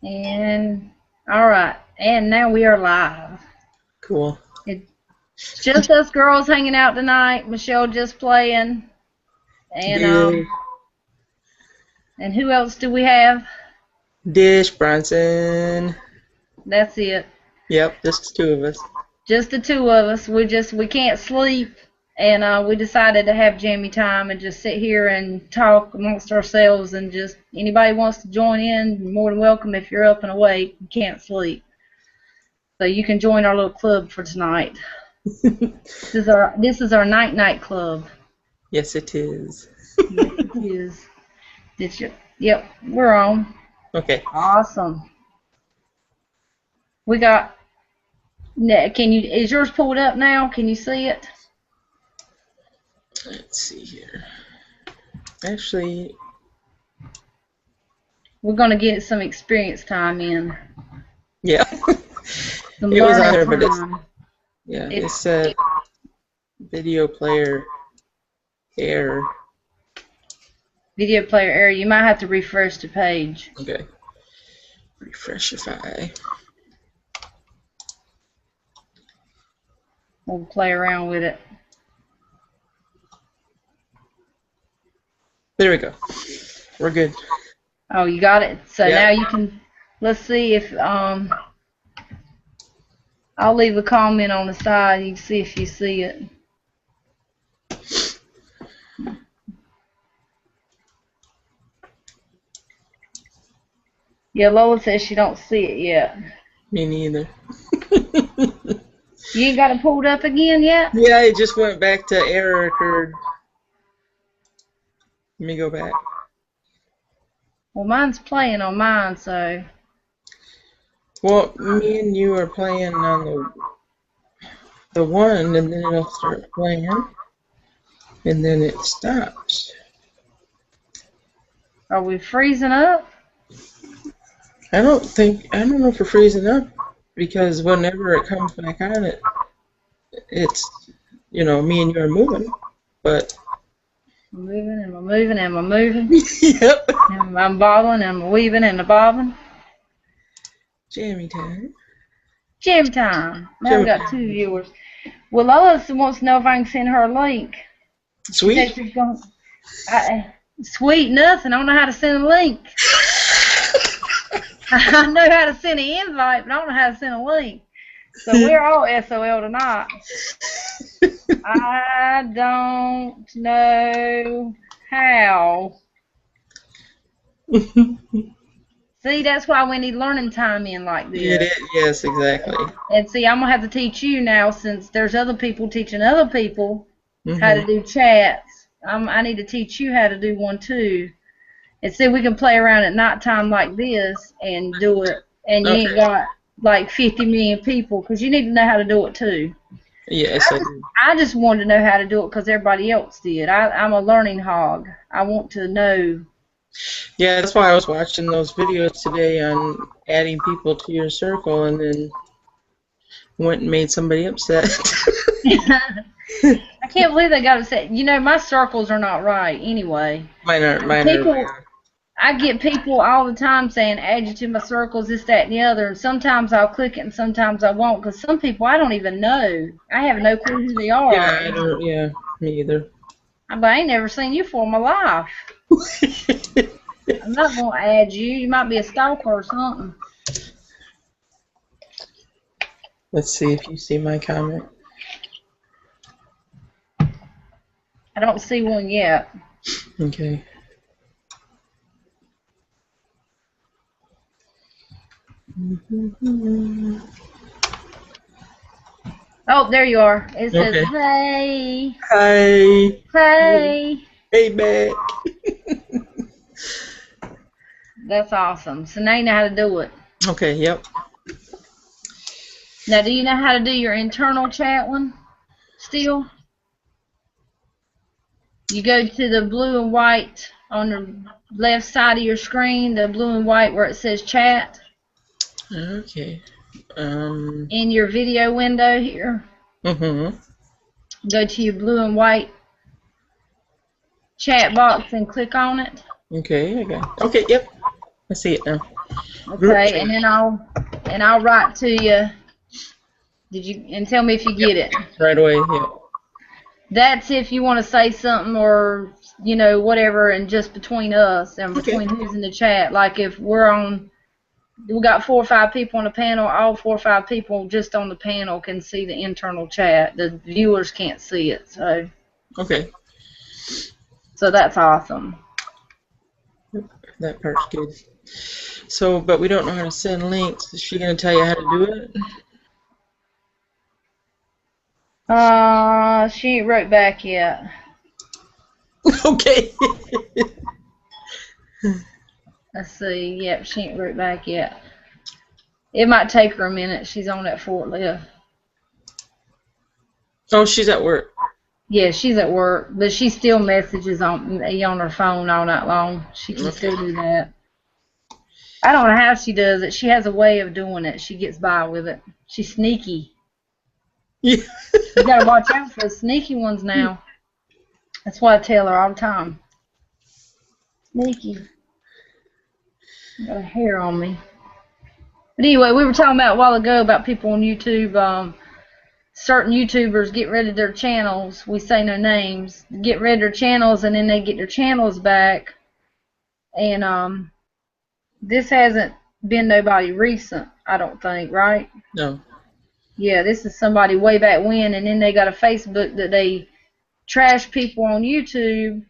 And all right, and now we are live. Cool. It's just us girls hanging out tonight. Michelle just playing, and Dish, and who else do we have? Dish Bronson. That's it. Yep, just the two of us. Just the two of us. We can't sleep, and we decided to have jammy time and just sit here and talk amongst ourselves. And just anybody wants to join in, you're more than welcome. If you're up and awake, you can't sleep, so you can join our little club for tonight. This is our night club. Yes, it is. Yes, it is. Did you? Yep, we're on. Okay. Awesome. We got. Can you? Is yours pulled up now? Can you see it? Let's see here. Actually, We're gonna get some experience time in. yeah. Some It was on there, learning but it's, time. yeah, it said video player error. Video player error. You might have to refresh the page. Okay. Refreshify. We'll play around with it. There we go. We're good. Oh, you got it. So Yeah. now you can. Let's see if I'll leave a comment on the side. You can see if you see it. Yeah, Lola says she don't see it yet. Me neither. You ain't got it pulled up again yet? Yeah, it just went back to error occurred. Let me go back. Well, mine's playing on mine, so. Well, me and you are playing on the one, and then it'll start playing, and then it stops. Are we freezing up? I don't know if we're freezing up, because whenever it comes back on, it's, me and you are moving, but. I'm moving and I'm moving and I'm moving. Yep. And I'm bobbling and I'm weaving and I'm bobbing. Jammy time. Jammy time. Now Jammy we got time. 2 viewers. Well, Lola wants to know if I can send her a link. Sweet. She said she's going. Sweet nothing. I don't know how to send a link. I know how to send an invite, but I don't know how to send a link. So we're all SOL tonight. I don't know how. See, that's why we need learning time in like this. Yes, exactly. And see, I'm going to have to teach you now, since there's other people teaching other people how to do chats. I need to teach you how to do one too. And see, we can play around at nighttime like this and do it. And you ain't got like 50 million people, because you need to know how to do it too. Yes, I just wanted to know how to do it because everybody else did. I'm a learning hog. I want to know. Yeah, that's why I was watching those videos today on adding people to your circle, and then went and made somebody upset. I can't believe they got upset. My circles are not right anyway. Mine People, are. I get people all the time saying, add you to my circles, this, that, and the other. And sometimes I'll click it and sometimes I won't, because some people I don't even know. I have no clue who they are. Yeah, I don't. Yeah, me either. I ain't never seen you for my life. I'm not going to add you. You might be a stalker or something. Let's see if you see my comment. I don't see one yet. Okay. Oh, there you are. It says, hey. Hi. Hey. Hey, back. That's awesome. So now you know how to do it. Okay, yep. Now, do you know how to do your internal chat one still? You go to the blue and white on the left side of your screen, the blue and white where it says chat. Okay. In your video window here. Mm-hmm. Go to your blue and white chat box and click on it. Okay, I got it. Okay, yep. I see it now. Group Okay, chat. and I'll write to you. Did you and tell me if you Yep. get it? Right away. Yeah. That's if you want to say something or whatever, and just between us and Okay. between who's in the chat. Like if we got 4 or 5 people on the panel. All 4 or 5 people just on the panel can see the internal chat. The viewers can't see it, Okay. so that's awesome. That part's good. So, but we don't know how to send links. Is she going to tell you how to do it? She ain't wrote back yet. Okay. Let's see. Yep, she ain't wrote back yet. It might take her a minute. She's on that forklift. Oh, she's at work. Yeah, she's at work, but she still messages on her phone all night long. She can Okay. still do that. I don't know how she does it. She has a way of doing it. She gets by with it. She's sneaky. Yeah. You gotta watch out for the sneaky ones now. That's why I tell her all the time. Sneaky. Got a hair on me. But anyway, we were talking about a while ago about people on YouTube. Certain YouTubers get rid of their channels. We say no names. Get rid of their channels, and then they get their channels back. And this hasn't been nobody recent, I don't think, right? No. Yeah, this is somebody way back when, and then they got a Facebook that they trash people on YouTube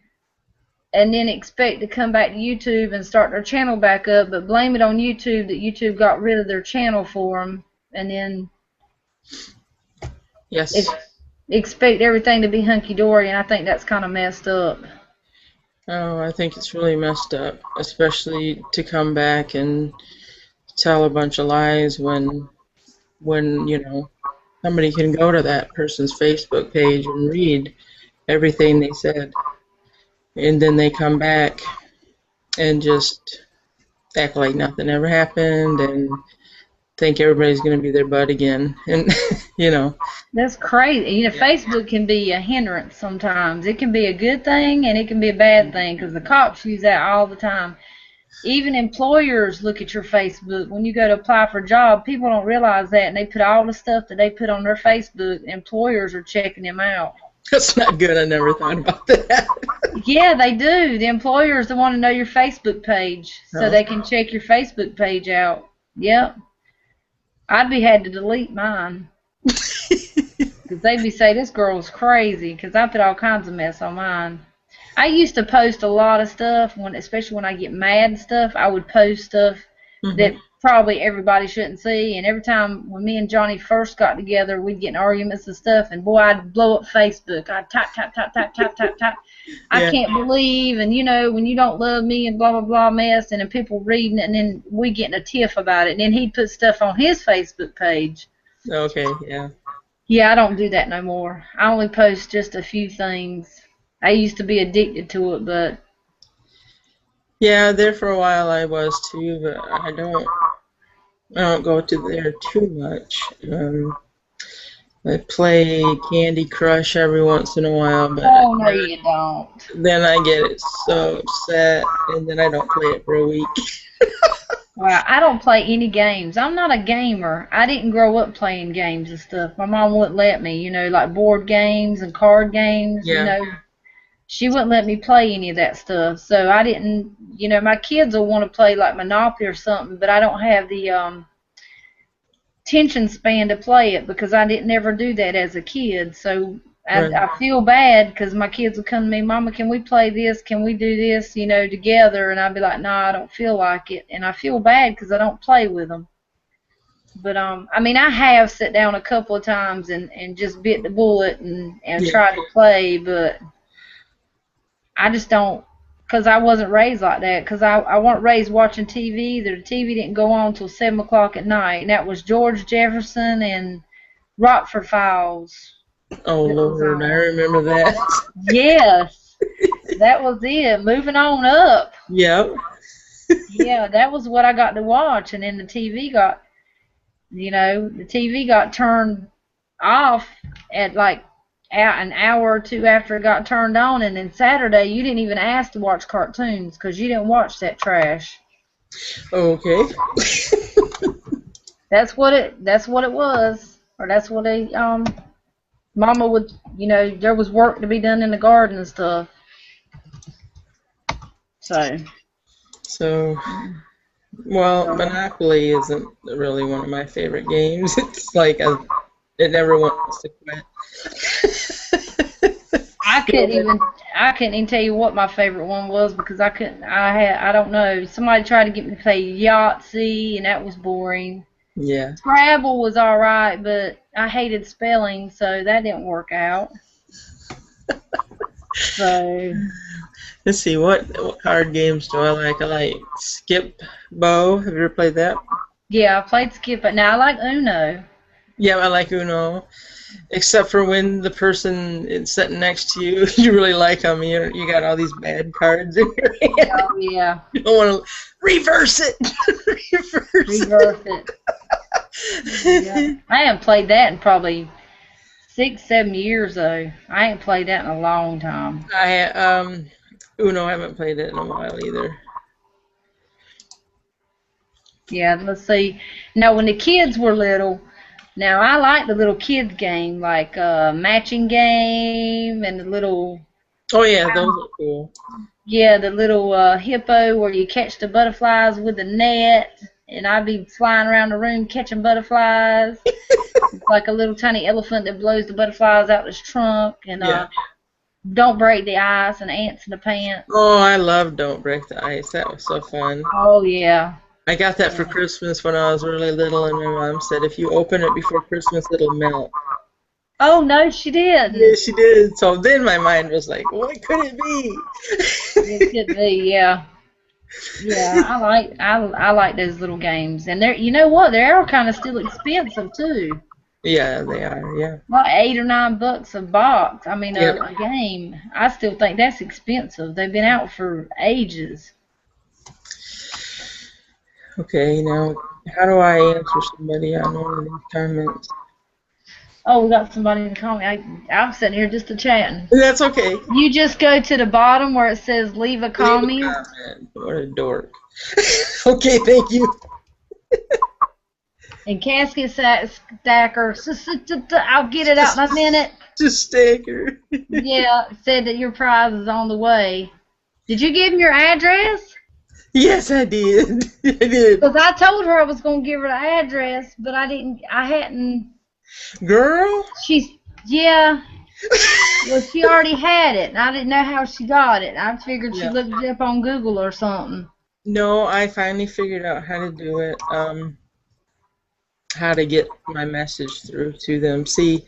and then expect to come back to YouTube and start their channel back up, but blame it on YouTube that YouTube got rid of their channel for them, and then Yes. expect everything to be hunky-dory, and I think that's kind of messed up. Oh, I think it's really messed up, especially to come back and tell a bunch of lies when somebody can go to that person's Facebook page and read everything they said, and then they come back and just act like nothing ever happened and think everybody's going to be their butt again. And That's crazy. Yeah. Facebook can be a hindrance sometimes. It can be a good thing and it can be a bad thing because the cops use that all the time. Even employers look at your Facebook when you go to apply for a job. People don't realize that, and they put all the stuff that they put on their Facebook. Employers are checking them out. That's not good. I never thought about that. Yeah, they do. The employers they want to know your Facebook page so they can check your Facebook page out. Yep. I'd be had to delete mine because they'd be saying this girl's crazy because I put all kinds of mess on mine. I used to post a lot of stuff, especially when I get mad and stuff. I would post stuff that probably everybody shouldn't see. And every time when me and Johnny first got together, we'd get in arguments and stuff. And boy, I'd blow up Facebook. I'd type. Yeah. I can't believe, and when you don't love me and blah, blah, blah mess. And then people reading it, and then we get in a tiff about it. And then he'd put stuff on his Facebook page. Okay, yeah. Yeah, I don't do that no more. I only post just a few things. I used to be addicted to it, but Yeah, there for a while I was too, but I don't go to there too much. I play Candy Crush every once in a while, but oh no, you don't. then I get so upset, and then I don't play it for a week. Wow, I don't play any games. I'm not a gamer. I didn't grow up playing games and stuff. My mom wouldn't let me, like board games and card games, Yeah. She wouldn't let me play any of that stuff. So I didn't, my kids will want to play like Monopoly or something, but I don't have the attention span to play it because I didn't ever do that as a kid. So Right. I feel bad because my kids will come to me, Mama, can we play this? Can we do this, together? And I'd be like, no, I don't feel like it. And I feel bad because I don't play with them. But, I have sat down a couple of times and just bit the bullet and Yeah. tried to play, but I just don't, because I wasn't raised like that, because I wasn't raised watching TV either. The TV didn't go on until 7 o'clock at night, and that was George Jefferson and Rockford Files. Oh, Lord, I remember that. Yes, that was it. Moving on up. Yep. Yeah, that was what I got to watch, and then the TV got turned off at like an hour or two after it got turned on, and then Saturday you didn't even ask to watch cartoons because you didn't watch that trash. Okay. That's what it was, or that's what Mama would, there was work to be done in the garden and stuff. So, So, well, so Monopoly isn't really one of my favorite games. It's like it never wants to quit. I couldn't even I couldn't even tell you what my favorite one was because I don't know. Somebody tried to get me to play Yahtzee and that was boring. Yeah. Scrabble was all right, but I hated spelling, so that didn't work out. So Let's see, what card games do I like? I like Skip Bow. Have you ever played that? yeah, I played Skip, but now I like Uno. Yeah, I like Uno. Except for when the person is sitting next to you, you really like them. You got all these bad cards in your hand. Oh yeah, You don't want to reverse it. Reverse reverse it. Yeah, it. I haven't played that in probably 6, 7 years though. I ain't played that in a long time. Uno, I haven't played it in a while either. Yeah, let's see. Now when the kids were little, now I like the little kids game like matching game and the little Oh yeah, those are cool. yeah the little hippo where you catch the butterflies with the net, and I'd be flying around the room catching butterflies. It's like a little tiny elephant that blows the butterflies out his trunk, and Yeah. don't break the ice and ants in the pants. Oh, I love Don't Break the Ice. That was so fun. Oh yeah. I got that for Yeah. Christmas when I was really little, and my mom said if you open it before Christmas, it'll melt. Oh no, she Yeah, didn't. she did. So then my mind was like, what could it be? It could be, yeah. Yeah, I like those little games, and they're you know what they are kind of still expensive too. Yeah, they are. Yeah. Like $8 or $9 a box. I mean, Yep. a game. I still think that's expensive. They've been out for ages. Okay, now how do I answer somebody on one of these comments? Oh, we got somebody in the comment. I'm sitting here just a chatting. That's okay. You just go to the bottom where it says leave a Leave a comment. comment. What a dork. Okay, thank you. And casket stacker. I'll get it out in a minute. Just stagger. Yeah, said that your prize is on the way. Did you give him your address? Yes, I did. I did. Because I told her I was going to give her the address, but I didn't. I hadn't. Girl? Yeah. Well, she already had it, and I didn't know how she got it. I figured she Yeah. looked it up on Google or something. No, I finally figured out how to do it. How to get my message through to them. See,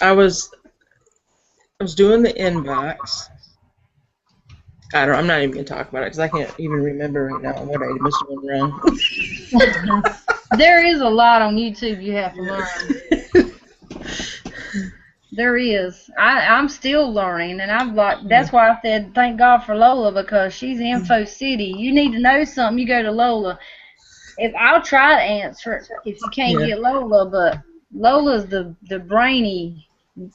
I was doing the inbox. I'm not even gonna talk about it because I can't even remember right now what I was doing wrong. There is a lot on YouTube you have to learn. There is. I'm still learning, and I'm like, that's why I said thank God for Lola because she's Info City. You need to know something, you go to Lola. If I'll try to answer it if you can't Yeah. get Lola, but Lola's the brainy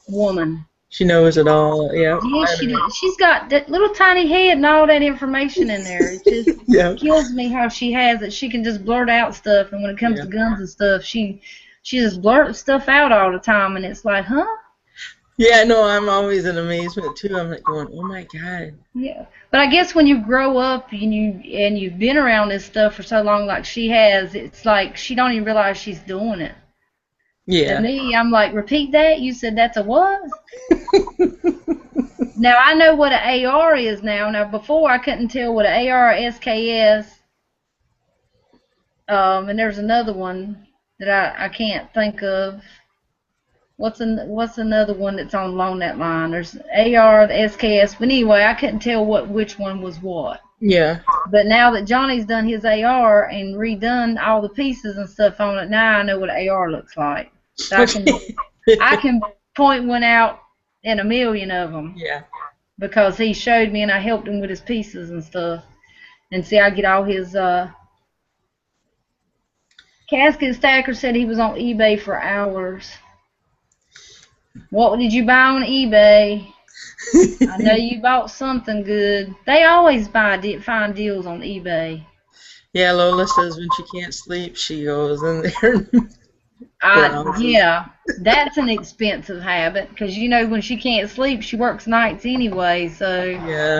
woman. She knows it all. Yeah. Yeah, I she know. did. She's got that little tiny head and all that information in there. It just Yeah. kills me how she has it. She can just blurt out stuff, and when it comes Yeah. to guns and stuff, she just blurts stuff out all the time, and it's like, huh? Yeah, no, I'm always in amazement too. I'm like going, oh my God. Yeah. But I guess when you grow up and you've been around this stuff for so long, like she has, it's like she don't even realize she's doing it. To Yeah. me, I'm like, repeat that. You said that's a what? Now I know what an AR is now. Now before I couldn't tell what an AR or SKS. And there's another one that I can't think of. What's another one that's on along that line? There's AR, the SKS. But anyway, I couldn't tell which one was what. Yeah. But now that Johnny's done his AR and redone all the pieces and stuff on it, now I know what an AR looks like. So I can point one out in a million of them. Yeah. Because he showed me and I helped him with his pieces and stuff. And see, I get all his casket stacker said he was on eBay for hours. What did you buy on eBay? I know you bought something good. They always find deals on eBay. Yeah, Lola says when she can't sleep, she goes in there and browses. Yeah, that's an expensive habit because when she can't sleep, she works nights anyway. So Yeah.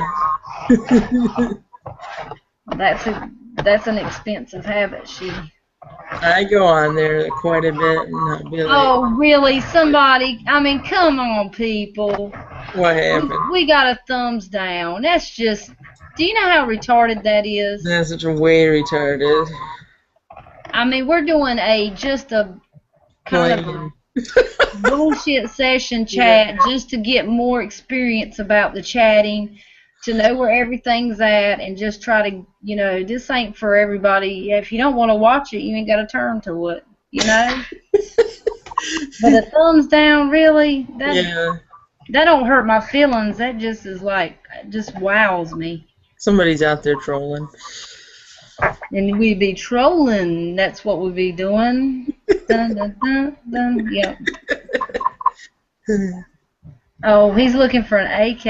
that's a that's an expensive habit. I go on there quite a bit and I'll be like, Oh, really? Somebody? I mean, come on, people. what We happened? we got a thumbs down. That's just. Do you know how retarded that is? That's such a way retarded. I mean, we're doing just a kind of a Playing. bullshit session Yeah. chat just to get more experience about the chatting, to know where everything's at, and just try to, this ain't for everybody. If you don't want to watch it, you ain't got to turn to it, you know? But a thumbs down, really? Yeah. That don't hurt my feelings. That just is like, just wows me. Somebody's out there trolling. And we'd be trolling. That's what we'd be doing. Dun, dun, dun, dun. Yep. Oh, he's looking for an AK.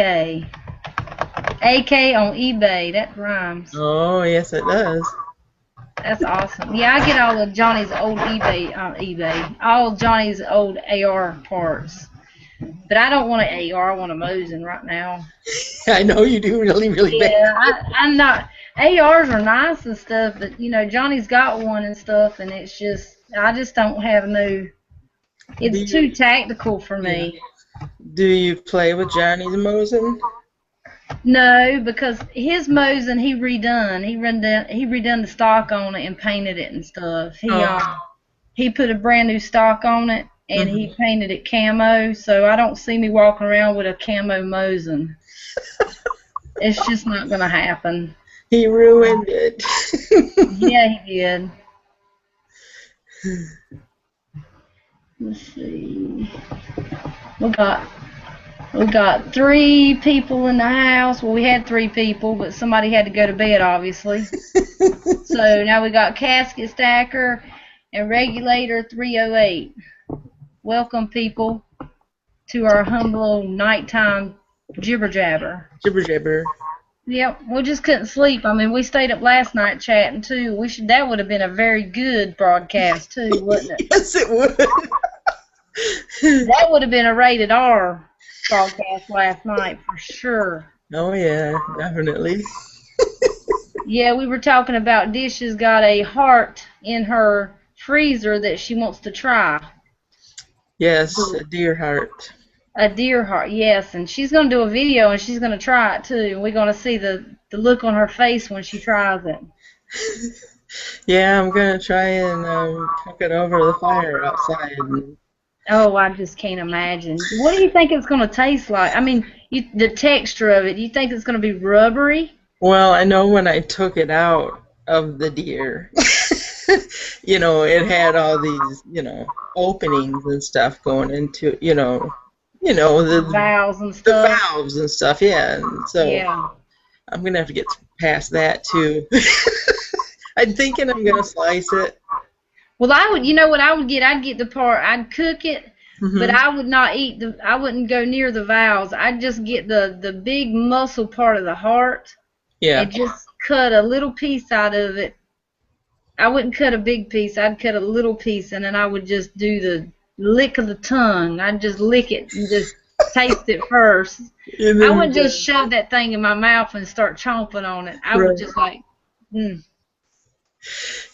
AK on eBay. That rhymes. Oh, yes, it does. That's awesome. Yeah, I get all of Johnny's old eBay. All Johnny's old AR parts. But I don't want an AR. I want a Mosin right now. I know you do really, really bad. Yeah, I'm not. ARs are nice and stuff, but Johnny's got one and stuff, and it's just I just don't have no. It's too tactical for me. Yeah. Do you play with Johnny's Mosin? No, because his Mosin he redone. He redone the stock on it and painted it and stuff. He put a brand new stock on it and he painted it camo. So I don't see me walking around with a camo Mosin. It's just not gonna happen. He ruined it. Yeah, he did. Let's see. We got 3 people in the house. Well, we had 3 people, but somebody had to go to bed, obviously. So now we got Casket Stacker and Regulator 308. Welcome, people, to our humble nighttime jibber jabber. Jibber jabber. Yep, we just couldn't sleep. I mean, we stayed up last night chatting too. That would have been a very good broadcast too, wouldn't it? Yes, it would. That would have been a rated R broadcast last night for sure. Oh yeah, definitely. Yeah, we were talking about Dish's got a heart in her freezer that she wants to try. Yes, a deer heart. A deer heart, yes, and she's going to do a video and she's going to try it too. And we're going to see the look on her face when she tries it. Yeah, I'm going to try and cook it over the fire outside. Oh, I just can't imagine. What do you think it's going to taste like? I mean, the texture of it, do you think it's going to be rubbery? Well, I know when I took it out of the deer, it had all these, openings and stuff going into, the valves and stuff. The valves and stuff, yeah. And so yeah. I'm going to have to get past that too. I'm thinking I'm going to slice it. Well, what I would get? I'd get the part, I'd cook it, but I would not I wouldn't go near the valves. I'd just get the big muscle part of the heart. Yeah. And just cut a little piece out of it. I wouldn't cut a big piece. I'd cut a little piece, and then I would just do the lick of the tongue. I'd just lick it and just taste it first. I wouldn't just shove that thing in my mouth and start chomping on it. I would just like,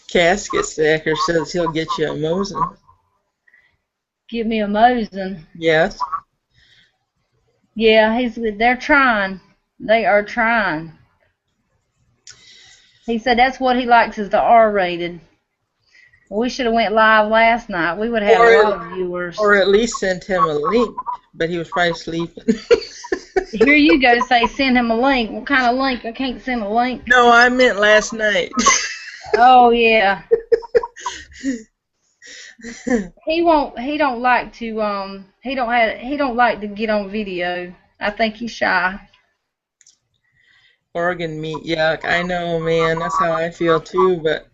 Casket Stacker says he'll get you a Mosin. Give me a Mosin. Yes. Yeah, they're trying. They are trying. He said that's what he likes is the R-rated. We should have went live last night. We would have had a lot of viewers. Or at least sent him a link, but he was probably sleeping. Here you go, say send him a link. What kind of link? I can't send a link. No, I meant last night. Oh yeah. He don't like to get on video. I think he's shy. Organ meat, yuck. I know, man. That's how I feel too, but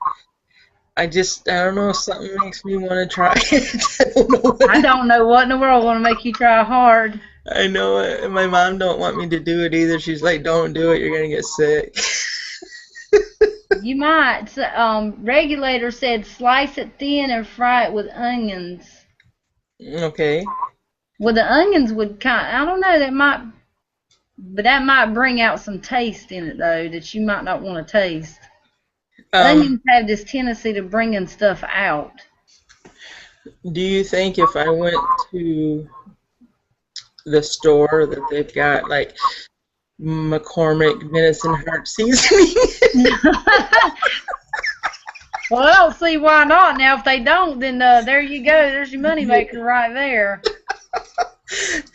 I don't know, something makes me want to try it. I don't know what in the world want to make you try hard. I know it. And my mom don't want me to do it either. She's like, "Don't do it. You're gonna get sick." You might. Regulator said slice it thin and fry it with onions. Okay. Well, the onions would I don't know, but that might bring out some taste in it though that you might not want to taste. Um, Onions have this tendency to bringing stuff out. do you think if I went to the store that they've got like McCormick venison heart seasoning? Well, I don't see why not. Now, if they don't, then there you go. There's your moneymaker right there.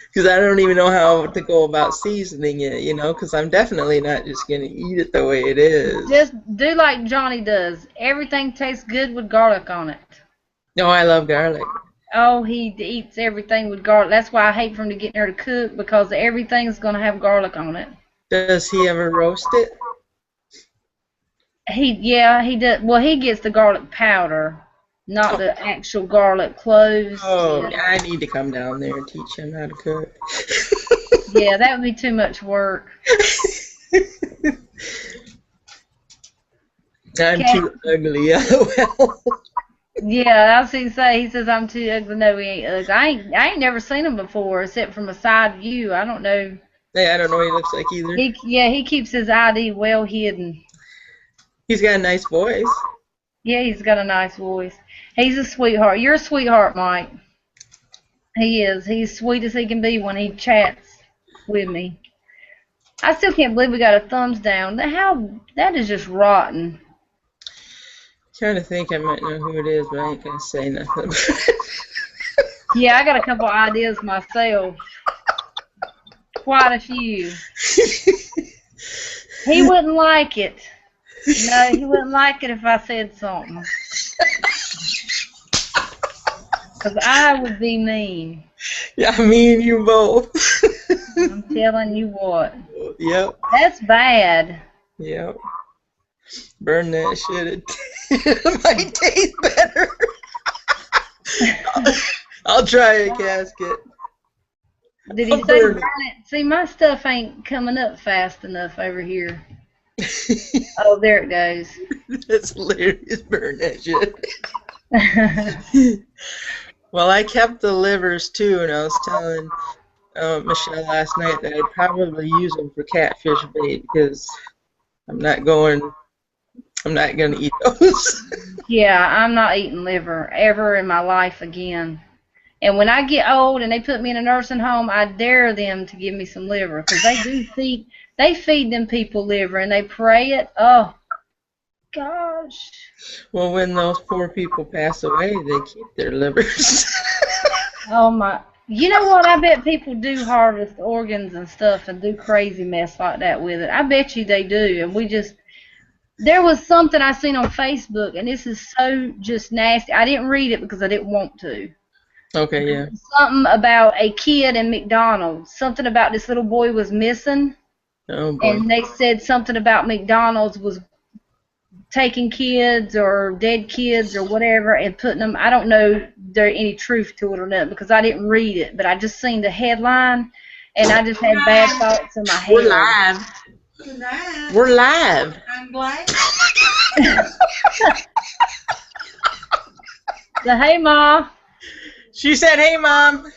Because I don't even know how to go about seasoning it, because I'm definitely not just going to eat it the way it is. Just do like Johnny does. Everything tastes good with garlic on it. No, I love garlic. Oh, he eats everything with garlic. That's why I hate for him to get in there to cook, because everything's going to have garlic on it. Does he ever roast it? Yeah, he does. Well, he gets the garlic powder, not the actual garlic cloves. Oh, Yeah. I need to come down there and teach him how to cook. Yeah, that would be too much work. I'm too ugly, LOL. Yeah, I was going to say, he says I'm too ugly. No, he ain't ugly. I ain't never seen him before, except from a side view. I don't know. Hey, I don't know what he looks like either. He keeps his ID well hidden. He's got a nice voice. Yeah, he's got a nice voice. He's a sweetheart. You're a sweetheart, Mike. He is. He's sweet as he can be when he chats with me. I still can't believe we got a thumbs down. That is just rotten. Trying to think I might know who it is, but I ain't gonna say nothing. Yeah, I got a couple ideas myself. Quite a few. He wouldn't like it. No, he wouldn't like it if I said something. Because I would be mean. Yeah, me and you both. I'm telling you what. Yep. That's bad. Yep. Burn that shit. It might taste better. I'll try a casket. Did he say burn it? See, my stuff ain't coming up fast enough over here. Oh, there it goes. That's hilarious. Burn that shit. Well, I kept the livers too, and I was telling Michelle last night that I'd probably use them for catfish bait because I'm not gonna eat those. Yeah, I'm not eating liver ever in my life again. And when I get old and they put me in a nursing home, I dare them to give me some liver, because they feed them people liver and they pray it. Oh, gosh. Well, when those poor people pass away, they keep their livers. Oh my. You know what? I bet people do harvest organs and stuff and do crazy mess like that with it. I bet you they do. And there was something I seen on Facebook, and this is so just nasty. I didn't read it because I didn't want to. Okay, yeah. Something about a kid in McDonald's. Something about this little boy was missing. Oh boy. And they said something about McDonald's was taking kids or dead kids or whatever and putting them. I don't know if there's any truth to it or not because I didn't read it, but I just seen the headline and I just had bad thoughts in my head. We're live. Good night. We're live. I'm glad. So, hey, Ma. She said, "Hey, Mom."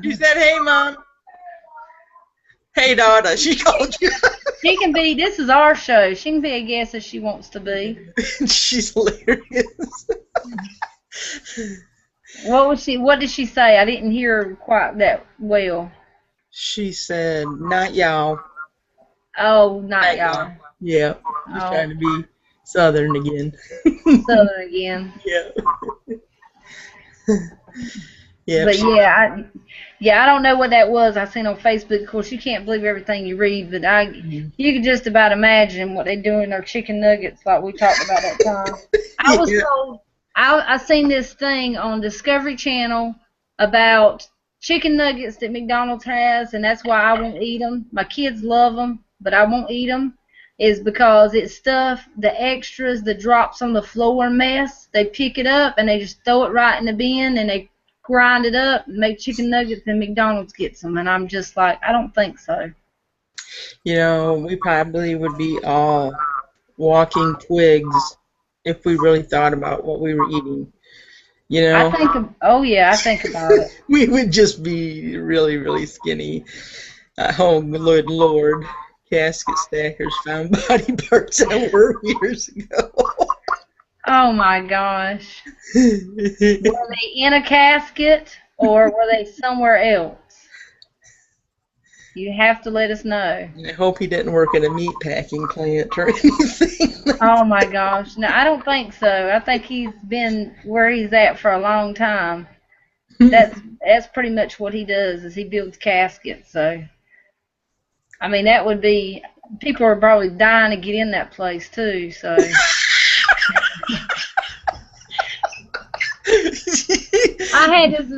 She said, "Hey, Mom." Hey, daughter. She called you. She can be, this is our show. She can be a guest if she wants to be. She's hilarious. What did she say? I didn't hear her quite that well. She said, "Not y'all." Oh, not y'all. Yeah. Just trying to be Southern again. Southern again. Yeah. Yeah. But I don't know what that was. I seen on Facebook. Of course, you can't believe everything you read, but you can just about imagine what they do in their chicken nuggets, like we talked about that time. I was told I seen this thing on Discovery Channel about chicken nuggets that McDonald's has, and that's why I won't eat them. My kids love them, but I won't eat them. Is because it's stuff, the extras, the drops on the floor mess. They pick it up and they just throw it right in the bin, and they grind it up, make chicken nuggets, and McDonald's gets them. And I'm just like, I don't think so. You know, we probably would be all walking twigs if we really thought about what we were eating. You know, Oh yeah, I think about it. we would just be really, really skinny. Oh, Lord, Lord. Casket stackers found body parts at work years ago. Oh my gosh. Were they in a casket or were they somewhere else? You have to let us know. I hope he didn't work at a meat packing plant or anything. Oh my gosh. No, I don't think so. I think he's been where he's at for a long time. That's pretty much what he does is he builds caskets. So I mean that would be people are probably dying to get in that place too. So I had this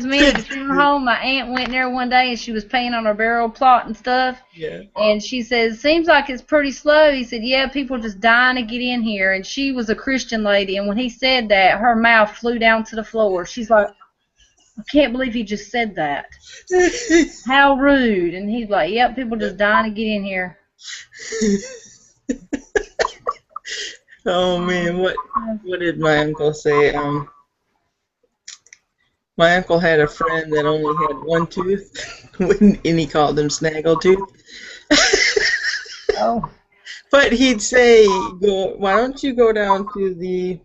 man at the funeral home. My aunt went there one day and she was painting on her burial plot and stuff. Yeah. And she says, seems like it's pretty slow. He said, yeah, people are just dying to get in here. And she was a Christian lady. And when he said that, her mouth flew down to the floor. She's like, I can't believe he just said that. How rude. And he's like, yep, people are just dying to get in here. Oh man, what did my uncle say? My uncle had a friend that only had one tooth, and he called him Snaggletooth. Oh. But he'd say, why don't you go down to the,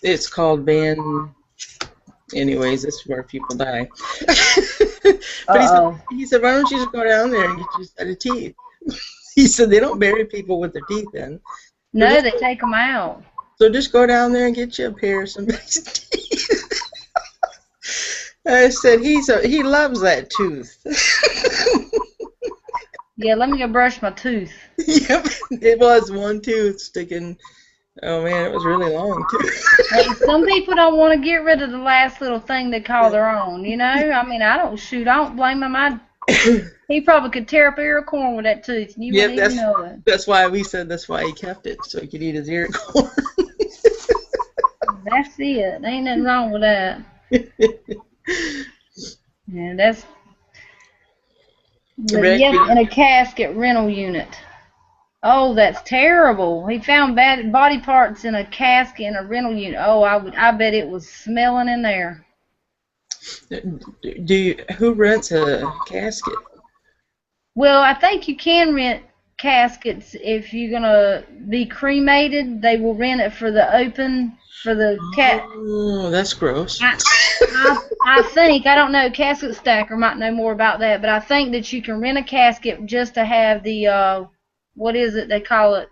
it's called Van, anyways, this is where people die. But he said, why don't you just go down there and get you a set of teeth? He said, they don't bury people with their teeth in. No, they take them out. So just go down there and get you a pair of somebody's teeth. I said, he loves that tooth. Yeah, let me go brush my tooth. Yep, it was one tooth sticking. Oh man, it was really long too. Hey, some people don't want to get rid of the last little thing they call their own, you know? I mean, I don't blame him. He probably could tear up an ear of corn with that tooth, and you wouldn't even know it. That's why we said that's why he kept it, so he could eat his ear of corn. That's it. Ain't nothing wrong with that. Yeah, that's. But yes, in a casket rental unit. Oh, that's terrible. He found bad body parts in a casket in a rental unit. Oh, I bet it was smelling in there. Who rents a casket? Well, I think you can rent caskets if you're gonna be cremated. They will rent it for the open for the cat. Oh, that's gross. I think, I don't know, Casket Stacker might know more about that, but I think that you can rent a casket just to have the, what is it they call it?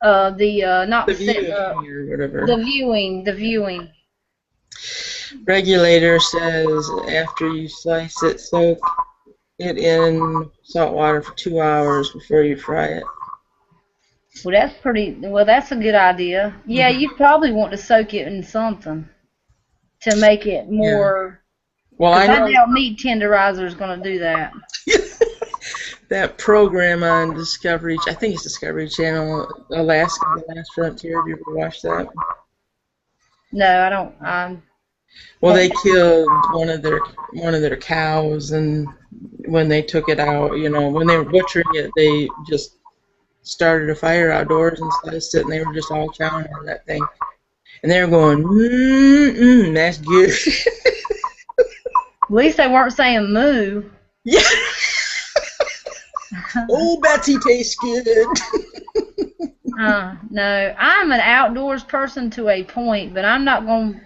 Not the viewing or whatever. The viewing. Regulator says after you slice it, soak it in salt water for 2 hours before you fry it. Well, that's a good idea. Yeah, you'd probably want to soak it in something to make it more. Yeah. Well, I know meat tenderizer is going to do that. That program on Discovery, I think it's Discovery Channel, Alaska, The Last Frontier. Have you ever watched that? No, I don't. Well, they killed one of their cows, and when they took it out, you know, when they were butchering it, they just started a fire outdoors and sliced it, and they were just all chowing on that thing. And they were going, that's good. At least they weren't saying moo. Yeah. Oh, Betsy tastes good. No, I'm an outdoors person to a point, but I'm not one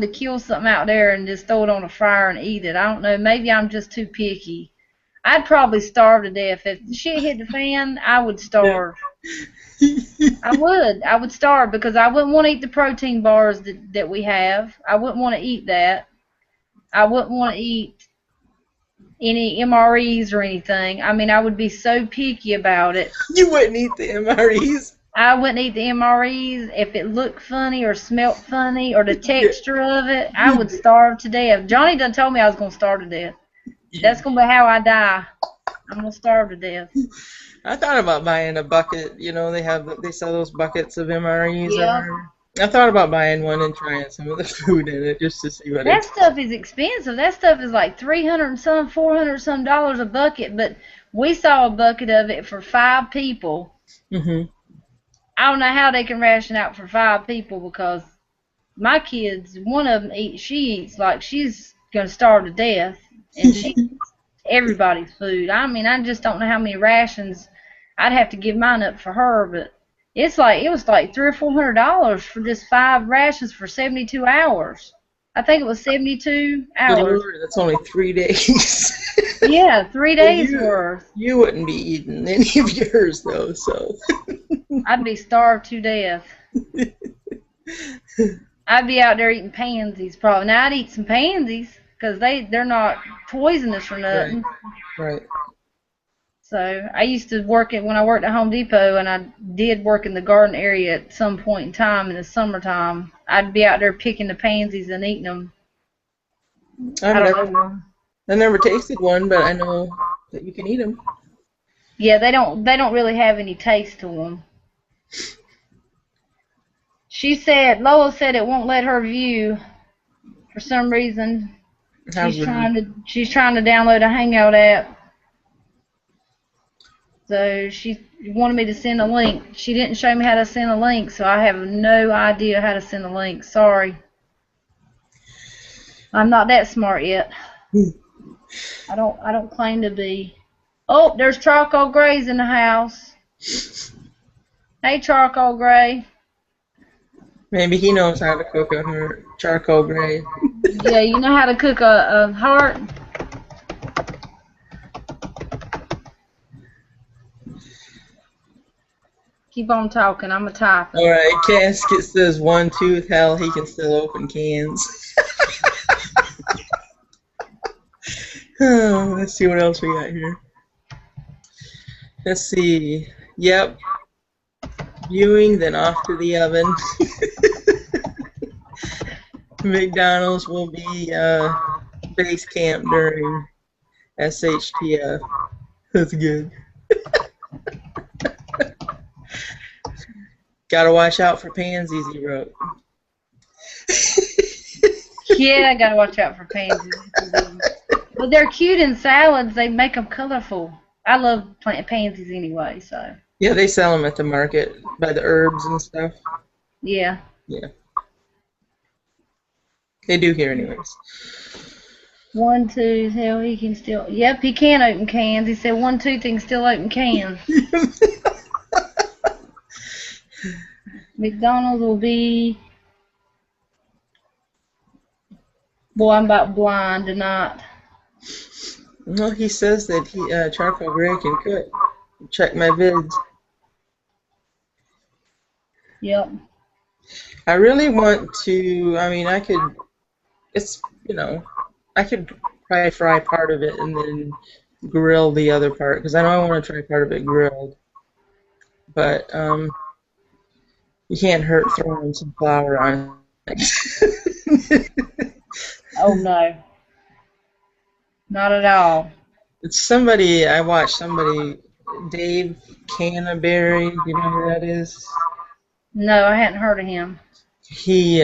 to kill something out there and just throw it on a fire and eat it. I don't know. Maybe I'm just too picky. I'd probably starve to death. If the shit hit the fan, I would starve. I would starve because I wouldn't want to eat the protein bars that we have. I wouldn't want to eat that. I wouldn't want to eat any MREs or anything. I mean, I would be so picky about it. You wouldn't eat the MREs? I wouldn't eat the MREs if it looked funny or smelt funny or the texture of it. I would starve to death. Johnny done told me I was going to starve to death. That's going to be how I die. I'm going to starve to death. I thought about buying a bucket. You know, they sell those buckets of MREs. Yeah. I thought about buying one and trying some of the food in it just to see what That it's. stuff is expensive. That stuff is like 300 and some, 400 some dollars a bucket. But we saw a bucket of it for 5 people. Mhm. I don't know how they can ration out for 5 people because my kids, one of them she eats like she's gonna starve to death, and she eats everybody's food. I mean, I just don't know how many rations I'd have to give mine up for her, but it was like $300 or $400 for just 5 rations for 72 hours. I think it was 72 Good hours. Lord, that's only 3 days. Yeah, three Well, days worth. you wouldn't be eating any of yours though, so. I'd be starved to death. I'd be out there eating pansies probably. Now I'd eat some pansies because they're not poisonous or Right, nothing. right. So I used to work when I worked at Home Depot, and I did work in the garden area at some point in time in the summertime. I'd be out there picking the pansies and eating them. I've I don't never, know. I never tasted one, but I know that you can eat them. Yeah, they don't really have any taste to them. Lola said it won't let her view for some reason. How rude. She's trying to download a Hangout app. So she wanted me to send a link. She didn't show me how to send a link, so I have no idea how to send a link. Sorry. I'm not that smart yet. I don't claim to be. Oh, there's Charcoal Gray's in the house. Hey, Charcoal Gray. Maybe he knows how to cook a charcoal gray. Yeah, you know how to cook a heart? Keep on talking. I'm a typing. Alright, Casket says 1 tooth, hell, he can still open cans. Oh, let's see what else we got here. Let's see. Yep. Viewing, then off to the oven. McDonald's will be base camp during SHTF. That's good. Gotta watch out for pansies, he wrote. Yeah, I gotta watch out for pansies. But they're cute in salads. They make them colorful. I love pansies anyway, so. Yeah, they sell them at the market by the herbs and stuff. Yeah. Yeah. They do here anyways. 1 tooth, hell, he can still. Yep, he can open cans. He said 1 tooth, he can still open cans. McDonald's will be. Boy, I'm about blind to not. Well, he says that Charcoal Gray can cook. Check my vids. Yep. I really want to. I mean, I could. I could probably fry part of it and then grill the other part because I know I want to try part of it grilled. But you can't hurt throwing some flour on it. Oh no. Not at all. It's somebody I watched. Dave Canterbury. Do you know who that is? No, I hadn't heard of him. He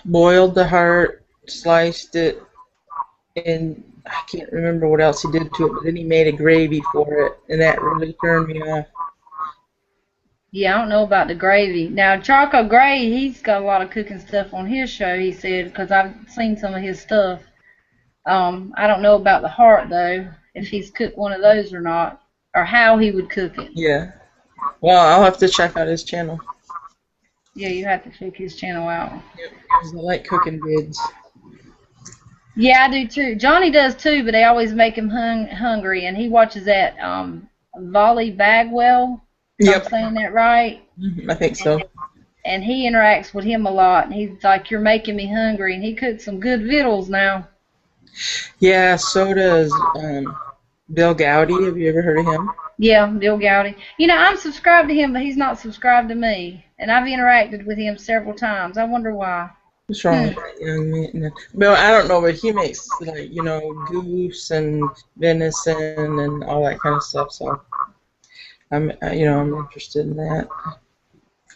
boiled the heart, sliced it, and I can't remember what else he did to it, but then he made a gravy for it, and that really turned me off. Yeah, I don't know about the gravy. Now, Charcoal Gray, he's got a lot of cooking stuff on his show, he said, because I've seen some of his stuff. I don't know about the heart, though, if he's cooked one of those or not, or how he would cook it. Yeah. Well, I'll have to check out his channel. Yeah, you have to check his channel out. Yep, because I like cooking vids. Yeah, I do too. Johnny does too, but they always make him hungry, and he watches that Volley Bagwell. If I'm saying that right? I think so. And he interacts with him a lot, and he's like, "You're making me hungry," and he cooks some good victuals now. Yeah, so does Bill Gowdy. Have you ever heard of him? Yeah, Bill Gowdy. You know, I'm subscribed to him, but he's not subscribed to me, and I've interacted with him several times. I wonder why. What's wrong with that young man? Well, I don't know, but he makes goose and venison and all that kind of stuff. So I'm interested in that.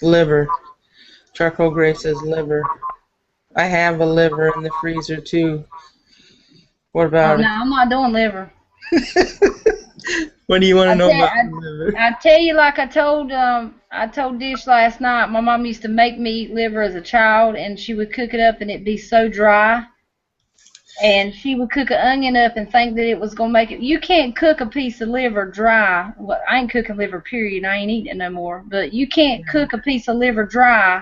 Liver. Charcoal Gray says liver. I have a liver in the freezer too. What Oh about no, it? I'm not doing liver. What do you want to I know tell about I, the liver? I tell you, like I told Dish last night. My mom used to make me eat liver as a child, and she would cook it up, and it'd be so dry. And she would cook an onion up and think that it was gonna make it. You can't cook a piece of liver dry. Well, I ain't cooking liver, period. I ain't eating it no more. But you can't cook a piece of liver dry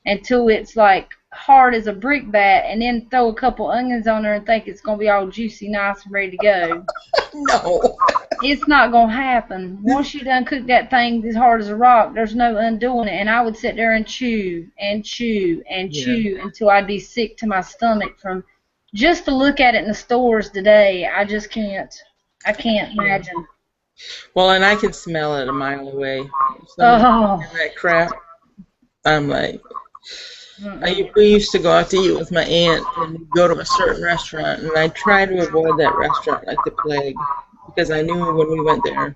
until it's like hard as a brick bat, and then throw a couple onions on there and think it's gonna be all juicy, nice, and ready to go. No. It's not gonna happen. Once you done cook that thing as hard as a rock, there's no undoing it. And I would sit there and chew and chew and Yeah. chew until I'd be sick to my stomach from just to look at it in the stores today. I just can't. I can't imagine. Well, and I can smell it a mile away. If somebody's Oh. cooking that crap, I'm like, Mm-mm. we used to go out to eat with my aunt and go to a certain restaurant, and I try to avoid that restaurant like the plague because I knew when we went there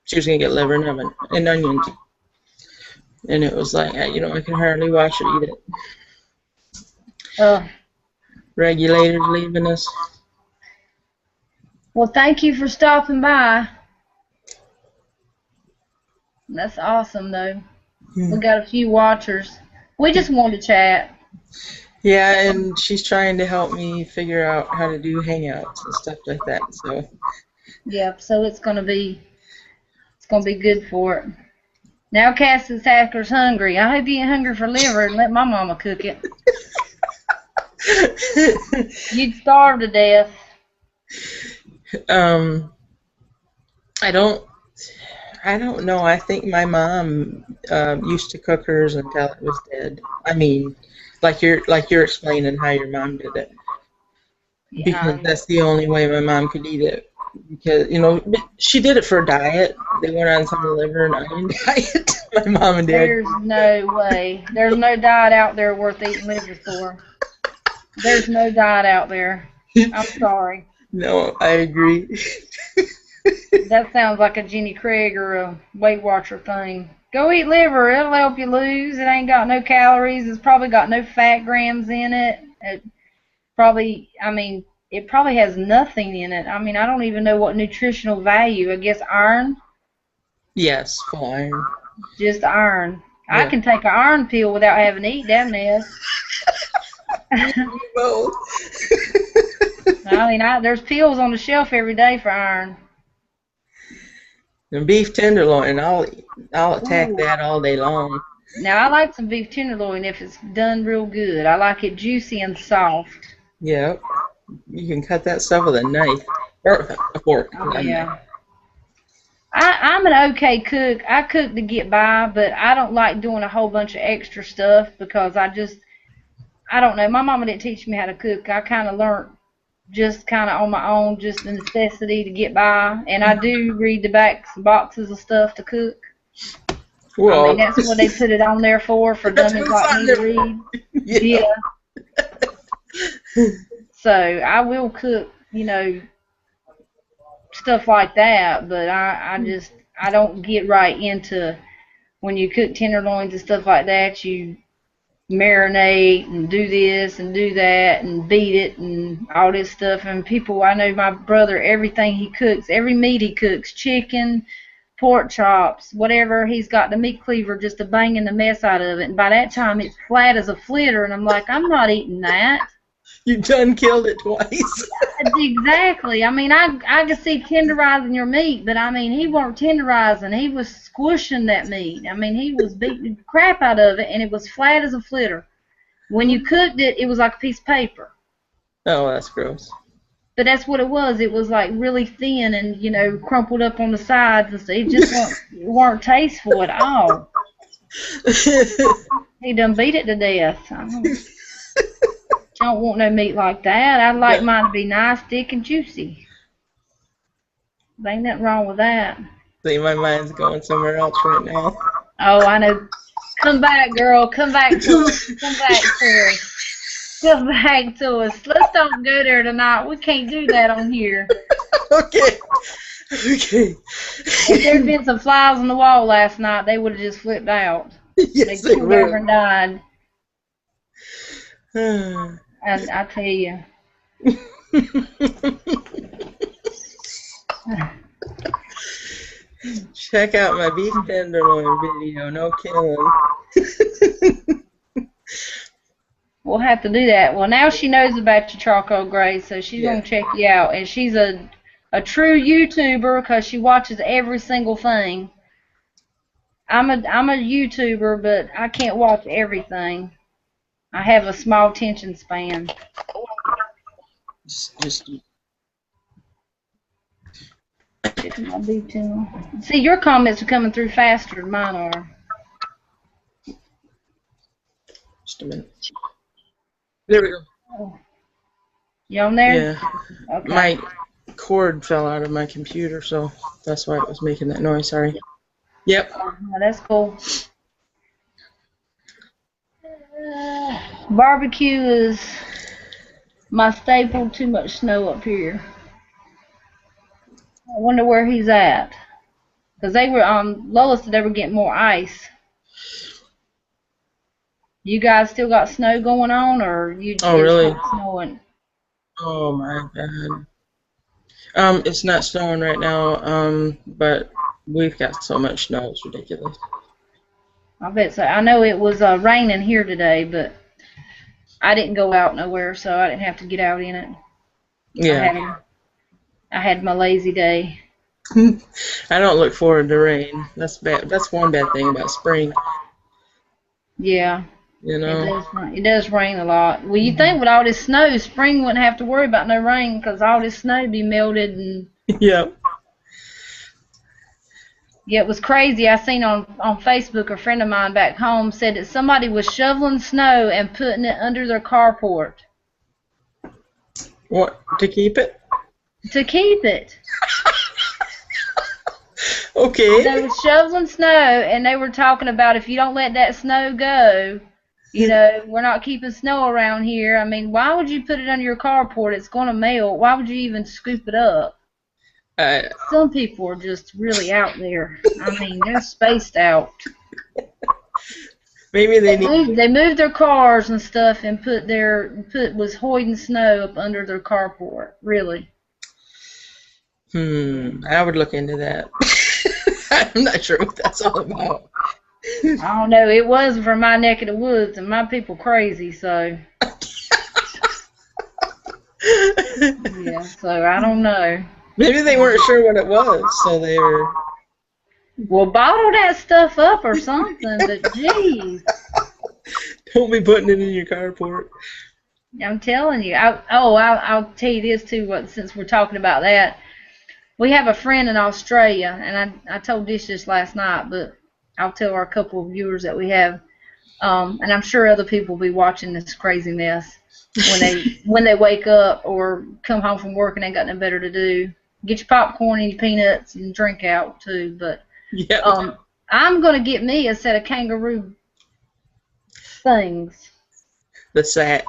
she was gonna get liver and onions, and it was like, I can hardly watch her eat it. Regulators leaving us. Well, thank you for stopping by. That's awesome, though. We got a few watchers. We just wanted to chat. Yeah, and she's trying to help me figure out how to do hangouts and stuff like that. So Yep. So it's gonna be good for it. Now Cass's Hacker's hungry. I hope you ain't hungry for liver and let my mama cook it. You'd starve to death. I don't know. I think my mom used to cook hers until it was dead. I mean, like you're explaining how your mom did it, because that's the only way my mom could eat it. Because she did it for a diet. They went on some liver and onion diet. My mom and dad. There's no way. There's no diet out there worth eating liver for. There's no diet out there. I'm sorry. No, I agree. That sounds like a Jenny Craig or a Weight Watcher thing. Go eat liver. It'll help you lose. It ain't got no calories. It's probably got no fat grams in it. It probably has nothing in it. I mean, I don't even know what nutritional value. I guess iron. Yes, full iron. Just iron. Yeah. I can take an iron pill without having to eat that mess. Both. I mean, there's pills on the shelf every day for iron. And beef tenderloin, I'll attack that all day long. Now, I like some beef tenderloin if it's done real good. I like it juicy and soft. Yep. You can cut that stuff with a knife or a fork. Oh, yeah. I'm an okay cook. I cook to get by, but I don't like doing a whole bunch of extra stuff because I don't know. My mama didn't teach me how to cook. I kind of learned just kind of on my own, just the necessity to get by. And I do read the boxes of stuff to cook. Well, I mean, that's what they put it on there for dummies like me to read. Yeah. So I will cook, stuff like that, but I don't get right into when you cook tenderloins and stuff like that. You marinate and do this and do that and beat it and all this stuff. And I know my brother, everything he cooks, every meat he cooks, chicken, pork chops, whatever, he's got the meat cleaver just a banging the mess out of it. And by that time, it's flat as a flitter, and I'm like, I'm not eating that. You done killed it twice. Exactly. I mean, I could see tenderizing your meat, but I mean, he weren't tenderizing. He was squishing that meat. I mean, he was beating the crap out of it, and it was flat as a flitter. When you cooked it, it was like a piece of paper. Oh, that's gross. But that's what it was. It was like really thin and, crumpled up on the sides, and so it just weren't tasteful at all. He done beat it to death. I don't want no meat like that. I'd like mine to be nice, thick, and juicy. There ain't nothing wrong with that. See, my mind's going somewhere else right now. Oh, I know. Come back, girl. Come back to us. Come back to us. Come back to us. Let's don't go there tonight. We can't do that on here. Okay. If there'd been some flies on the wall last night, they would have just flipped out. Yes, They they killed her were. and died. I tell you. Check out my beef tenderloin video. No killing. We'll have to do that. Well, now she knows about your charcoal gray, so she's Yeah. gonna check you out. And she's a true YouTuber because she watches every single thing. I'm a YouTuber, but I can't watch everything. I have a small attention span. Just Check my beef channel. See, your comments are coming through faster than mine are. a minute. There we go. Oh. You on there? Yeah. Okay. My cord fell out of my computer, so that's why it was making that noise. Sorry. Yep. Well, that's cool. Barbecue is my staple. Too much snow up here. I wonder where he's at. Because they were Lola said they were getting more ice. You guys still got snow going on, or Oh, it's really? not snowing? Oh my God. It's not snowing right now. But we've got so much snow, it's ridiculous. I bet so. I know it was raining here today, but I didn't go out nowhere, so I didn't have to get out in it. Yeah. I had my lazy day. I don't look forward to rain. That's bad. That's one bad thing about spring. Yeah, You it know. does. It does rain a lot. Well, you think with all this snow, spring wouldn't have to worry about no rain because all this snow would be melted and. Yep. Yeah, it was crazy. I seen on Facebook a friend of mine back home said that somebody was shoveling snow and putting it under their carport What, to keep it? to keep it. Okay. They were shoveling snow and they were talking about if you don't let that snow go, we're not keeping snow around here. I mean, why would you put it under your carport? It's going to melt. Why would you even scoop it up? Some people are just really out there. I mean, they're spaced out. Maybe they moved their cars and stuff and was hoiding snow up under their carport. Really. I would look into that. I'm not sure what that's all about. I don't know. It was from my neck of the woods, and my people crazy, so. Yeah, so I don't know. Maybe they weren't sure what it was, so they were. Well, bottle that stuff up or something, but geez. Don't be putting it in your carport. I'm telling you. I'll tell you this too, since we're talking about that. We have a friend in Australia, and I told this last night, but I'll tell our couple of viewers that we have, and I'm sure other people will be watching this crazy mess when they wake up or come home from work and ain't got nothing better to do. Get your popcorn and your peanuts and drink out too. But Yeah. I'm gonna get me a set of kangaroo things. The sack.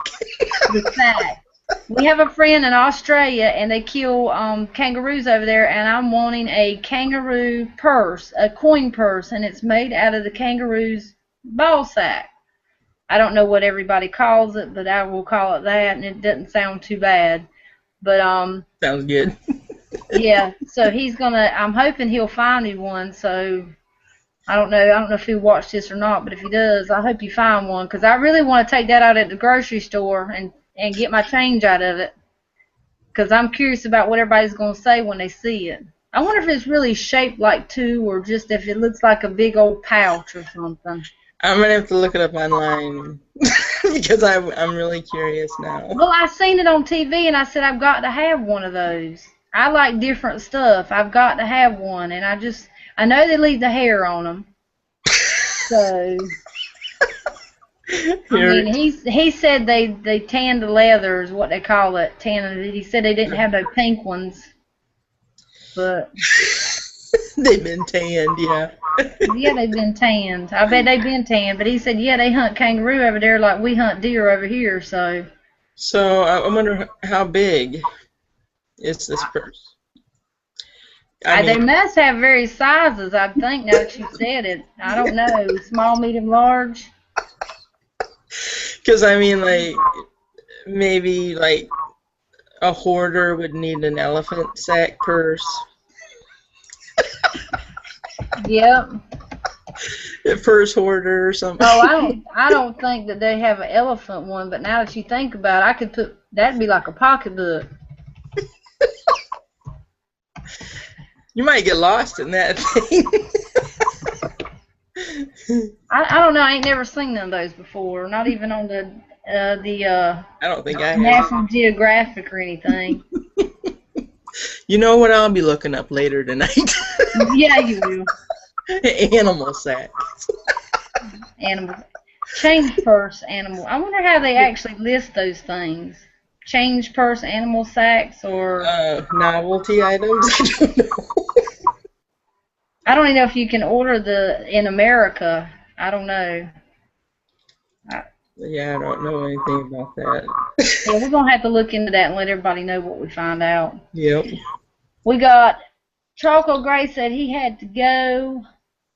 The sack. We have a friend in Australia, and they kill kangaroos over there, and I'm wanting a kangaroo purse, a coin purse, and it's made out of the kangaroo's ball sack. I don't know what everybody calls it, but I will call it that, and it doesn't sound too bad. But Sounds good. yeah, so I'm hoping he'll find me one, so I don't know if he'll watch this or not, but if he does, I hope you find one, because I really want to take that out at the grocery store and get my change out of it, because I'm curious about what everybody's going to say when they see it. I wonder if it's really shaped like two, or just if it looks like a big old pouch or something. I'm gonna have to look it up online because I'm really curious now. Well, I seen it on TV, and I said I've got to have one of those. I like different stuff. I've got to have one, and I know they leave the hair on them. So, I mean, he said they tanned the leather is what they call it. He said they didn't have no pink ones, but they've been tanned, yeah. yeah, they've been tanned. I bet they've been tanned. But he said, yeah, they hunt kangaroo over there like we hunt deer over here. So I wonder how big is this purse? I They mean, must have various sizes, I think, now that you said it. I don't know. Small, medium, large. because I mean, like maybe like a hoarder would need an elephant sack purse, Yep. a purse hoarder or something. Oh, I don't think that they have an elephant one, but now that you think about it, I could put that'd be like a pocketbook. You might get lost in that thing. I don't know. I ain't never seen none of those before. Not even on the I don't think I have. National Geographic or anything. You know what I'll be looking up later tonight? Yeah, you will. Animal sack. Animals. Change purse animal. I wonder how they actually list those things. Change purse animal sacks or Novelty items. I don't know. I don't even know if you can order in America. I don't know. Yeah, I don't know anything about that. Yeah, we're gonna have to look into that and let everybody know what we find out. Yep. We got Charcoal Gray said he had to go.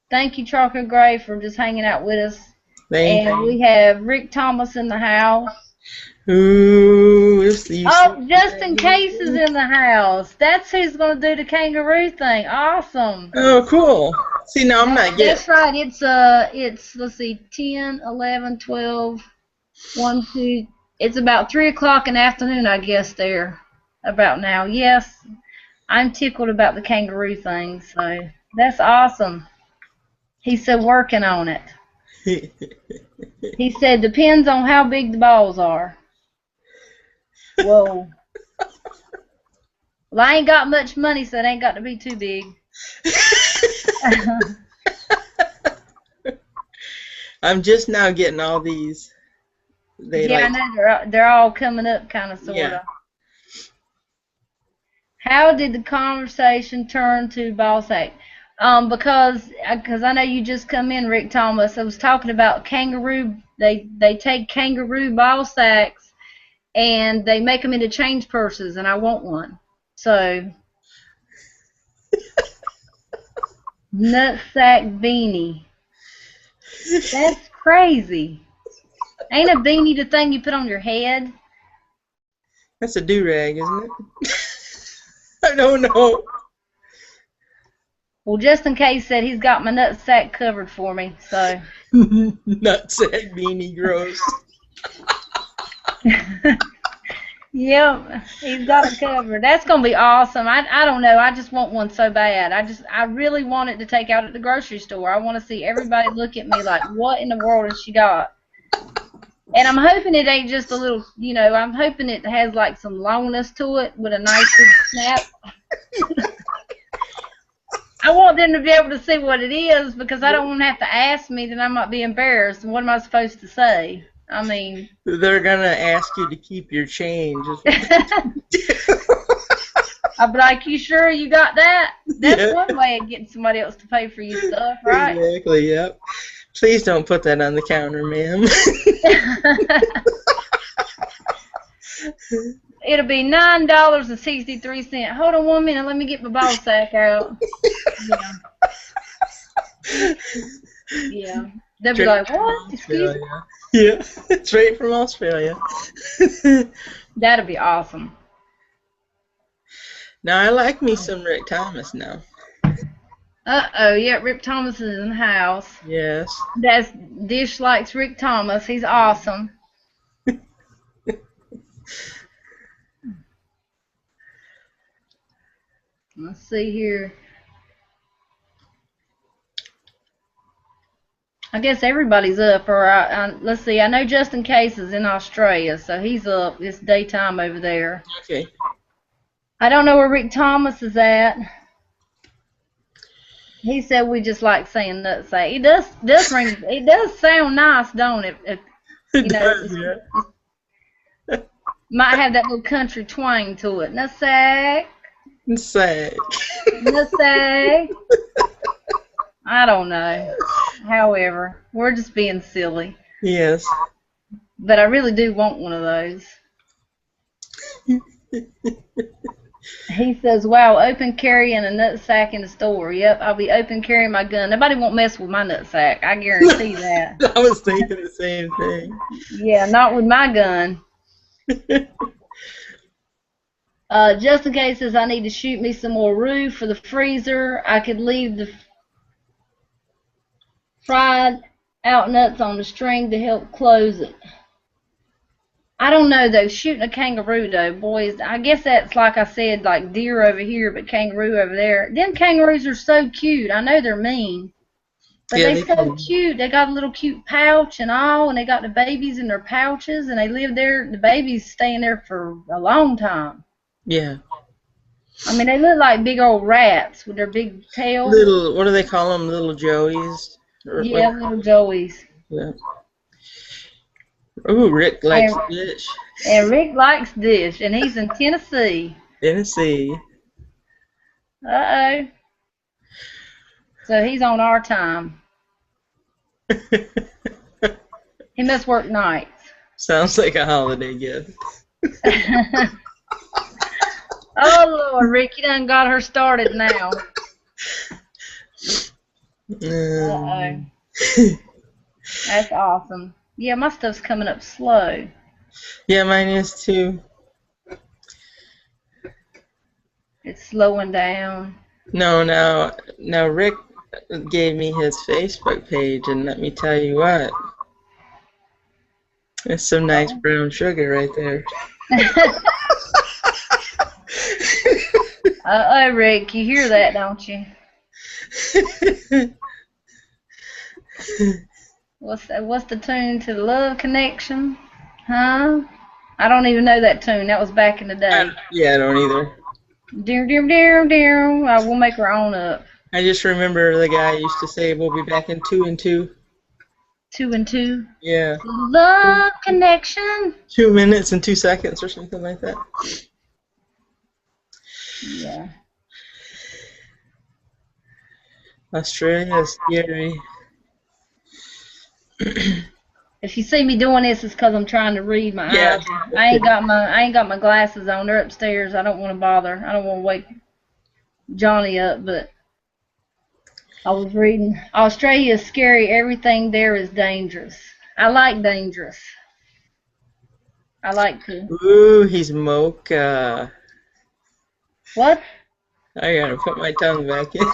Thank you, Charcoal Gray, for just hanging out with us. Thank And you. we have Rick Thomas in the house. Ooh, if you Oh, see. Justin Case is in the house. That's who's gonna do the kangaroo thing. Awesome. Oh, cool. See, now I'm not getting. That's right. It's let's see, 10, 11, 12, 1, 2. It's about 3 o'clock in the afternoon, I guess. There, about now. Yes, I'm tickled about the kangaroo thing. So that's awesome. He said working on it. He said depends on how big the balls are. Whoa. Well, I ain't got much money, so it ain't got to be too big. I'm just now getting all these. They Yeah, I like. know they're all coming up, kind of, sort of. Yeah. How did the conversation turn to ball sack? Because I know you just come in, Rick Thomas. I was talking about kangaroo. They take kangaroo ball sacks and they make them into change purses, and I want one. So nutsack beanie. That's crazy. Ain't a beanie the thing you put on your head? That's a do-rag, isn't it? I don't know. Well, just in case said he's got my nutsack covered for me. So. Nutsack beanie, gross. Yep, he's got it covered. That's gonna be awesome. I don't know. I just want one so bad. I really want it to take out at the grocery store. I want to see everybody look at me like, what in the world has she got? And I'm hoping it ain't just a little, I'm hoping it has like some longness to it with a nice big snap. I want them to be able to see what it is because I don't want to have to ask me, then I might be embarrassed. What am I supposed to say? I mean, They're gonna ask you to keep your change. I'll be like, you sure you got that? That's Yeah. one way of getting somebody else to pay for your stuff, right? Exactly, yep. Please don't put that on the counter, ma'am. It'll be $9.63. Hold on 1 minute, let me get my ball sack out. Yeah. They'll be like, what? Excuse me? Yeah, straight from Australia. That'll be awesome. Now I like me some Rick Thomas now. Uh-oh, yeah, Rick Thomas is in the house. Yes. That's Dish likes Rick Thomas. He's awesome. Let's see here. I guess everybody's up, or let's see. I know Justin Case is in Australia, so he's up. It's daytime over there. Okay. I don't know where Rick Thomas is at. He said we just like saying nutsack. It does ring. It does sound nice, don't it? It does, yeah. Might have that little country twang to it. Nutsack. Sad. Nutsack. I don't know. However, we're just being silly. Yes. But I really do want one of those. He says, "Wow, open carry and a nut sack in the store." Yep, I'll be open carrying my gun. Nobody won't mess with my nut sack. I guarantee that. I was thinking the same thing. Yeah, not with my gun. Just in case says I need to shoot me some more roux for the freezer. I could leave the fried out nuts on the string to help close it. I don't know though. Shooting a kangaroo though, boys. I guess that's like I said, like deer over here, but kangaroo over there. Them kangaroos are so cute. I know they're mean, but Yeah, they they so can. cute. They got a little cute pouch and all, and they got the babies in their pouches, and they live there. The babies staying there for a long time. Yeah. I mean, they look like big old rats with their big tails. Little, what do they call them? Little joeys? Or what? Yeah, little joeys. Yeah. Ooh, Rick likes And, fish. and Rick likes dish, and he's in Tennessee. Tennessee. Uh-oh. So he's on our time. He must work nights. Sounds like a holiday gift. Oh, Lord, Rick, you done got her started now. Uh-oh. That's awesome. Yeah, my stuff's coming up slow. Yeah, mine is too. It's slowing down. No, now Rick gave me his Facebook page, and let me tell you what, it's some nice brown sugar right there. Uh-oh, Rick, you hear that, don't you? What's the tune to the Love Connection? Huh? I don't even know that tune. That was back in the day. Yeah, I don't either. Dear, dear, dear, dear. We'll make our own up. I just remember the guy used to say, "We'll be back in 2 and 2." 2 and 2. Yeah. Love Connection. 2 minutes and 2 seconds or something like that. Yeah. Australia is scary. If you see me doing this, it's because I'm trying to read my Yeah. eyes. I ain't got my glasses on. They're upstairs. I don't want to bother. I don't want to wake Johnny up, but I was reading. Australia is scary. Everything there is dangerous. I like dangerous. I like to. Ooh, he's mocha. What? I gotta put my tongue back in.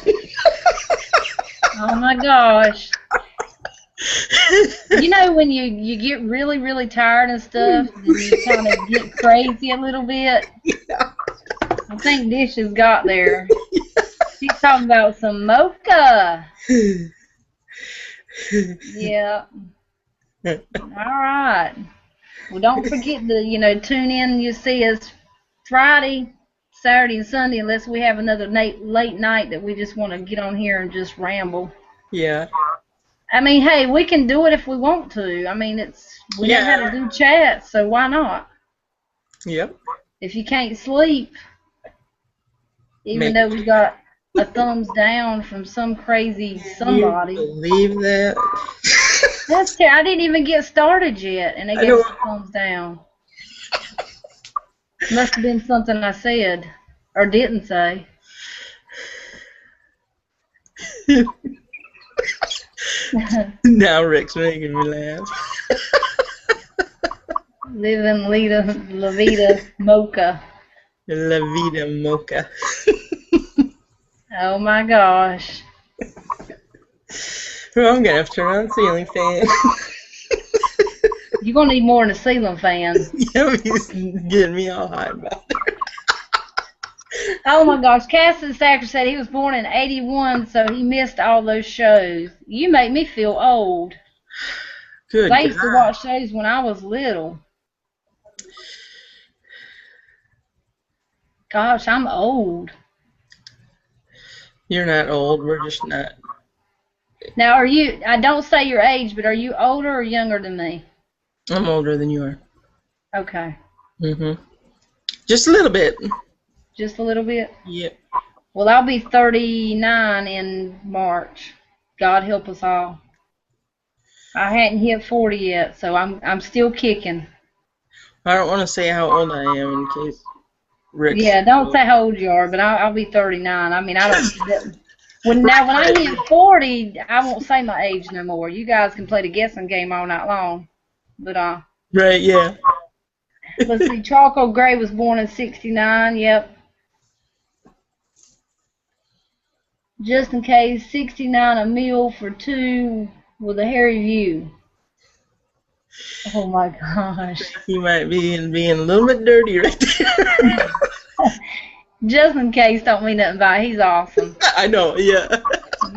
Oh my gosh. You know when you get really, really tired and stuff, and you kind of get crazy a little bit? Yeah. I think Dish has got there. She's talking about some mocha. Yeah. All right. Well, don't forget to, tune in. You see us Friday, Saturday, and Sunday, unless we have another late night that we just want to get on here and just ramble. Yeah. I mean, hey, we can do it if we want to. I mean, we know how to do chat, so why not? Yep. If you can't sleep, even though we got a thumbs down from some crazy somebody. Can you believe that? I didn't even get started yet, and they gave us a thumbs down. Must have been something I said or didn't say. Now Rick's making me laugh. Living La Vida Mocha. La vida mocha. Oh my gosh. Well, I'm gonna have to turn on the ceiling fan. You're gonna need more than a ceiling fan. Yeah, he's getting me all hot about it. Oh my gosh, Cassidy Stacker said he was born in 81, so he missed all those shows. You make me feel old. Good I used to God. watch shows when I was little. Gosh, I'm old. You're not old, we're just not. Now, I don't say your age, but are you older or younger than me? I'm older than you are. Okay. Just a little bit. Just a little bit? Yep. Well, I'll be 39 in March. God help us all. I hadn't hit 40 yet, so I'm still kicking. I don't want to say how old I am in case Rick's. Yeah, don't say how old you are, but I'll be 39. I mean, I don't. When I hit 40, I won't say my age no more. You guys can play the guessing game all night long. But Right, yeah. let's see. Charcoal Gray was born in '69. Yep. Just in case, '69 a meal for two with a hairy view. Oh my gosh. He might be being a little bit dirty right there. Just in case don't mean nothing by it. He's awesome. I know, yeah.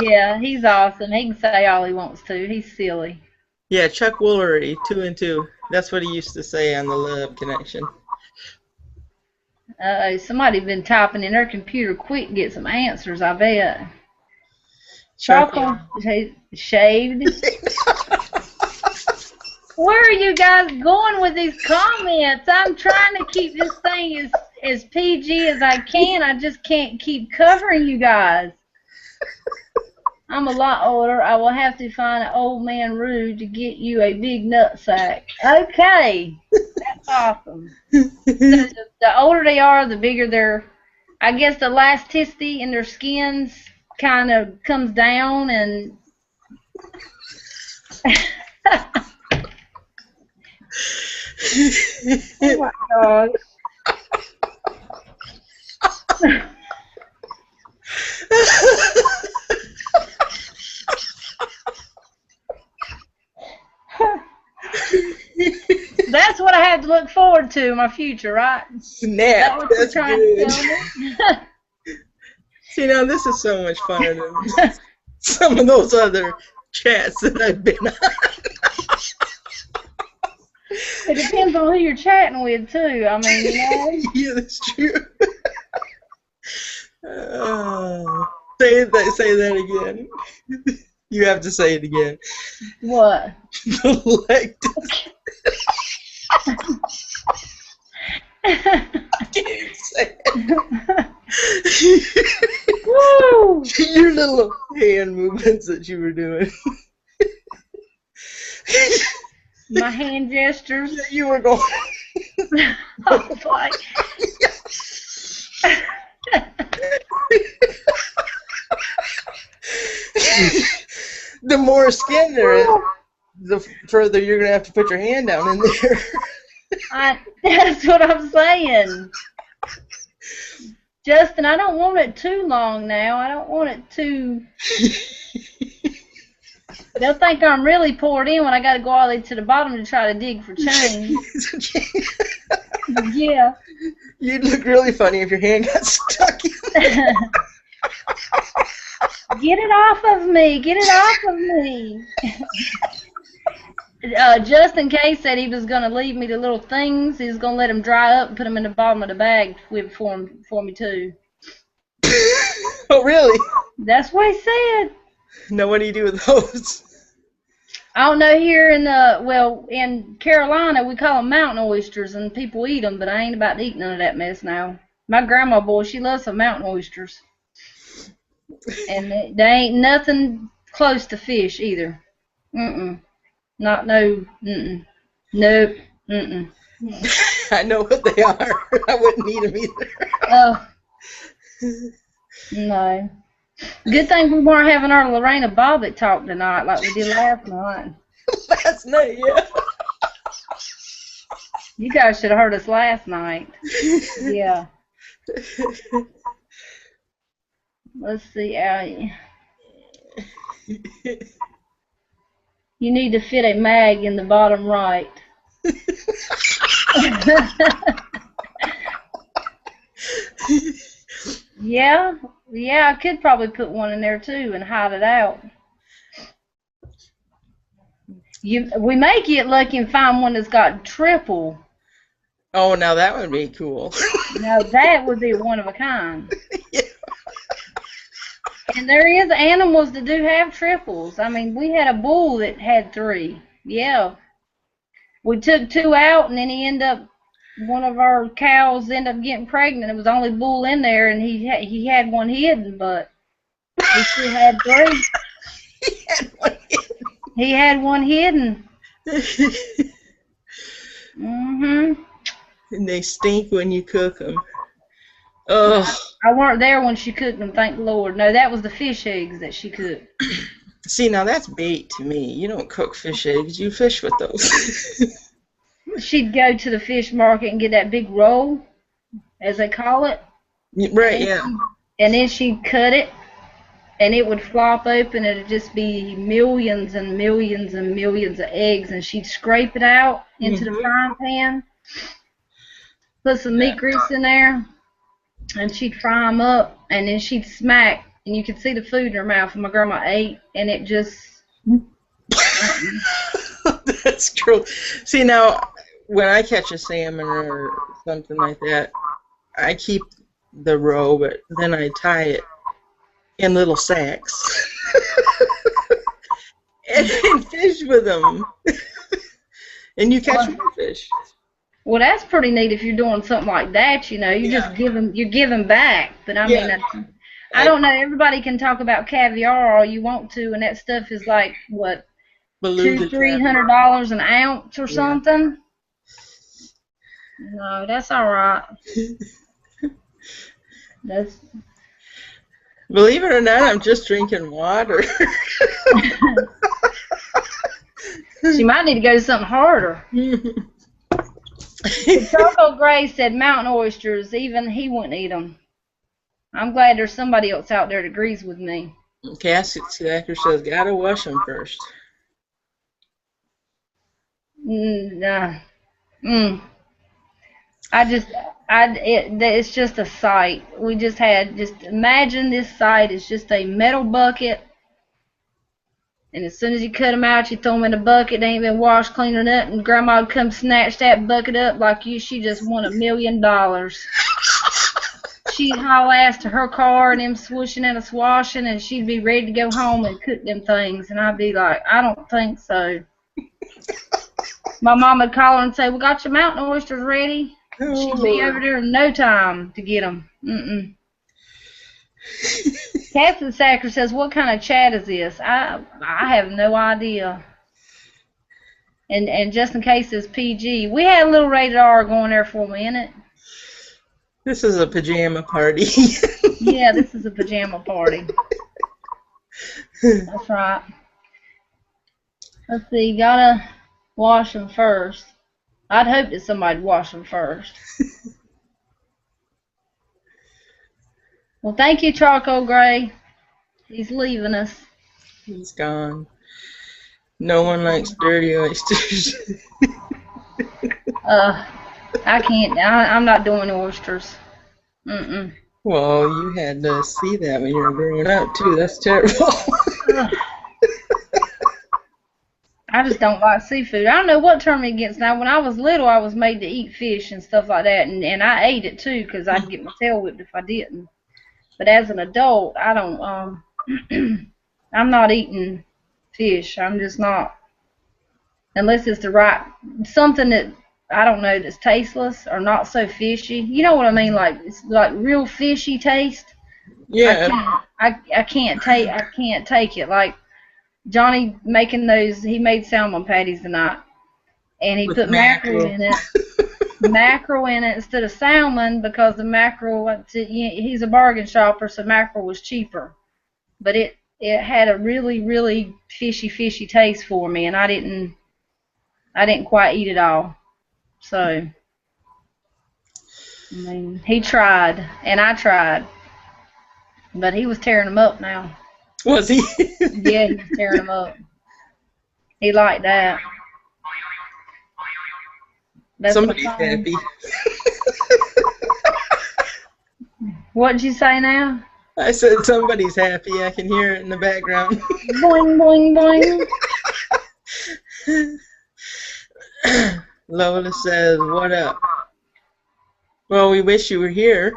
Yeah, he's awesome. He can say all he wants to. He's silly. Yeah, Chuck Woolery, 2 and 2. That's what he used to say on the Love Connection. Somebody been typing in their computer quick to get some answers, I bet. Chucky. Charcoal shaved. Where are you guys going with these comments? I'm trying to keep this thing as PG as I can. I just can't keep covering you guys. I'm a lot older. I will have to find an old man rude to get you a big nutsack. Okay. That's awesome. The older they are, the bigger their, I guess the elasticity in their skins kind of comes down and oh my gosh. That's what I have to look forward to in my future, right? Snap. That's good. To See, now this is so much funner than some of those other chats that I've been on. It depends on who you're chatting with, too. I mean, you know. Yeah, that's true. Say that again. You have to say it again. What? I can't even say it. Woo! Your little hand movements that you were doing. My hand gestures. Yeah, you were going. Oh, boy. The more skin there is, the further you're going to have to put your hand down in there. That's what I'm saying. Justin, I don't want it too long now. I don't want it too... They'll think I'm really poured in when I got to go all the way to the bottom to try to dig for change. Yeah. You'd look really funny if your hand got stuck in there. Get it off of me. Get it off of me. Justin K said he was going to leave me the little things. He was going to let them dry up and put them in the bottom of the bag for me, too. Oh, really? That's what he said. Now, what do you do with those? I don't know. Here in Carolina, we call them mountain oysters, and people eat them, but I ain't about to eat none of that mess now. My grandma, boy, she loves some mountain oysters. And they ain't nothing close to fish either. Mm-mm. Not no. Mm-mm. Nope. Mm-mm. I know what they are. I wouldn't eat them either. Oh. No. Good thing we weren't having our Lorena Bobbitt talk tonight like we did last night. Last night, yeah. You guys should have heard us last night. Yeah. Let's see. You need to fit a mag in the bottom right. Yeah, I could probably put one in there too and hide it out. We may get lucky and find one that's got triple. Oh, now that would be cool. Now that would be one of a kind. Yeah. And there is animals that do have triples. I mean, we had a bull that had 3. Yeah. We took 2 out, and then one of our cows ended up getting pregnant. It was only bull in there, and he had one hidden, but he still had 3. He had one hidden. He had one hidden. Mm-hmm. And they stink when you cook them. Ugh. I weren't there when she cooked them, thank the Lord. No, that was the fish eggs that she cooked. See, now that's bait to me. You don't cook fish eggs, you fish with those. She'd go to the fish market and get that big roll, as they call it, and Right, then yeah. she'd cut it, and it would flop open, and it'd just be millions and millions and millions of eggs, and she'd scrape it out into the Hmm. frying pan, put some meat grease in there, and she'd fry them up, and then she'd smack, and you could see the food in her mouth, and my grandma ate, and it just, That's cruel. See, now, when I catch a salmon or something like that, I keep the roe, but then I tie it in little sacks and fish with them. And you catch well, more fish. well, that's pretty neat if you're doing something like that, you Yeah. just you're giving back, but I mean, Yeah. I Like don't know, everybody can talk about caviar all you want to, and that stuff is like, what, two, beluga three caviar. hundred dollars an ounce or Yeah. something. No, that's all right. That's Believe it or not, I'm just drinking water. she might need to go to something harder. The Choco Gray said mountain oysters, even he wouldn't eat them. I'm glad there's somebody else out there that agrees with me. Casket Stacker says, gotta wash them first. Nah. Mm. I just, it's just a sight. We just imagine this sight is just a metal bucket, and as soon as you cut them out, you throw them in a bucket. They ain't been washed, cleaned or nothing. And Grandma would come snatch that bucket up like she just won $1,000,000. She'd haul ass to her car and them swishing and a swashing, and she'd be ready to go home and cook them things. And I'd be like, I don't think so. My mom would call her and say, we got your mountain oysters ready. Oh, She'd be over Lord. there in no time to get them. Mm-mm. Captain Sacker says, what kind of chat is this? I have no idea. And just in case it's PG, we had a little rated R going there for a minute. This is a pajama party. Yeah, this is a pajama party. That's right. Let's see, gotta wash them first. I'd hope that somebody'd wash them first. Well, thank you, Charcoal Gray. He's leaving us. He's gone. No one likes dirty oysters. I can't. I'm not doing oysters. Mm-mm. Well, you had to see that when you were growing up, too. That's terrible. Ugh. I just don't like seafood. I don't know what turned me against. Now, when I was little, I was made to eat fish and stuff like that, and I ate it too because I'd get my tail whipped if I didn't. But as an adult, I don't. I'm not eating fish. I'm just not, unless it's the right something that I don't know that's tasteless or not so fishy. You know what I mean? Like it's like real fishy taste. Yeah. I can't take it. Like Johnny making those. He made salmon patties tonight, and he With put mackerel mackerel. in it. Mackerel in it instead of salmon because the mackerel. He's a bargain shopper, so mackerel was cheaper. But it had a really fishy taste for me, and I didn't quite eat it all. So I mean, he tried, and I tried, but he was tearing them up now. Was he? Yeah, he was tearing them up. He liked that. That's Somebody's my phone. happy. What did you say now? I said somebody's happy. I can hear it in the background. Boing boing boing. Lola says, what up? Well, we wish you were here.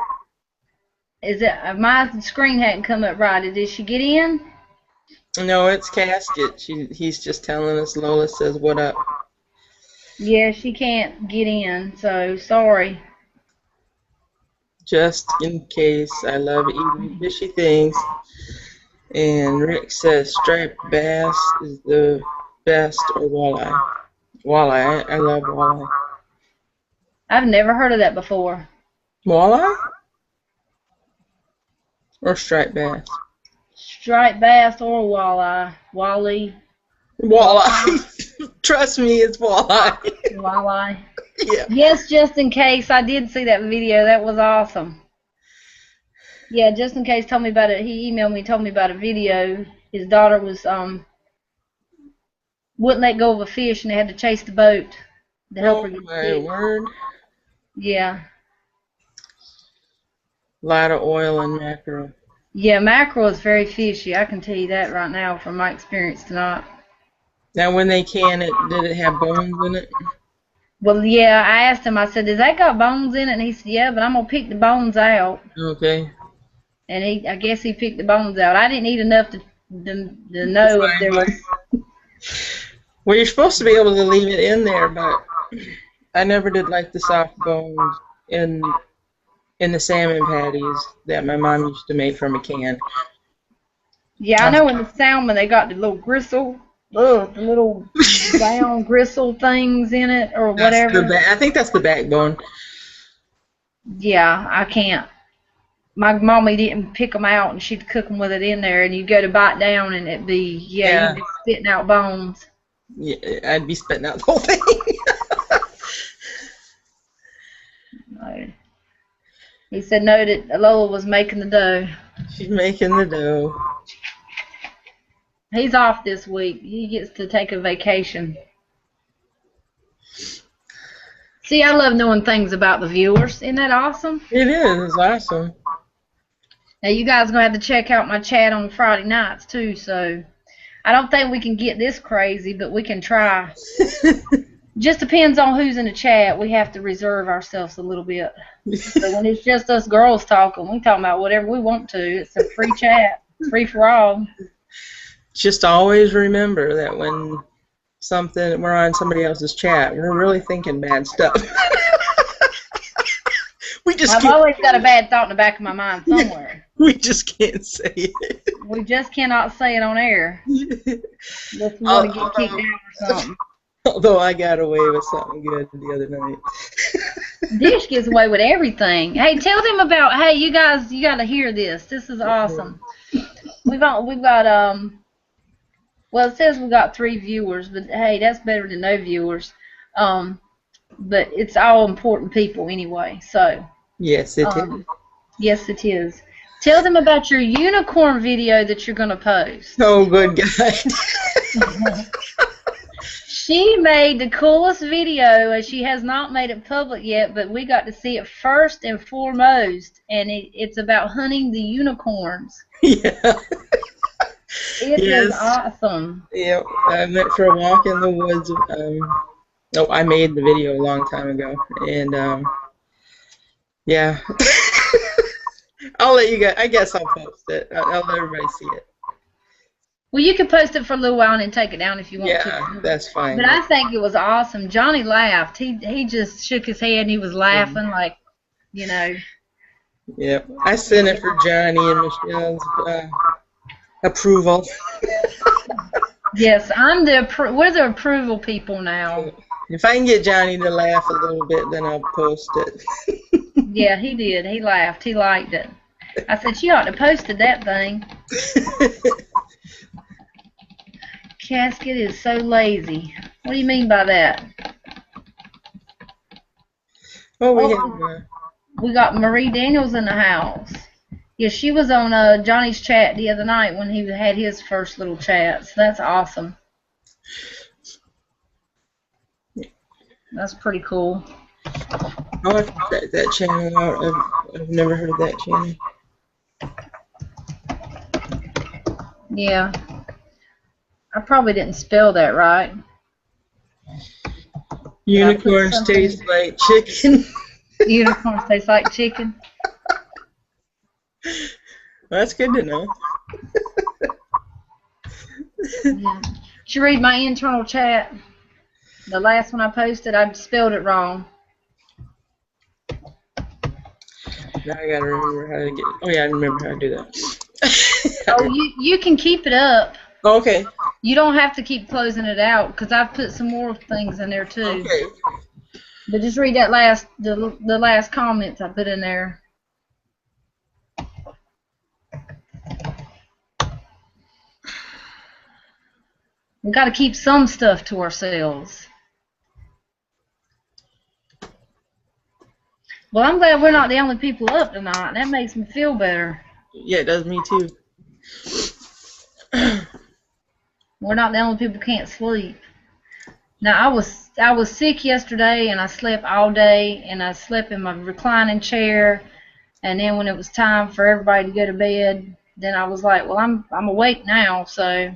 Is it my screen hadn't come up right? Did she get in? No, it's Casket. He's just telling us Lola says, what up? Yeah, she can't get in, so sorry. Just in case. I love eating fishy things. And Rick says striped bass is the best, or walleye. Walleye. I love walleye. I've never heard of that before. Walleye? Or striped bass. Striped bass or walleye. Wally. Walleye. Trust me, it's walleye. Walleye. Yeah. Yes, just in case. I did see that video. That was awesome. Yeah, just in case told me about it. He emailed me, told me about a video. His daughter was wouldn't let go of a fish and they had to chase the boat to help her get the My fish. word. Yeah. A lot of oil in mackerel. Yeah, mackerel is very fishy. I can tell you that right now from my experience tonight. Now, when they can it, did it have bones in it? Well, yeah, I asked him, I said, does that got bones in it? And he said, yeah, but I'm going to pick the bones out. Okay. And I guess he picked the bones out. I didn't eat enough to know if there was. Well, you're supposed to be able to leave it in there, but I never did like the soft bones in the salmon patties that my mom used to make from a can. Yeah, I know in the salmon they got the little gristle, the little round gristle things in it or whatever. I think that's the backbone. Yeah, I can't. My mommy didn't pick them out, and she'd cook them with it in there, and you go to bite down, and it'd be, you'd be spitting out bones. Yeah, I'd be spitting out the whole thing. No. He said no, that Lola was making the dough. She's making the dough. He's off this week. He gets to take a vacation. See, I love knowing things about the viewers. Isn't that awesome? It is. It's awesome. Now, you guys are going to have to check out my chat on Friday nights, too, so I don't think we can get this crazy, but we can try. Just depends on who's in the chat. We have to reserve ourselves a little bit. So when it's just us girls talking, we talking about whatever we want to. It's a free chat, free for all. Just always remember that when we're on somebody else's chat, we're really thinking bad stuff. I've always got a bad thought in the back of my mind somewhere. We just can't say it. We just cannot say it on air. Unless we want to get kicked out or something. Although I got away with something good the other night. Dish gets away with everything. Hey, tell them about. Hey, you guys, you got to hear this. This is awesome. We've got well, it says we got 3 viewers, but hey, that's better than no viewers. But it's all important people anyway. So. Yes, it is. Yes, it is. Tell them about your unicorn video that you're going to post. Oh, good God. She made the coolest video, and she has not made it public yet, but we got to see it first and foremost, and it's about hunting the unicorns. Yeah. It is awesome. Yeah, I went for a walk in the woods. I made the video a long time ago, and yeah. I'll let you guys. I guess I'll post it. I'll let everybody see it. Well, you can post it for a little while and then take it down if you want to. Yeah, that's fine. But I think it was awesome. Johnny laughed. He just shook his head and he was laughing like, you know. Yep. I sent it for Johnny and Michelle's approval. Yes, we're the approval people now. If I can get Johnny to laugh a little bit, then I'll post it. Yeah, he did. He laughed. He liked it. I said, she ought to posted that thing. Casket is so lazy. What do you mean by that? We got Marie Daniels in the house. Yeah, she was on Johnny's chat the other night when he had his first little chat. So that's awesome. That's pretty cool. I'll have to check that channel out. I've never heard of that channel. Yeah. I probably didn't spell that right. Unicorns taste like chicken. Unicorns taste like chicken. That's good to know. Yeah. Did you read my internal chat? The last one I posted, I spelled it wrong. Now I gotta remember how to get. Oh yeah, I remember how to do that. Oh, you can keep it up. Okay. You don't have to keep closing it out because I've put some more things in there too. Okay. But just read that the last comments I put in there. We got to keep some stuff to ourselves. Well, I'm glad we're not the only people up tonight. That makes me feel better. Yeah, it does me too. We're not the only people who can't sleep. Now, I was sick yesterday, and I slept all day, and I slept in my reclining chair. And then when it was time for everybody to go to bed, then I was like, well, I'm awake now, so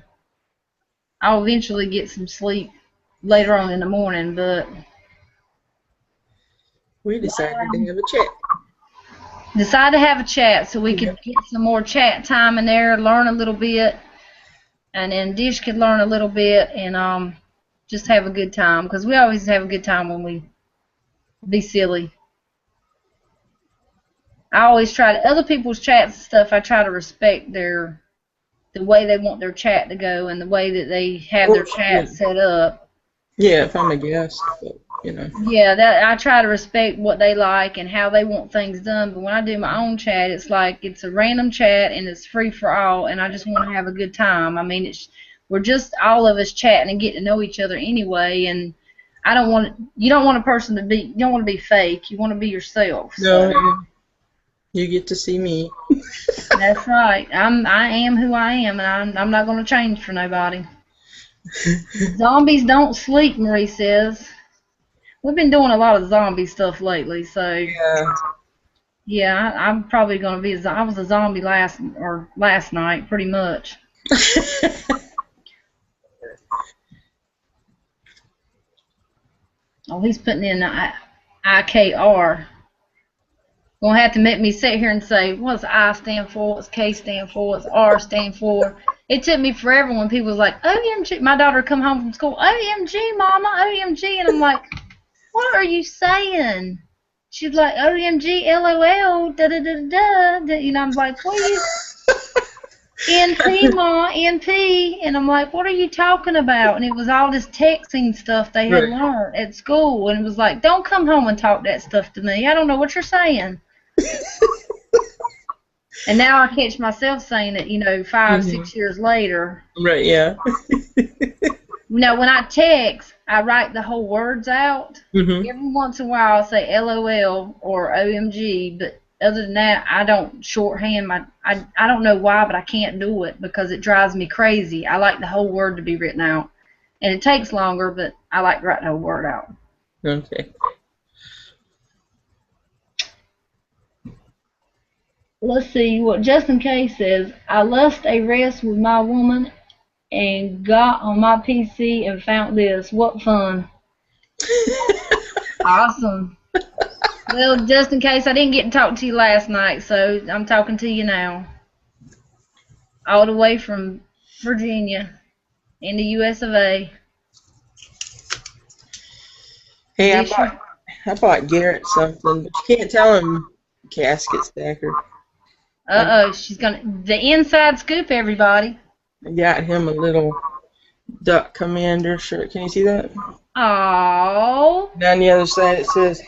I'll eventually get some sleep later on in the morning. But We decided to have a chat. decided to have a chat so we could get some more chat time in there, learn a little bit, and then Dish could learn a little bit, and just have a good time, because we always have a good time when we be silly. I always try to other people's chats and stuff. I try to respect the way they want their chat to go and the way that they have their chat set up. Yeah, if I'm a guest, but, you know. Yeah, that I try to respect what they like and how they want things done. But when I do my own chat, it's like it's a random chat and it's free for all, and I just want to have a good time. I mean, we're just all of us chatting and getting to know each other anyway. And you don't want a person to be, you don't want to be fake. You want to be yourself. So. No, you get to see me. That's right. I am who I am, and I'm not going to change for nobody. Zombies don't sleep, Marie says. We've been doing a lot of zombie stuff lately, so yeah, I'm probably going to be. I was a zombie last night, pretty much. Oh, he's putting in IKR. Gonna have to make me sit here and say, what's I stand for, what's K stand for, what's R stand for. It took me forever when people was like, OMG. My daughter would come home from school, OMG, Mama, OMG. And I'm like, what are you saying? She's like, OMG, LOL, da-da-da-da-da. You know, I'm like, what are you... NP, Ma, NP. And I'm like, what are you talking about? And it was all this texting stuff they had learned at school. And it was like, don't come home and talk that stuff to me. I don't know what you're saying. And now I catch myself saying it, you know, 5-6 years later. Right, yeah. Now, when I text, I write the whole words out. Every once in a while, I'll say LOL or OMG, but other than that, I don't shorthand I don't know why, but I can't do it because it drives me crazy. I like the whole word to be written out. And it takes longer, but I like to write the whole word out. Okay. Let's see what Justin K says. I lust a rest with my woman and got on my PC and found this. What fun. Awesome. Well, just in case I didn't get to talk to you last night, so I'm talking to you now. All the way from Virginia in the US of A. Hey, I bought Garrett something, but you can't tell him casket stacker. Uh-oh, she's gonna... The inside scoop, everybody. I got him a little Duck Commander shirt. Can you see that? Oh. Down the other side it says,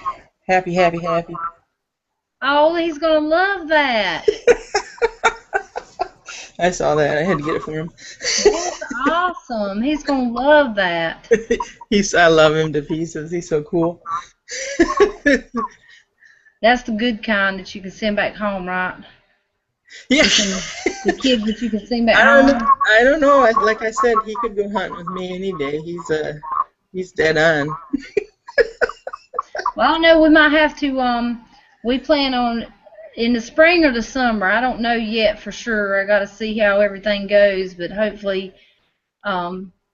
happy, happy, happy. Oh, he's gonna love that. I saw that. I had to get it for him. That's awesome. He's gonna love that. I love him to pieces. He's so cool. That's the good kind that you can send back home, right? Yeah. The kids that you can send back home. I don't know. Like I said, he could go hunting with me any day. He's dead on. Well, I know we might have to. We plan on in the spring or the summer. I don't know yet for sure. I got to see how everything goes, but hopefully,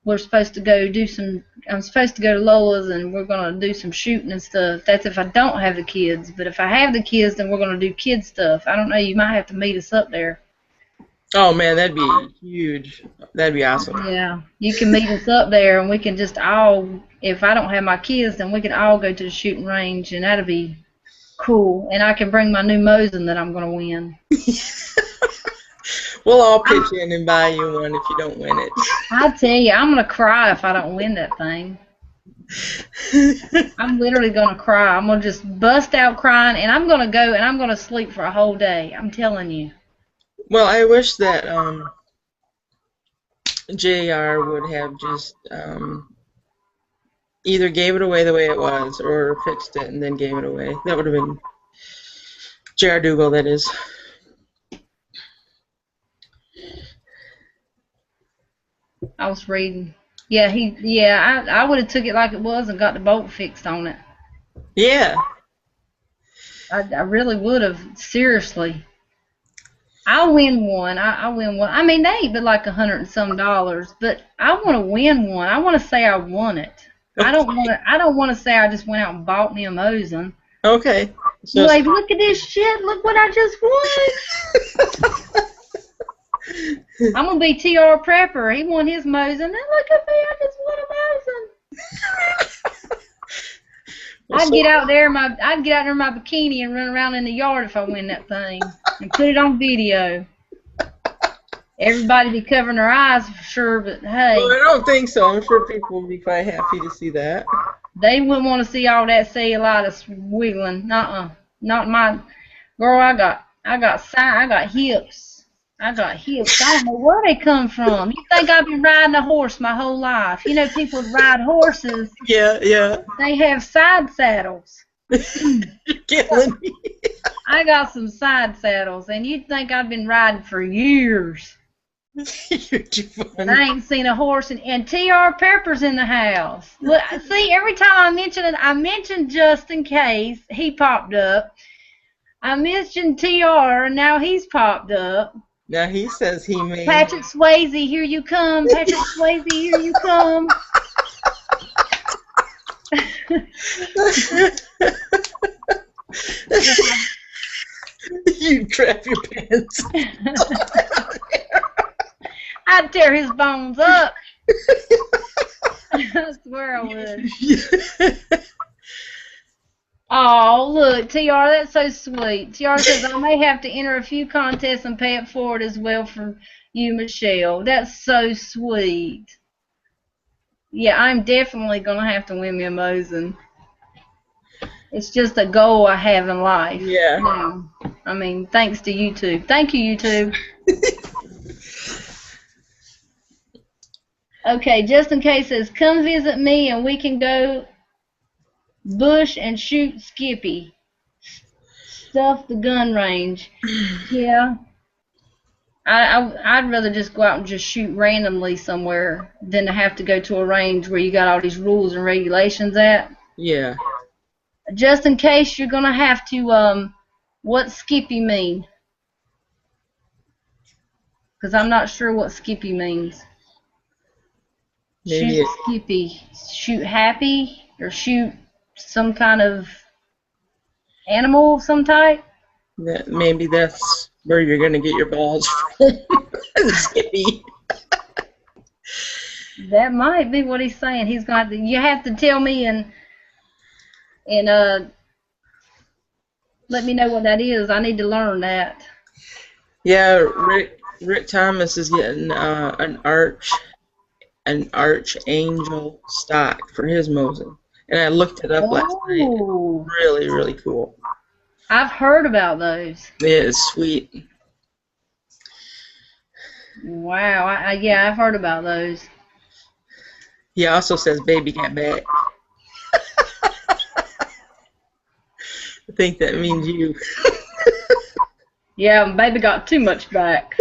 we're supposed to go do some. I'm supposed to go to Lola's, and we're gonna do some shooting and stuff. That's if I don't have the kids. But if I have the kids, then we're gonna do kid stuff. I don't know. You might have to meet us up there. Oh man, that'd be huge. That'd be awesome. Yeah, you can meet us up there, and we can just all. If I don't have my kids, then we can all go to the shooting range, and that'd be cool. And I can bring my new Mosin that I'm gonna win. We'll all pitch in and buy you one if you don't win it. I tell you, I'm gonna cry if I don't win that thing. I'm literally gonna cry. I'm gonna just bust out crying, and I'm gonna go and I'm gonna sleep for a whole day. I'm telling you. Well, I wish that JR would have just either gave it away the way it was or fixed it and then gave it away. That would have been JR Dougal, that is. I was reading. Yeah, I would have took it like it was and got the bolt fixed on it. Yeah. I really would have. Seriously. I'll win one. I win one. I mean, they ain't but like $100 and some, but I want to win one. I want to say I won it. Okay. I don't want to say I just went out and bought me a Mosin. Okay. So Like, look at this shit. Look what I just won. I'm gonna be TR Prepper. He won his Mosin. And look at me. I just won a Mosin. I'd get out there in my bikini and run around in the yard if I win that thing and put it on video. Everybody be covering their eyes for sure, but hey. Well, I don't think so. I'm sure people would be quite happy to see that. They wouldn't want to see all that cellulitis wiggling. Not my girl. I got hips. I got hips. I don't know where they come from. You think I've been riding a horse my whole life? You know, people that ride horses. Yeah. They have side saddles. You're killing me. I got some side saddles, and you'd think I've been riding for years. You're too funny. And I ain't seen a horse, and TR Pepper's in the house. Look, see, every time I mention it, I mentioned just in case he popped up. I mentioned TR, and now he's popped up. Now he says he may. Patrick Swayze, here you come. Patrick Swayze, here you come. You'd crap your pants. I'd tear his bones up. I swear I would. Oh, look, TR, that's so sweet. TR says, I may have to enter a few contests and pay it forward as well for you, Michelle. That's so sweet. Yeah, I'm definitely going to have to win me a Mosin. It's just a goal I have in life. Yeah. Now. I mean, thanks to YouTube. Thank you, YouTube. Okay, just in case says, come visit me and we can go bush and shoot Skippy. Stuff the gun range. Yeah. I'd rather just go out and just shoot randomly somewhere than to have to go to a range where you got all these rules and regulations at. Yeah. Just in case you're gonna have to, what's Skippy mean? Because I'm not sure what Skippy means. Maybe Shoot Skippy. Shoot happy or shoot some kind of animal of some type? Maybe that's where you're going to get your balls from. Skippy. That might be what he's saying. He's going to, you have to tell me and let me know what that is. I need to learn that. Yeah, Rick Thomas is getting an archangel stock for his Mosin. And I looked it up last night. Really, really cool. I've heard about those. It is sweet. Wow. Yeah, I've heard about those. He also says baby got back. I think that means you. Yeah, baby got too much back.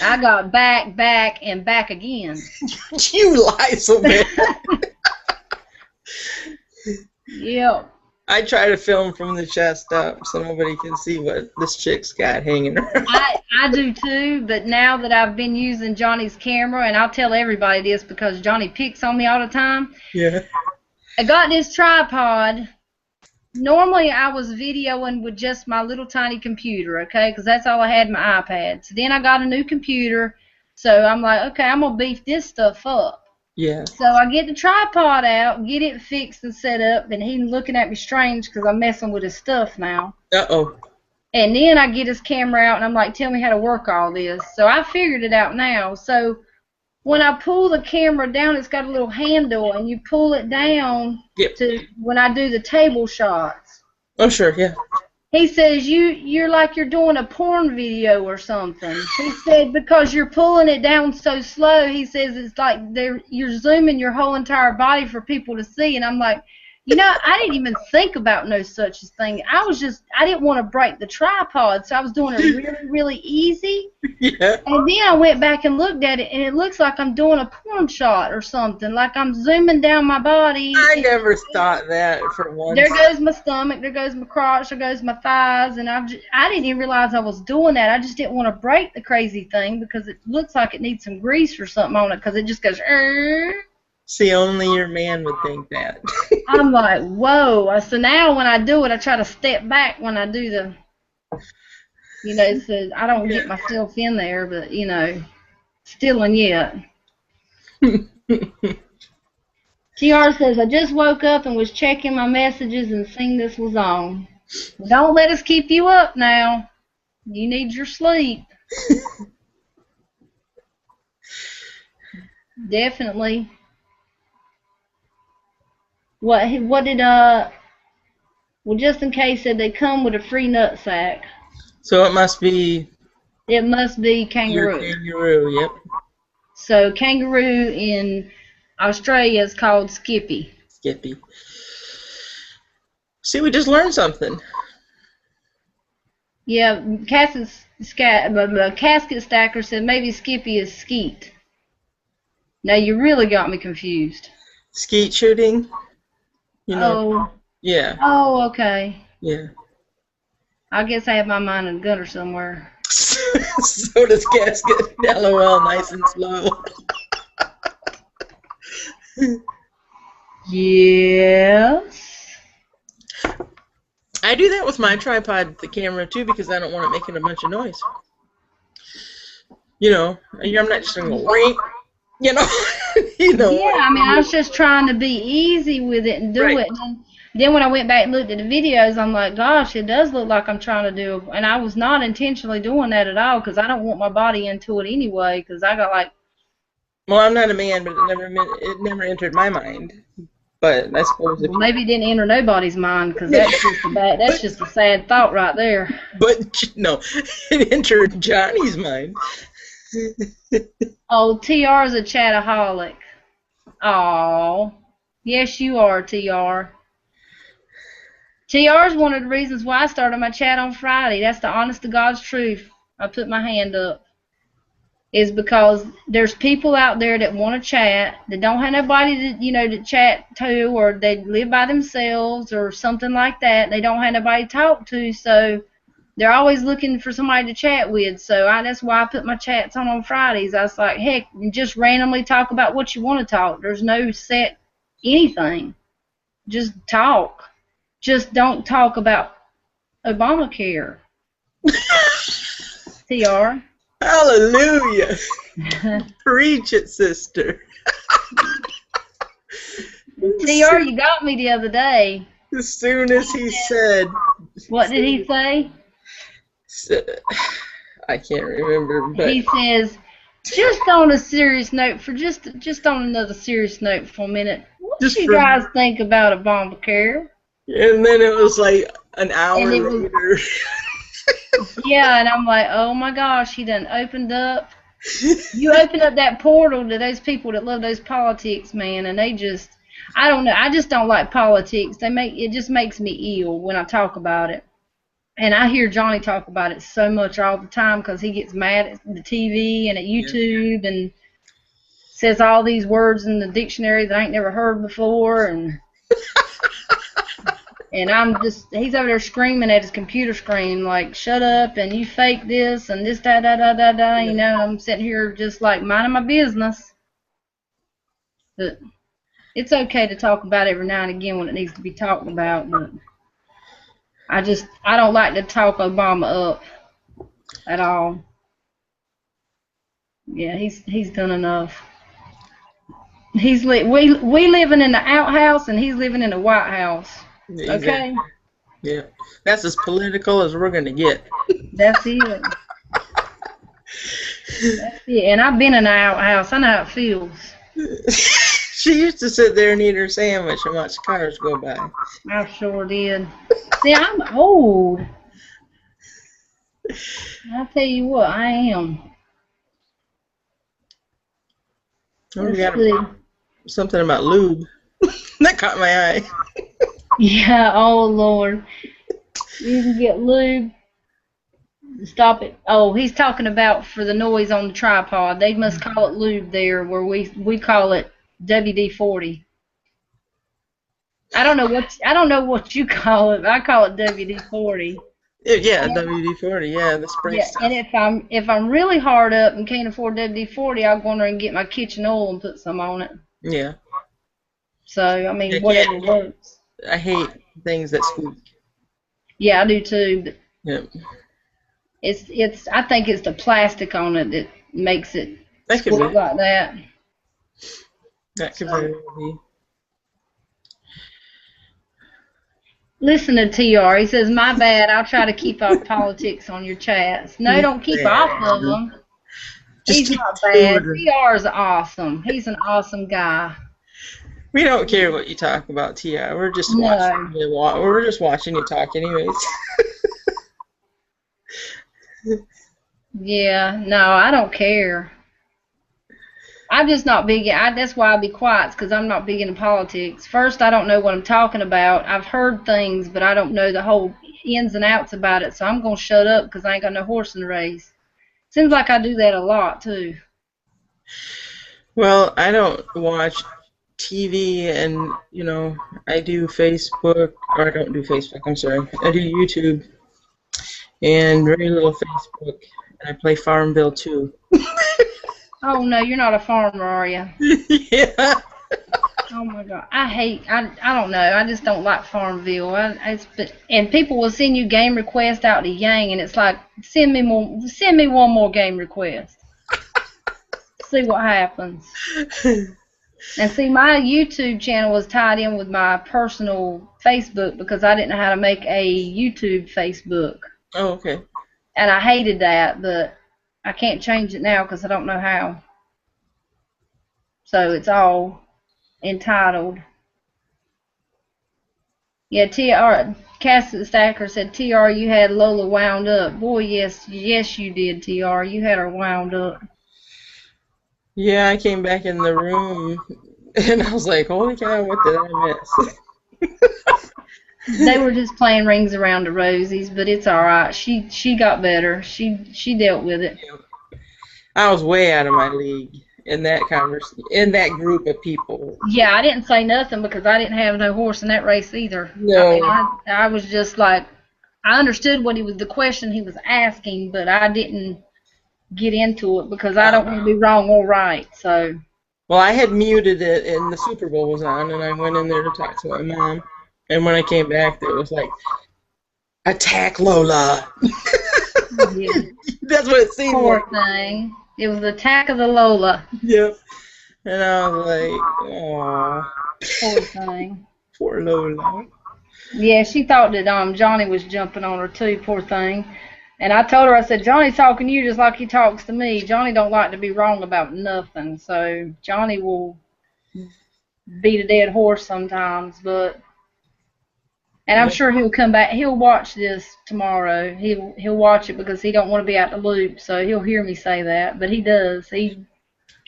I got back, and back again. You lie so bad. Yep. I try to film from the chest up so nobody can see what this chick's got hanging around. I do too, but now that I've been using Johnny's camera, and I'll tell everybody this because Johnny picks on me all the time. Yeah. I got this tripod. Normally I was videoing with just my little tiny computer, okay, because that's all I had in my iPad. So then I got a new computer, so I'm like, okay, I'm going to beef this stuff up. Yeah. So I get the tripod out, get it fixed and set up, and he's looking at me strange because I'm messing with his stuff now. Uh-oh. And then I get his camera out, and I'm like, tell me how to work all this. So I figured it out now. So when I pull the camera down, it's got a little handle, and you pull it down to when I do the table shots. Oh, sure, yeah. He says you're like you're doing a porn video or something. He said because you're pulling it down so slow. He says it's like you're zooming your whole entire body for people to see. And I'm like, I didn't even think about no such thing. I didn't want to break the tripod, so I was doing it really, really easy. Yeah. And then I went back and looked at it, and it looks like I'm doing a porn shot or something. Like I'm zooming down my body. I never thought that for once. There goes my stomach, there goes my crotch, there goes my thighs, and I didn't even realize I was doing that. I just didn't want to break the crazy thing because it looks like it needs some grease or something on it because it just goes. See, only your man would think that. I'm like, whoa. So now when I do it, I try to step back when I do the, so I don't get myself in there, but, still and yet. TR says, I just woke up and was checking my messages and seen this was on. Don't let us keep you up now. You need your sleep. Definitely. What did, well, just in case, said they come with a free nut sack. So it must be kangaroo. Your kangaroo, yep. So kangaroo in Australia is called Skippy. Skippy. See, we just learned something. Yeah, Casket Stacker said maybe Skippy is skeet. Now you really got me confused. Skeet shooting? Oh. Yeah. Oh, okay. Yeah. I guess I have my mind in the gutter somewhere. So does Casket. LOL, nice and slow. Yes. I do that with my tripod, the camera, too, because I don't want it making a bunch of noise. I'm not just going to go, ring. Yeah, I mean, I was just trying to be easy with it and do it. And then when I went back and looked at the videos, I'm like, gosh, it does look like I'm trying to do it. And I was not intentionally doing that at all because I don't want my body into it anyway because I got like... Well, I'm not a man, but it never entered my mind. But I suppose if maybe it didn't enter nobody's mind because that's just a sad thought right there. But, no, it entered Johnny's mind. Oh, TR is a chataholic. Oh, yes, you are, TR. TR is one of the reasons why I started my chat on Friday. That's the honest to God's truth. I put my hand up. Is because there's people out there that want to chat, that don't have nobody to chat to, or they live by themselves or something like that. They don't have nobody to talk to, so they're always looking for somebody to chat with. So that's why I put my chats on Fridays. I was like, heck, just randomly talk about what you want to talk. There's no set anything. Just talk. Just don't talk about Obamacare. TR. Hallelujah. Preach it, sister. TR, you got me the other day. As soon as he said... What did he say? I can't remember, but... He says, just on a serious note, just on another serious note for a minute, what do you guys think about Obamacare? And then it was like an hour later. Yeah, and I'm like, oh my gosh, he done opened up. You open up that portal to those people that love those politics, man, and they just, I don't know, I just don't like politics. It just makes me ill when I talk about it. And I hear Johnny talk about it so much all the time because he gets mad at the TV and at YouTube and says all these words in the dictionary that I ain't never heard before, and he's over there screaming at his computer screen like, shut up, and you fake this, and this, da-da-da-da-da, I'm sitting here just like minding my business. But it's okay to talk about it every now and again when it needs to be talked about, but I don't like to talk Obama up at all. Yeah, he's done enough. We living in the outhouse, and he's living in the White House. Okay? Yeah. That's as political as we're going to get. That's it. That's it. And I've been in the outhouse. I know how it feels. She used to sit there and eat her sandwich and watch cars go by. I sure did. See, I'm old. I tell you what, I am. Oh, we Let's got see. something about lube. That caught my eye. Yeah, oh Lord. You can get lube. Stop it. Oh, he's talking about for the noise on the tripod. They must call it lube there, where we call it WD-40. I don't know what you call it. I call it WD-40. Yeah, WD-40. Yeah, the spray Yeah, and stuff. if I'm really hard up and can't afford WD-40, I'll go in there and get my kitchen oil and put some on it. Yeah. So I I mean, can't. whatever works. I hate things that squeak. Yeah, I do too. But Yep. it's I think it's the plastic on it that makes it That could squeak be. like that. That could So very well be. listen to TR. He says, "My bad. I'll try to keep off politics on your chats." No, My don't keep off of bad. them. Just He's keep not it bad. moving. TR is awesome. He's an awesome guy. We don't care what you talk about, Ti. We're just watching No. you. We're just watching you talk, anyways. Yeah, no, I don't care. I'm just not big. That's why I be quiet, because I'm not big into politics. First, I don't know what I'm talking about. I've heard things, but I don't know the whole ins and outs about it. So I'm gonna shut up because I ain't got no horse in the race. Seems like I do that a lot too. Well, I don't watch TV, and I do Facebook, or I don't do Facebook. I'm sorry. I do YouTube and very little Facebook. And I play Farmville too. Oh no, you're not a farmer, are you? Yeah. Oh my God, I don't know. I just don't like Farmville. And people will send you game requests out to Yang, and it's like send me one more game request. See what happens. And see, my YouTube channel was tied in with my personal Facebook because I didn't know how to make a YouTube Facebook. Oh, okay. And I hated that, but I can't change it now because I don't know how. So it's all entitled. Yeah, TR, Cassie Stacker said, TR, you had Lola wound up. Boy, yes, you did, TR. You had her wound up. Yeah, I came back in the room and I was like, holy cow, what did I They miss? were just playing rings around the rosies, but it's all right. She got better. She dealt with it. I was way out of my league in that in that group of people. Yeah, I didn't say nothing because I didn't have no horse in that race either. I mean, No. I was just like, I understood the question he was asking, but I didn't get into it because I don't want to be wrong or right. So Well, I had muted it and the Super Bowl was on, and I went in there to talk to my mom. And when I came back, it was like, attack Lola. yeah, That's what it seemed poor like. thing. It was the attack of the Lola. Yep. And I was like, aw, Poor thing. poor Lola. Yeah, she thought that Johnny was jumping on her too. Poor thing. And I told her, I said, Johnny's talking to you just like he talks to me. Johnny don't like to be wrong about nothing. So Johnny will beat a dead horse sometimes, but and I'm Yep. sure he'll come back. He'll watch this tomorrow. He'll watch it because he don't want to be out the loop. So he'll hear me say that, but he does.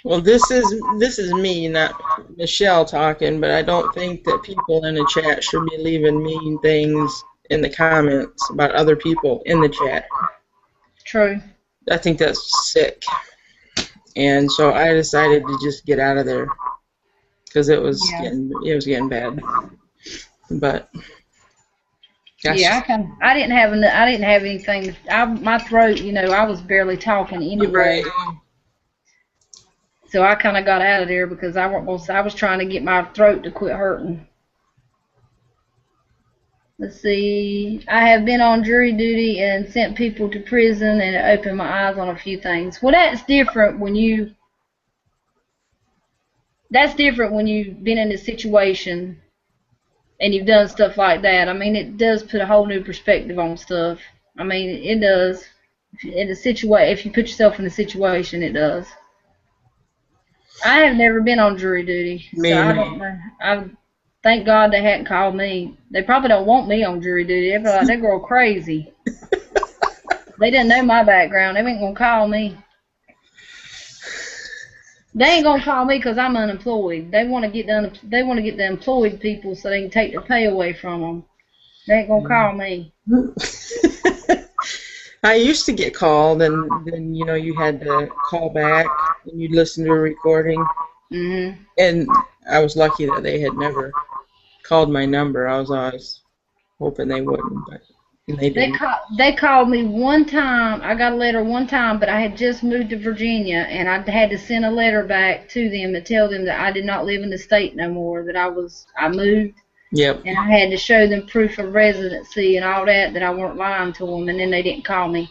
Well, this is me, not Michelle talking, but I don't think that people in the chat should be leaving mean things in the comments about other people in the chat. True. I think that's sick. And so I decided to just get out of there because Yeah. it was getting bad. But that's Yeah, just I didn't have anything. My throat, I was barely talking right. anyway. So I kind of got out of there because I was trying to get my throat to quit hurting. Let's see. I have been on jury duty and sent people to prison, and it opened my eyes on a few things. Well, that's different when you've been in a situation and you've done stuff like that. I mean, it does put a whole new perspective on stuff. I mean, it does. If you put yourself in a situation, it does. I have never been on jury duty, so Me I neither. don't know. I thank God they hadn't called me. They probably don't want me on jury duty. They're like, that girl crazy. They didn't know my background. They ain't gonna call me. They ain't gonna call me because I'm unemployed. They want to get the employed people so they can take the pay away from them. They ain't gonna call me. I used to get called, and then you had to call back and you'd listen to a recording. Mhm. And I was lucky that they had never called my number. I was always hoping they wouldn't, but they didn't. They called me one time. I got a letter one time, but I had just moved to Virginia, and I had to send a letter back to them to tell them that I did not live in the state no more. That I moved. Yep. And I had to show them proof of residency and all that I weren't lying to them, and then they didn't call me.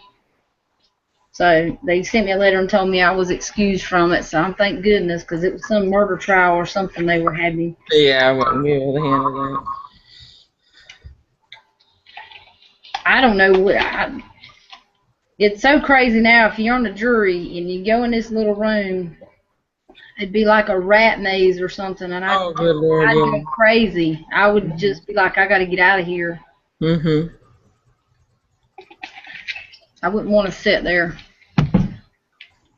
So they sent me a letter and told me I was excused from it. So I'm thank goodness, because it was some murder trial or something they were having. Yeah, I wouldn't be able to handle that. I don't know what. It's so crazy now. If you're on the jury and you go in this little room, it'd be like a rat maze or something, and Oh, good Lord, I'd yeah. go crazy. I would just be like, I got to get out of here. Mhm. I wouldn't want to sit there,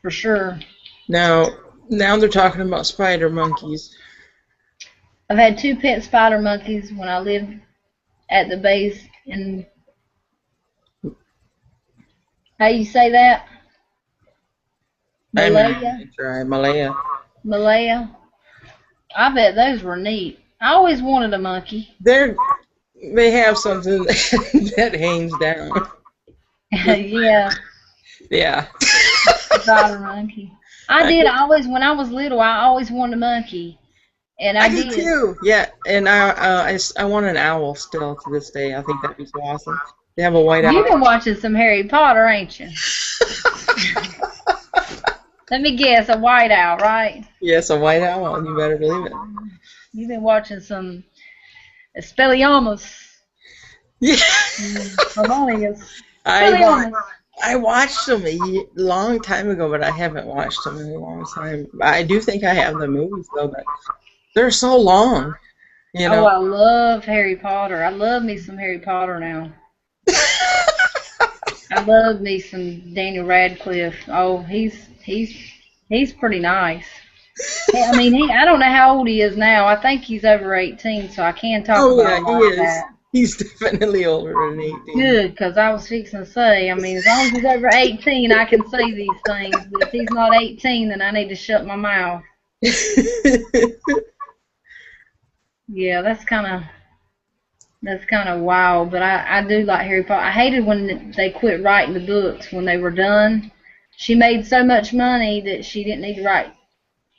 for sure. Now they're talking about spider monkeys. I've had 2 pet spider monkeys when I lived at the base in. How you say that? Malaya? Malaya. Malaya? I bet those were neat. I always wanted a monkey. They have something that hangs down. Yeah. Yeah. Spider monkey. When I was little, I always wanted a monkey. And I did did. too. Yeah, and I want an owl still to this day. I think that'd be so awesome. They have a white owl. You've been watching some Harry Potter, ain't you? Let me guess, a white owl, right? Yes, a white owl. You better believe it. You've been watching some Expelliarmus. Yeah. Harmonious. I watched them a long time ago, but I haven't watched them in a long time. I do think I have the movies though, but they're so long. Oh, I love Harry Potter. I love me some Harry Potter now. I love me some Daniel Radcliffe. Oh, he's pretty nice. I mean, I don't know how old he is now. I think he's over 18, so I can talk about him like that. He's definitely older than 18. Good, because I was fixing to say, I mean, as long as he's over 18, I can say these things. But if he's not 18, then I need to shut my mouth. Yeah, that's kind of wild. But I do like Harry Potter. I hated when they quit writing the books when they were done. She made so much money that she didn't need to write,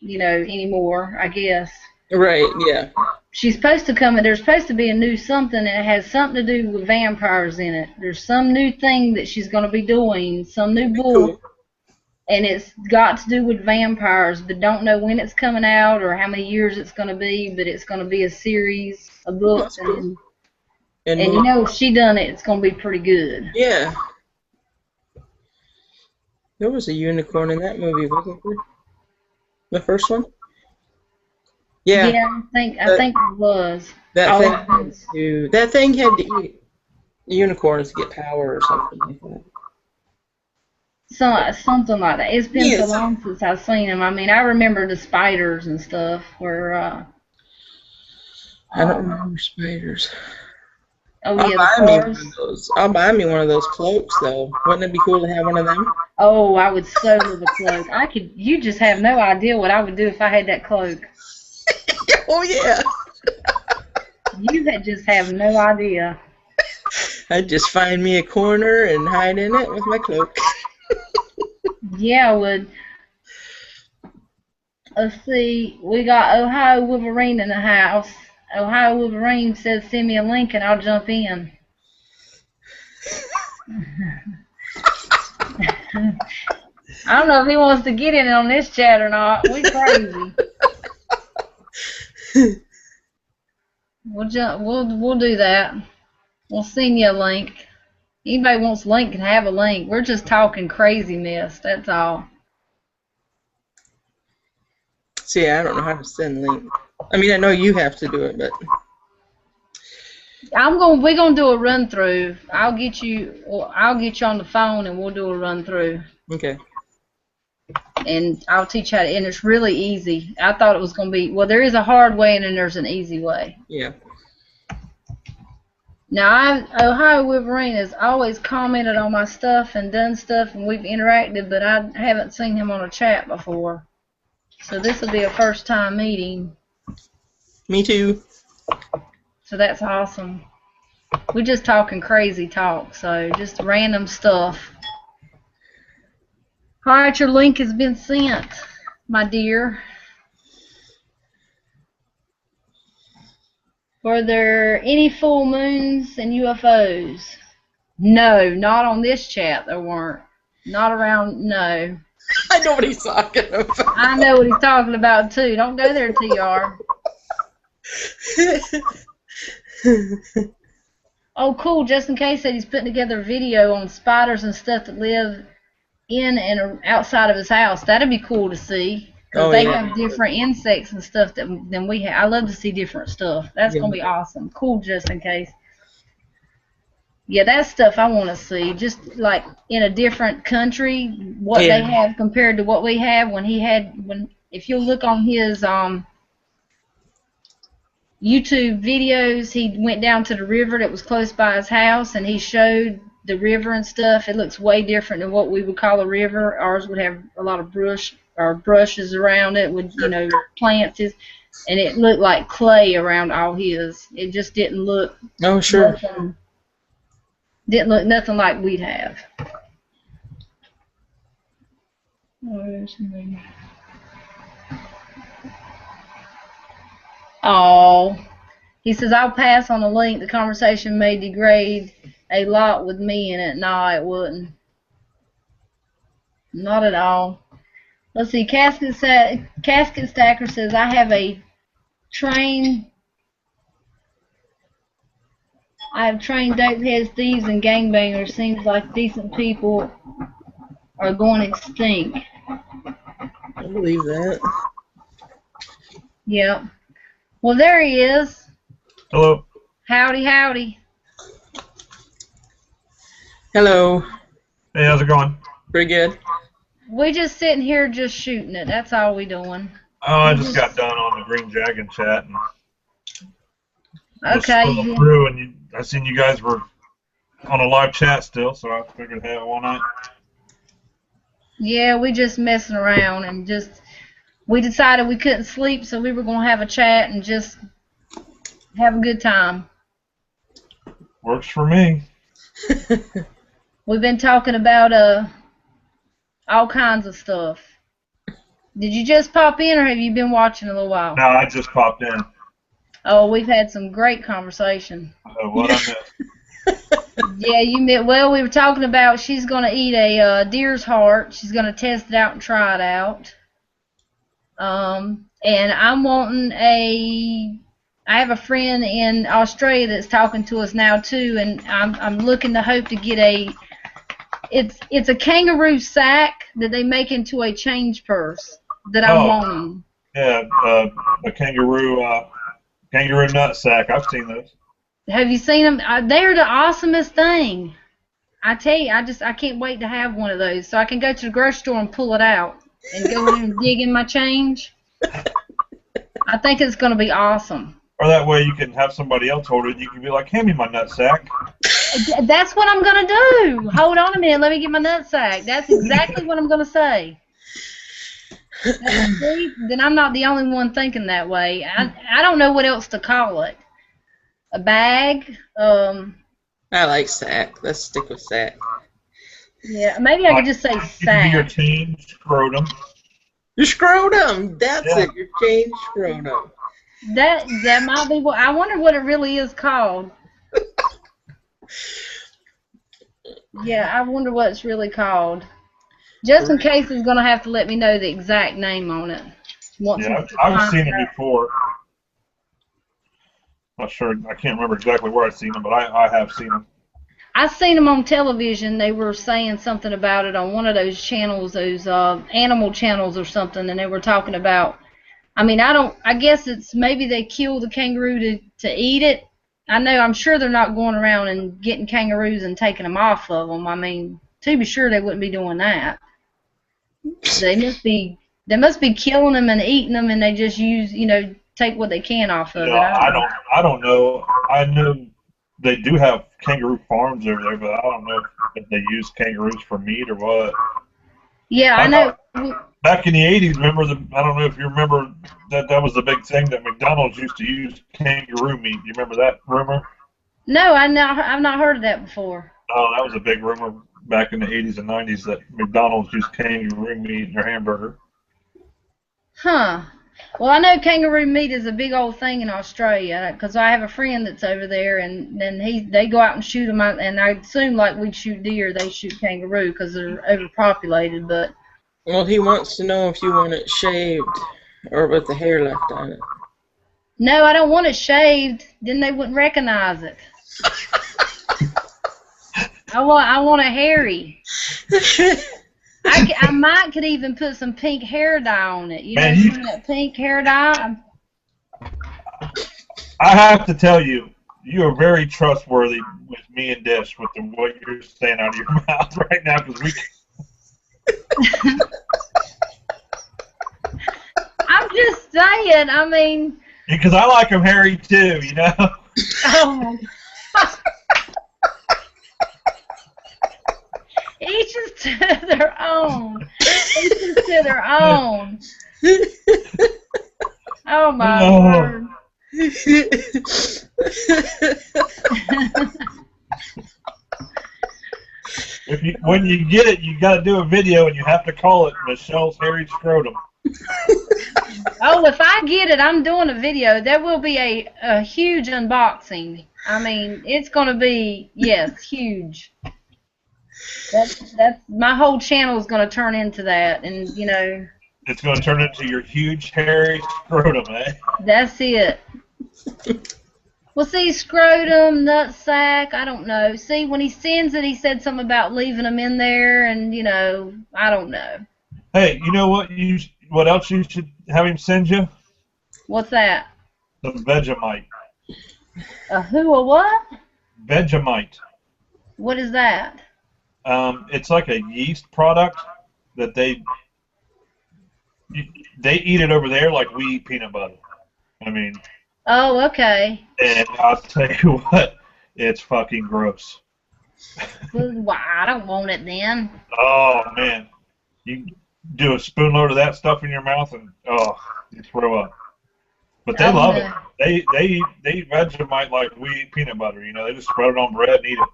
anymore, I guess. Right, yeah. She's supposed to come, and there's supposed to be a new something, and it has something to do with vampires in it. There's some new thing that she's going to be doing, some new book, and it's got to do with vampires, but don't know when it's coming out or how many years it's going to be, but it's going to be a series of books, and if she done it, it's going to be pretty good. Yeah. There was a unicorn in that movie, wasn't there? The first one? Yeah. Yeah, I think it was. That thing had to eat unicorns to get power or something like that. Something like that. It's been so long since I've seen them. I mean, I remember the spiders and stuff where. I don't remember spiders. Oh yeah, the cars. I'll buy me one of those cloaks though. Wouldn't it be cool to have one of them? Oh, I would so love a cloak. You just have no idea what I would do if I had that cloak. Oh yeah. You just have no idea. I'd just find me a corner and hide in it with my cloak. Yeah, I would. Let's see. We got Ohio Wolverine in the house. Ohio Wolverine says, send me a link and I'll jump in. I don't know if he wants to get in on this chat or not. We crazy. We'll do that. We'll send you a link. Anybody wants a link can have a link. We're just talking craziness. That's all. See, I don't know how to send links. I mean, I know you have to do it, but We're gonna do a run through. I'll get you on the phone and we'll do a run through. Okay. And I'll teach how to, and it's really easy. I thought it was gonna be, well, there is a hard way and then there's an easy way. Yeah. Now, Ohio Wolverine has always commented on my stuff and done stuff, and we've interacted, but I haven't seen him on a chat before. So this will be a first time meeting. Me too. So that's awesome. We're just talking crazy talk, so just random stuff. All right, your link has been sent, my dear. Were there any full moons and UFOs? No, not on this chat there weren't. Not around, no. I know what he's talking about. I know what he's talking about too. Don't go there, TR. Oh, cool. Just in case that he's putting together a video on spiders and stuff that live in and outside of his house. That'd be cool to see. Because they have different insects and stuff than we have. I love to see different stuff. That's going to be awesome. Cool, just in case. Yeah, that's stuff I want to see. Just like in a different country, what they have compared to what we have. If you look on his YouTube videos, he went down to the river that was close by his house, and he showed the river and stuff. It looks way different than what we would call a river. Ours would have a lot of brushes around it with, plants, and it looked like clay around all his. It just didn't look. Oh, sure. Didn't look nothing like we'd have. Oh, he says, I'll pass on the link. The conversation may degrade a lot with me in it. No, it wouldn't. Not at all. Let's see. Casket Stacker says, I have trained dope heads, thieves, and gangbangers. Seems like decent people are going extinct. I believe that. Yep. Well, there he is. Hello. Howdy, howdy. Hello. Hey, how's it going? Pretty good. We just sitting here just shooting it. That's all we doing. Oh, I just got done on the Green Dragon chat and okay. Scrolled through, and I seen you guys were on a live chat still, so I figured, hey, why not? Yeah, we just messing around and we decided we couldn't sleep, so we were gonna have a chat and just have a good time. Works for me. We've been talking about all kinds of stuff. Did you just pop in, or have you been watching a little while? No, I just popped in. Oh, we've had some great conversation. What I missed? Yeah, well, we were talking about she's going to eat a deer's heart. She's going to test it out and try it out. And I'm wanting I have a friend in Australia that's talking to us now too, and I'm looking to hope to get it's a kangaroo sack that they make into a change purse that I'm wanting. Yeah, a kangaroo nut sack. I've seen those. Have you seen them? They're the awesomest thing. I tell you, I can't wait to have one of those so I can go to the grocery store and pull it out and go in and dig in my change. I think it's going to be awesome. Or that way you can have somebody else hold it and you can be like, hand me my nut sack. That's what I'm going to do. Hold on a minute. Let me get my nut sack. That's exactly what I'm going to say. See? Then I'm not the only one thinking that way. I don't know what else to call it. A bag. I like sack. Let's stick with sack. Yeah, maybe I could just say sack. Your change scrotum. Your scrotum. That's it. Your change scrotum. That might be what. I wonder what it really is called. Yeah, I wonder what it's really called. Just in case he's going to have to let me know the exact name on it. I've seen it before. Not sure. I can't remember exactly where I've seen them, but I have seen them. I've seen them on television. They were saying something about it on one of those channels, those animal channels or something, and they were talking about. I mean, I guess it's maybe they kill the kangaroo to eat it. I know, I'm sure they're not going around and getting kangaroos and taking them off of them. I mean, to be sure they wouldn't be doing that. They must be killing them and eating them, and they just use, take what they can off of it. I don't know. I know they do have kangaroo farms over there, but I don't know if they use kangaroos for meat or what. Yeah, I know. Back in the 80s, I don't know if you remember that was the big thing that McDonald's used to use kangaroo meat. You remember that rumor? No, I've not heard of that before. Oh, that was a big rumor back in the 80s and 90s that McDonald's used kangaroo meat in their hamburger. Huh. Well, I know kangaroo meat is a big old thing in Australia because I have a friend that's over there, and then they go out and shoot them, and I assume like we shoot deer, they shoot kangaroo because they're overpopulated. But Well, he wants to know if you want it shaved or with the hair left on it. no, I don't want it shaved. Then they wouldn't recognize it. I want it hairy. I might could even put some pink hair dye on it. You know, that pink hair dye. I have to tell you, you are very trustworthy with me and Dish with what you're saying out of your mouth right now, because we. I'm just saying. I mean. Because I like them hairy too, you know. Oh. Each is to their own. Each is to their own. Oh my word. When you get it, you got to do a video, and you have to call it Michelle's hairy scrotum. Oh, if I get it, I'm doing a video. There will be a huge unboxing. I mean, it's going to be, yes, huge. That's my whole channel is going to turn into that, and you know. It's going to turn into your huge hairy scrotum, eh? That's it. Well, see, scrotum, nutsack, I don't know. See, when he sends it, he said something about leaving them in there, and you know, I don't know. Hey, you know what? What else you should have him send you? What's that? Some Vegemite. A who or what? Vegemite. What is that? It's like a yeast product that they eat it over there like we eat peanut butter. I mean. Oh, okay. And I'll tell you what, it's fucking gross. Well, I don't want it then. Oh man, you do a spoonload of that stuff in your mouth and you throw up. But they love it. They eat Vegemite like we eat peanut butter. You know, they just spread it on bread and eat it.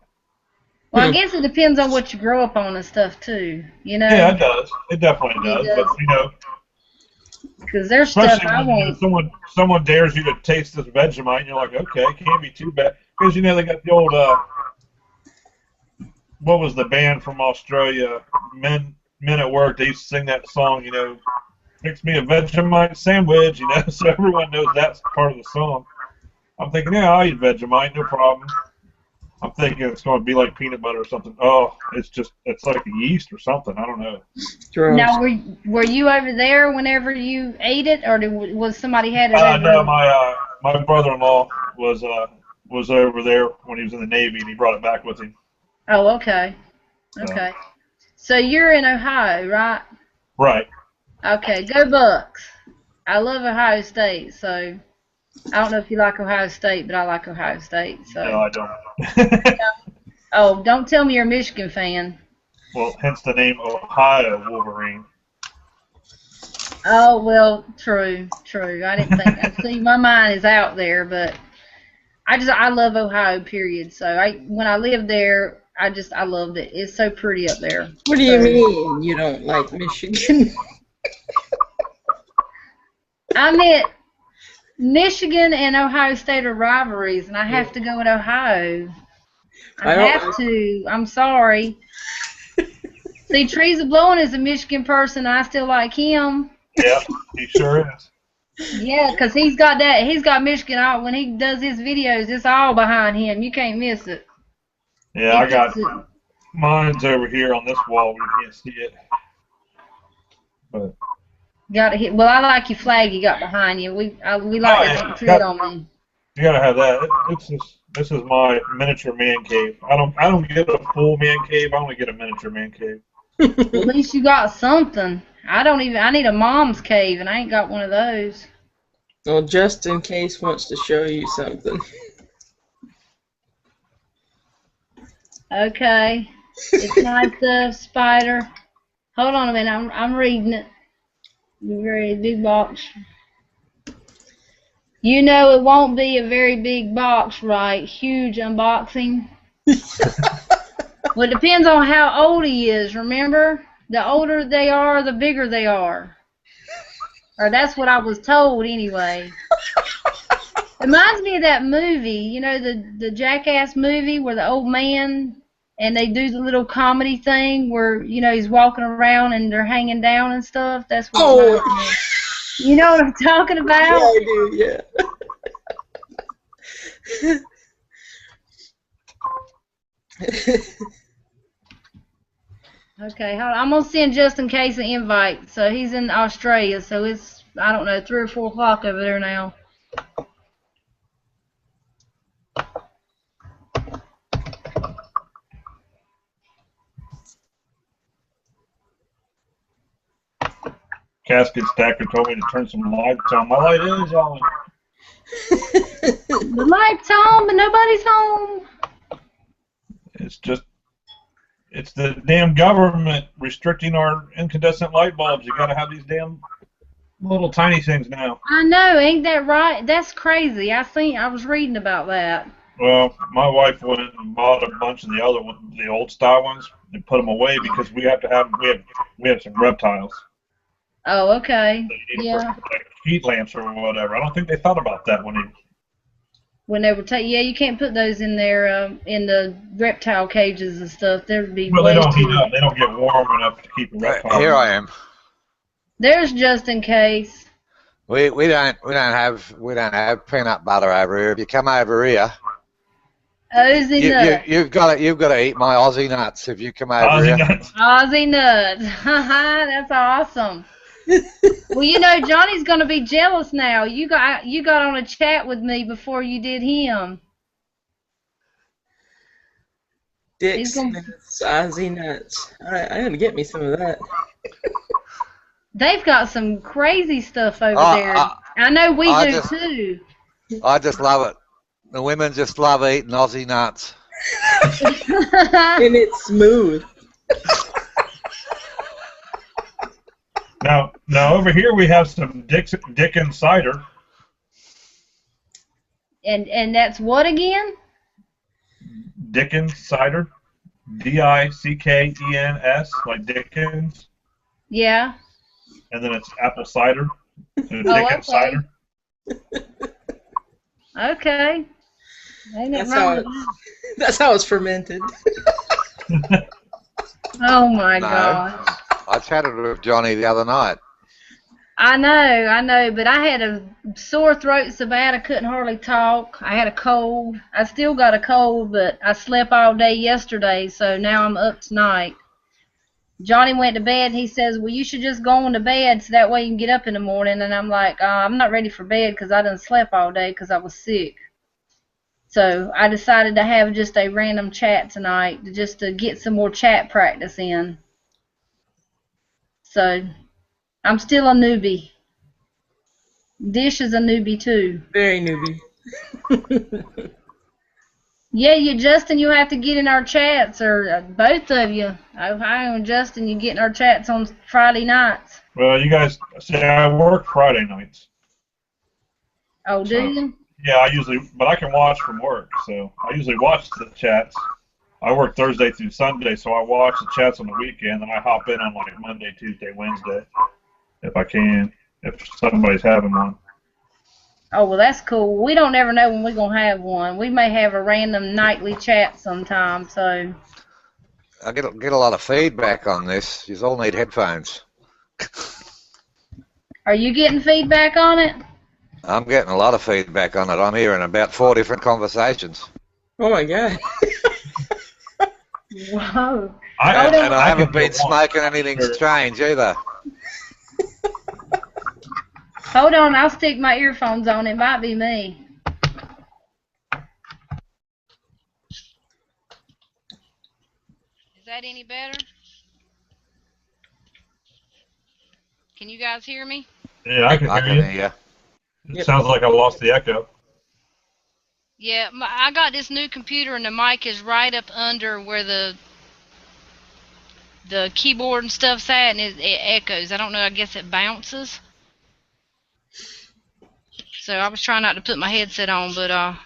Well, I guess it depends on what you grow up on and stuff too. You know. Yeah, it does. It definitely does. But you know. Because there's stuff I want. Someone dares you to taste this Vegemite, and you're like, okay, it can't be too bad. Because you know they got the old what was the band from Australia? Men at Work. They used to sing that song. You know, fix me a Vegemite sandwich. You know, so everyone knows that's part of the song. I'm thinking, yeah, I'll eat Vegemite, no problem. I'm thinking it's going to be like peanut butter or something. Oh, it's like a yeast or something. I don't know. Now, were you over there whenever you ate it, or was somebody had it over no, my brother-in-law was over there when he was in the Navy, and he brought it back with him. Oh, okay. Okay. So you're in Ohio, right? Right. Okay, go Bucks. I love Ohio State, so I don't know if you like Ohio State, but I like Ohio State. So. No, I don't. Oh, don't tell me you're a Michigan fan. Well, hence the name Ohio Wolverine. Oh, well, true. I didn't think. See, my mind is out there, but I love Ohio, period. So when I lived there, I loved it. It's so pretty up there. What do you mean you don't like Michigan? I meant Michigan and Ohio State are rivalries, and I have to go with Ohio. I have to. I'm sorry. See, Trees of Blowing is a Michigan person. I still like him. Yeah, he sure is. Yeah, because he's got that. He's got Michigan out. When he does his videos, it's all behind him. You can't miss it. Yeah, I got mine's over here on this wall. We can't see it. But got to hit. Well, I like your flag you got behind you. We like to see it on me. You gotta have that. It's just This is my miniature man cave. I don't get a full man cave. I only get a miniature man cave. At least you got something. I need a mom's cave, and I ain't got one of those. Well, just in case wants to show you something. Okay. It's nice stuff, Spider. Hold on a minute. I'm reading it. Very big box. You know it won't be a very big box, right? Huge unboxing. Well, it depends on how old he is, remember? The older they are, the bigger they are. Or that's what I was told anyway. It reminds me of that movie, you know, the Jackass movie where the old man and they do the little comedy thing where, you know, he's walking around and they're hanging down and stuff. That's what it reminds me of. You know what I'm talking about? Yeah, I do, yeah. Okay, hold on. I'm gonna send just in case an invite. So he's in Australia, so it's, I don't know, 3 or 4 o'clock over there now. Casket stacker told me to turn some lights on. My light is on. The light's on, but nobody's home. It's the damn government restricting our incandescent light bulbs. You gotta have these damn little tiny things now. I know, ain't that right? That's crazy. I was reading about that. Well, my wife went and bought a bunch of the other ones, the old style ones, and put them away because we have some reptiles. Oh, okay. That you need Yeah. for like heat lamps or whatever. I don't think they thought about that When they were yeah, you can't put those in there in the reptile cages and stuff. There'd be well, they way don't heat too. up. They don't get warm enough to keep a reptile. Here I am. There's just in case. We don't have peanut butter over here. If you come over here, Aussie nuts. you've got to eat my Aussie nuts if you come over Aussie here. nuts. Aussie nuts. Haha, that's awesome. Well, you know, Johnny's gonna be jealous now. You got on a chat with me before you did him. Dick's gonna- nuts, Ozzy nuts. Alright, I'm gonna get me some of that. They've got some crazy stuff over Oh, there. I know we I do just- too. I just love it. The women just love eating Aussie nuts. And it's smooth. Now over here we have some Dickens cider. And that's what again? Dickens cider. Dickens, like Dickens. Yeah. And then it's apple cider. So Dickens okay. cider. Okay. Ain't it That's wrong how with that? That's how it's fermented. Oh my No. gosh. I chatted with Johnny the other night. I know, but I had a sore throat so bad I couldn't hardly talk. I had a cold. I still got a cold, but I slept all day yesterday, so now I'm up tonight. Johnny went to bed, and he says, well, you should just go on to bed so that way you can get up in the morning. And I'm like, I'm not ready for bed because I done slept all day because I was sick. So I decided to have just a random chat tonight just to get some more chat practice in. So I'm still a newbie. Dish is a newbie too. Very newbie. Yeah, Justin, you have to get in our chats, or both of you. I and Justin, you get in our chats on Friday nights. Well, you guys see, I work Friday nights. Oh, do you? Yeah, but I can watch from work, so I usually watch the chats. I work Thursday through Sunday, so I watch the chats on the weekend, and I hop in on like Monday, Tuesday, Wednesday, if I can, if somebody's having one. Oh, well, that's cool. We don't ever know when we're going to have one. We may have a random nightly chat sometime, so. I get a lot of feedback on this. You all need headphones. Are you getting feedback on it? I'm getting a lot of feedback on it. I'm hearing about 4 different conversations. Oh my god. Whoa. And I haven't can been go on. smoking anything strange either. Hold on, I'll stick my earphones on. It might be me. that any better? Can you guys hear me? Yeah, I can I hear can you. hear It Yep. sounds like I lost the echo. Yeah, I got this new computer and the mic is right up under where the keyboard and stuff's at, and it echoes. I don't know, I guess it bounces. So I was trying not to put my headset on, but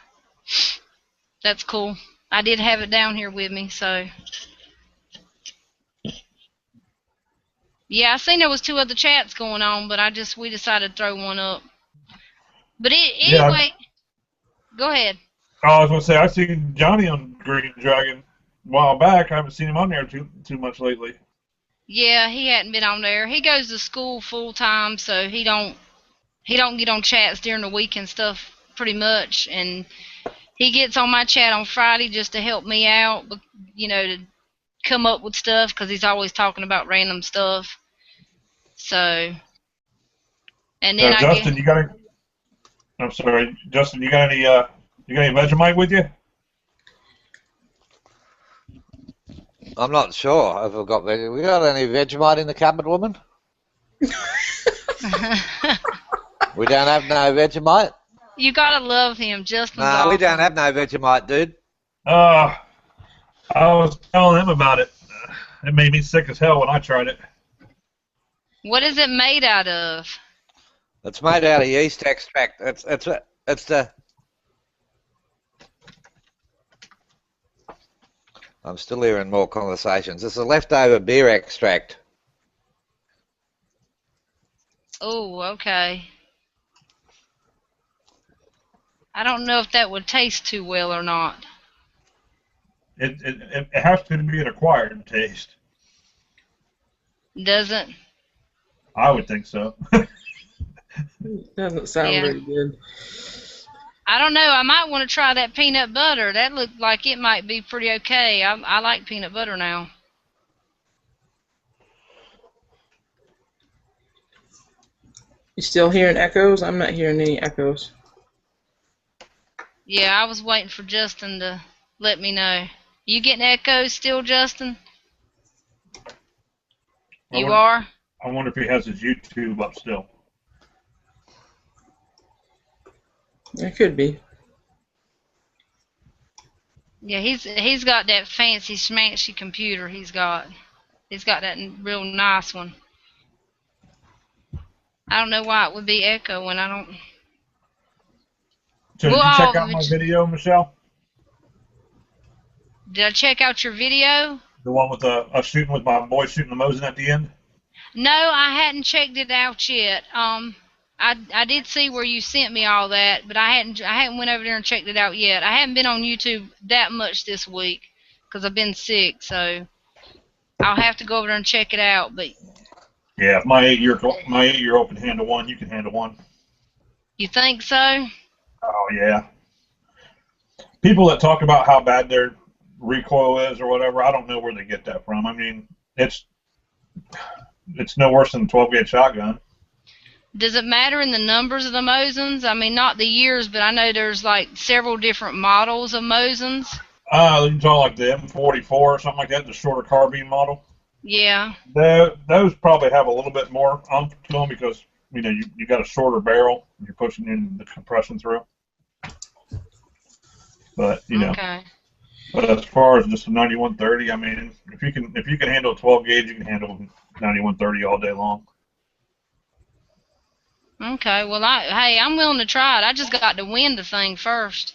that's cool. I did have it down here with me, so. Yeah, I seen there was 2 other chats going on, but we decided to throw one up. But Yeah. anyway, go ahead. I was gonna say I seen Johnny on Green Dragon a while back. I haven't seen him on there too much lately. Yeah, he hadn't been on there. He goes to school full time, so he don't get on chats during the week and stuff pretty much. And he gets on my chat on Friday just to help me out, to come up with stuff because he's always talking about random stuff. So, and then I get. Justin, you got any? I'm sorry, Justin, you got any Vegemite with you? I'm not sure if we've got we got any Vegemite in the cupboard, woman? We don't have no Vegemite? You gotta love him, Justin's No, awesome. we don't have no Vegemite, dude. I was telling him about it. It made me sick as hell when I tried it. What is it made out of? It's made out of yeast extract. It's the. I'm still hearing more conversations. It's a leftover beer extract. Oh, okay. I don't know if that would taste too well or not. It has to be an acquired taste. Doesn't? I would think so. Doesn't sound Yeah. very good. I don't know. I might want to try that peanut butter. That looked like it might be pretty okay. I like peanut butter now. You still hearing echoes? I'm not hearing any echoes. Yeah, I was waiting for Justin to let me know. You getting echoes still, Justin? You are? I wonder if he has his YouTube up still. It could be. Yeah, he's got that fancy schmancy computer. He's got that real nice one. I don't know why it would be echoing. I don't. So did you check out my video, Michelle? Did I check out your video? The one with us shooting with my boy shooting the Mosin at the end? No, I hadn't checked it out yet. I did see where you sent me all that, but I hadn't went over there and checked it out yet. I haven't been on YouTube that much this week because I've been sick, so I'll have to go over there and check it out. But yeah, if my 8-year-old can handle one, you can handle one. You think so? Oh yeah. People that talk about how bad their recoil is or whatever, I don't know where they get that from. I mean, it's no worse than a 12-gauge shotgun. Does it matter in the numbers of the Mosins? I mean, not the years, but I know there's like several different models of Mosins. You talk like the M44 or something like that, the shorter carbine model. Yeah. Those probably have a little bit more to them because you got a shorter barrel and you're pushing in the compression through. But Okay. But as far as just a 9130, I mean, if you can handle a 12 gauge, you can handle 9130 all day long. Okay. Well, I'm willing to try it. I just got to win the thing first.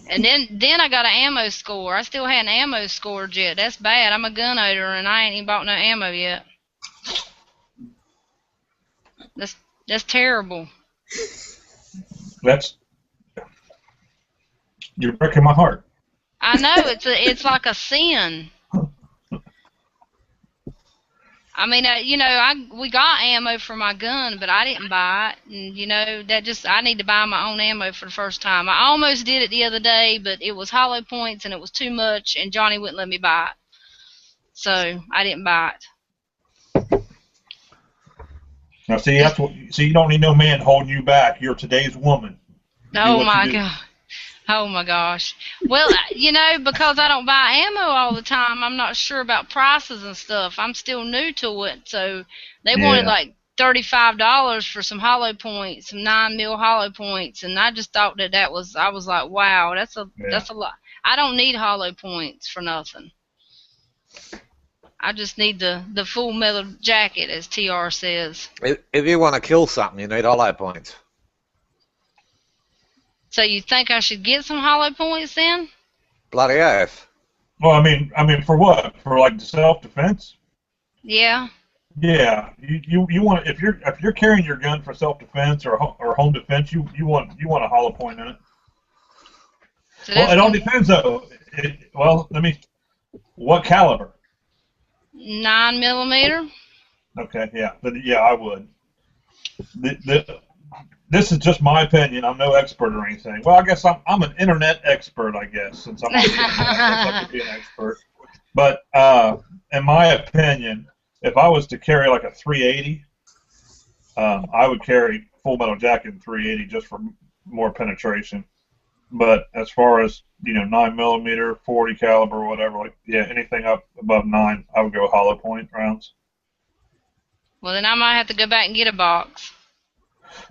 And then I got an ammo score. I still hadn't ammo scored yet. That's bad. I'm a gun owner and I ain't even bought no ammo yet. That's terrible. You're breaking my heart. I know it's like a sin. I mean, we got ammo for my gun, but I didn't buy it, and I need to buy my own ammo for the first time. I almost did it the other day, but it was hollow points and it was too much, and Johnny wouldn't let me buy it, so I didn't buy it. Now, see, you don't need no man holding you back. You're today's woman. Oh my God! Oh my gosh. Well, because I don't buy ammo all the time, I'm not sure about prices and stuff. I'm still new to it, so they wanted Yeah, like $35 for some hollow points, some 9 mil hollow points, and I just thought I was like, wow, yeah. that's a lot. I don't need hollow points for nothing. I just need the full metal jacket, as TR says. If you want to kill something, you need hollow points. So you think I should get some hollow points then? Bloody oath. Well, I mean, for what? For like self-defense? Yeah. Yeah, you want if you're carrying your gun for self-defense or home defense, you want a hollow point in it. So Well, that's it all gonna depends though. What caliber? 9 millimeter. Okay, yeah, yeah, I would. This is just my opinion. I'm no expert or anything. Well, I guess I'm an internet expert. I guess since I'm on the internet, I guess I could be an expert. But in my opinion, if I was to carry like a 380, I would carry full metal jacket in 380 just for more penetration. But as far as 9 millimeter, 40 caliber, whatever, like yeah, anything up above 9, I would go hollow point rounds. Well, then I might have to go back and get a box.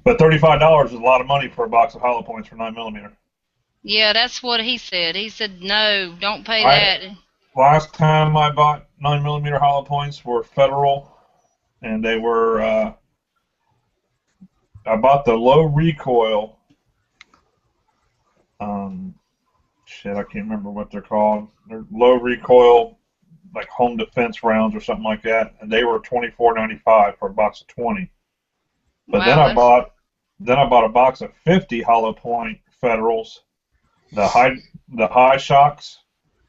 But $35 is a lot of money for a box of hollow points for 9 millimeter. Yeah, that's what he said. He said, no, don't pay I that. Last time I bought 9 millimeter hollow points were Federal, and they were I bought the low recoil. I can't remember what they're called. They're low recoil, like home defense rounds or something like that, and they were $24.95 for a box of 20. But then Wow, I bought a box of 50 hollow point Federals, the high shocks,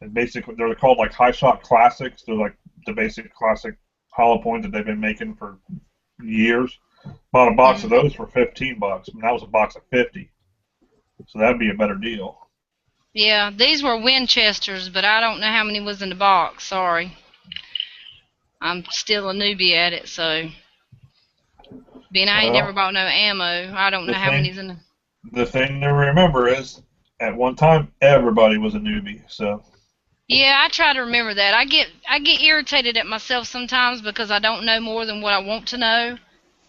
and basically they're called like high shock classics. They're like the basic classic hollow point that they've been making for years. Bought a box of those for $15, and that was a box of 50. So that'd be a better deal. yeah, these were Winchesters, but I don't know how many was in the box. Sorry. I'm still a newbie at it, so being I ain't never Well, bought no ammo, I don't know the how thing many's in the. the thing to remember is, at one time, everybody was a newbie. So Yeah, I try to remember that. I get irritated at myself sometimes because I don't know more than what I want to know.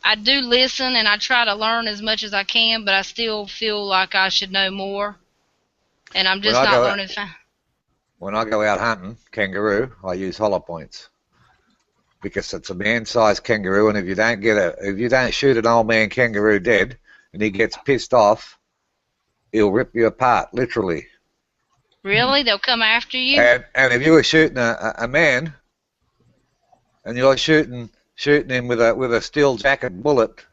I do listen and I try to learn as much as I can, but I still feel like I should know more, and I'm When just I not go out, learning. when I go out hunting kangaroo, I use hollow points because it's a man-sized kangaroo, and if you don't shoot an old man kangaroo dead, and he gets pissed off, he'll rip you apart, literally. Really? They'll come after you? And if you were shooting a man, and you're shooting him with a steel jacket bullet,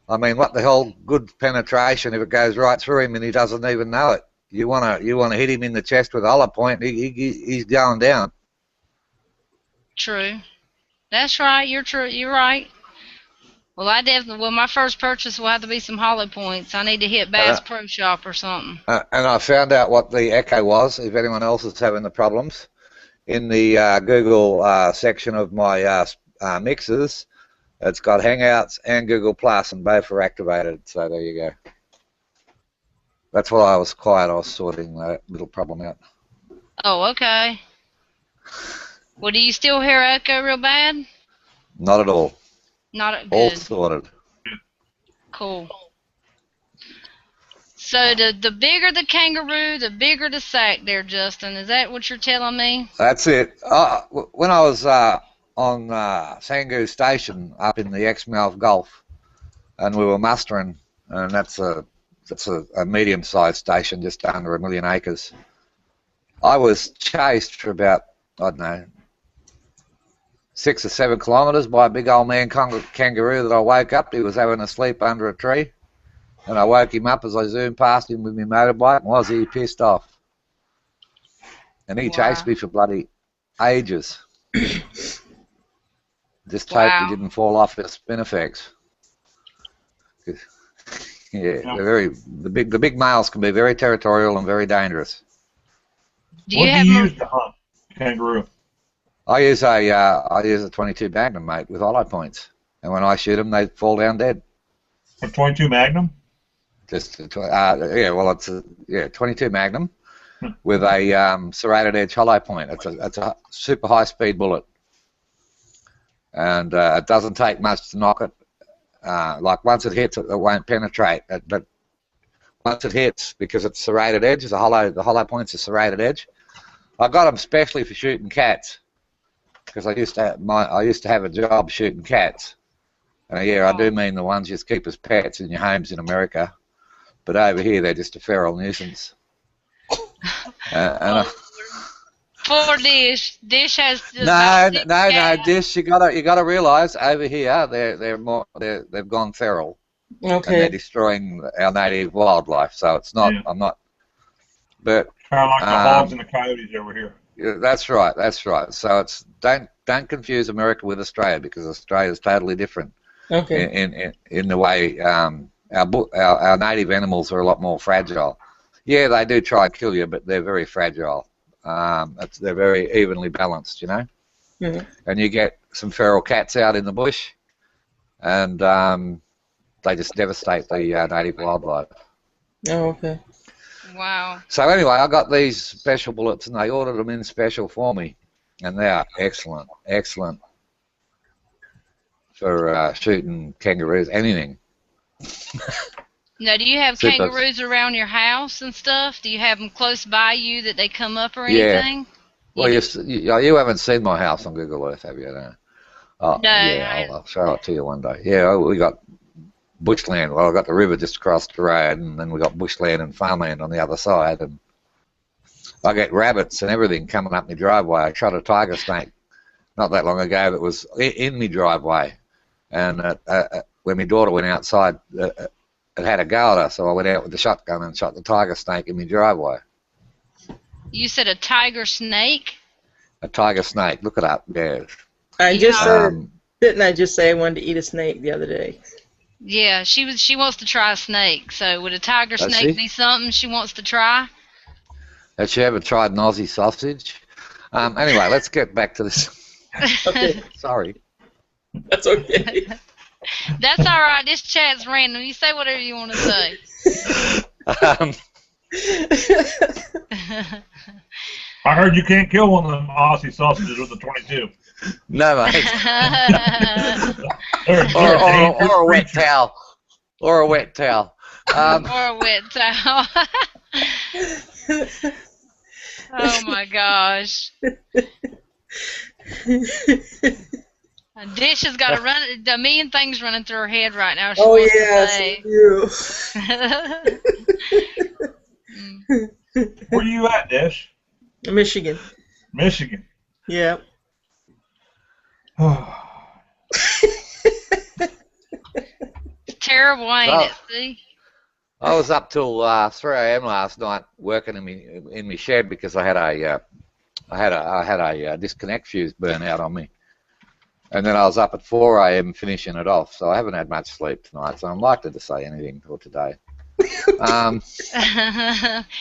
I mean, what the hell? Good penetration if it goes right through him and he doesn't even know it. You wanna hit him in the chest with a hollow point, he's going down. True. That's right. You're true. You're right. Well, my first purchase will have to be some hollow points. I need to hit And Bass Pro Shop or something. and I found out what the echo was. If anyone else is having the problems, in the Google section of my mixes, it's got Hangouts and Google Plus, and both are activated. So there you go. That's why I was quiet. I was sorting that little problem out. Oh, okay. Well, do you still hear echo real bad? Not at all. Not All good. sorted. Cool. So the bigger the kangaroo, the bigger the sack there, Justin. Is that what you're telling me? That's it. When I was on Sangu Station up in the Exmouth Gulf, and we were mustering, and that's a medium-sized station, just under 1,000,000 acres. I was chased for about, I don't know, 6 or 7 kilometres by a big old man kangaroo that I woke up. He was having a sleep under a tree, and I woke him up as I zoomed past him with my motorbike, and was he pissed off? And he chased me for bloody ages. Just hoped he Wow. didn't fall off the spinifex. Yeah, the big males can be very territorial and very dangerous. Do what you do have you use to hunt kangaroo? I use a 22 Magnum, mate, with hollow points, and when I shoot them, they fall down dead. A 22 Magnum? Just yeah, well, it's a 22 Magnum with a serrated edge hollow point. It's a super high speed bullet, and it doesn't take much to knock it. Like once it hits, it won't penetrate. But once it hits, because it's serrated edge, the hollow point's a serrated edge. I got them specially for shooting cats, because I used to have a job shooting cats. And yeah, I do mean the ones you keep as pets in your homes in America. But over here, they're just a feral nuisance. Poor Dish. Dish has just No, Dish. You gotta realize over here they've gone feral, and they're destroying our native wildlife. So it's not. I'm not. But kind of like the hogs and the coyotes over here. Yeah, that's right. So it's don't confuse America with Australia, because Australia is totally different. Okay. In the way our native animals are a lot more fragile. Yeah, they do try and kill you, but they're very fragile. They're very evenly balanced, you know. Mm-hmm. And you get some feral cats out in the bush, and they just devastate the native wildlife. Oh, okay. Wow. So anyway, I got these special bullets, and they ordered them in special for me, and they are excellent for shooting kangaroos, anything. Now, do you have kangaroos around your house and stuff? Do you have them close by you that they come up or anything? Well, you haven't seen my house on Google Earth, have you? No. Oh, no. Yeah, I'll show it to you one day. Yeah, we got bushland. Well, I got the river just across the road, and then we got bushland and farmland on the other side. And I get rabbits and everything coming up my driveway. I shot a tiger snake not that long ago that was in my driveway, and when my daughter went outside, it had a go at her, so I went out with the shotgun and shot the tiger snake in my driveway. You said a tiger snake? A tiger snake. Look it up. Yeah. I just didn't I just say I wanted to eat a snake the other day? Yeah, she wants to try a snake. So would a tiger snake be something she wants to try? Has she ever tried an Aussie sausage? Anyway, let's get back to this. Okay. Sorry. That's okay. That's all right. This chat's random. You say whatever you want to say. I heard you can't kill one of them Aussie sausages with a 22. No, mate. or a wet towel. Or a wet towel. Or a wet towel. Oh my gosh. Dish has got a million things running through her head right now. Oh yes, you. Where are you at, Dish? Michigan. Michigan. Yeah. It's terrible, ain't it? See? I was up till 3 a.m. last night working in my shed because I had a disconnect fuse burn out on me. And then I was up at 4 a.m. finishing it off, so I haven't had much sleep tonight, so I'm likely to say anything for today.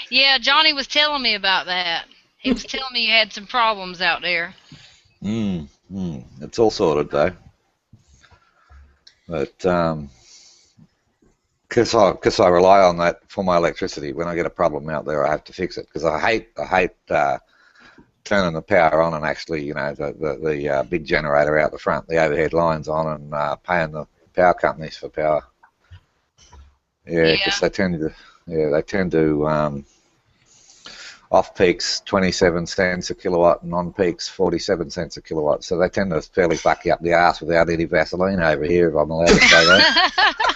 Yeah, Johnny was telling me about that. He was telling me you had some problems out there. It's all sorted, though. But, because I rely on that for my electricity, when I get a problem out there, I have to fix it, because I hate turning the power on and actually, the big generator out the front, the overhead lines on, and paying the power companies for power. Yeah, because they tend to off peaks 27 cents a kilowatt and on peaks 47 cents a kilowatt. So they tend to fairly fuck you up the ass without any Vaseline over here, if I'm allowed to say that.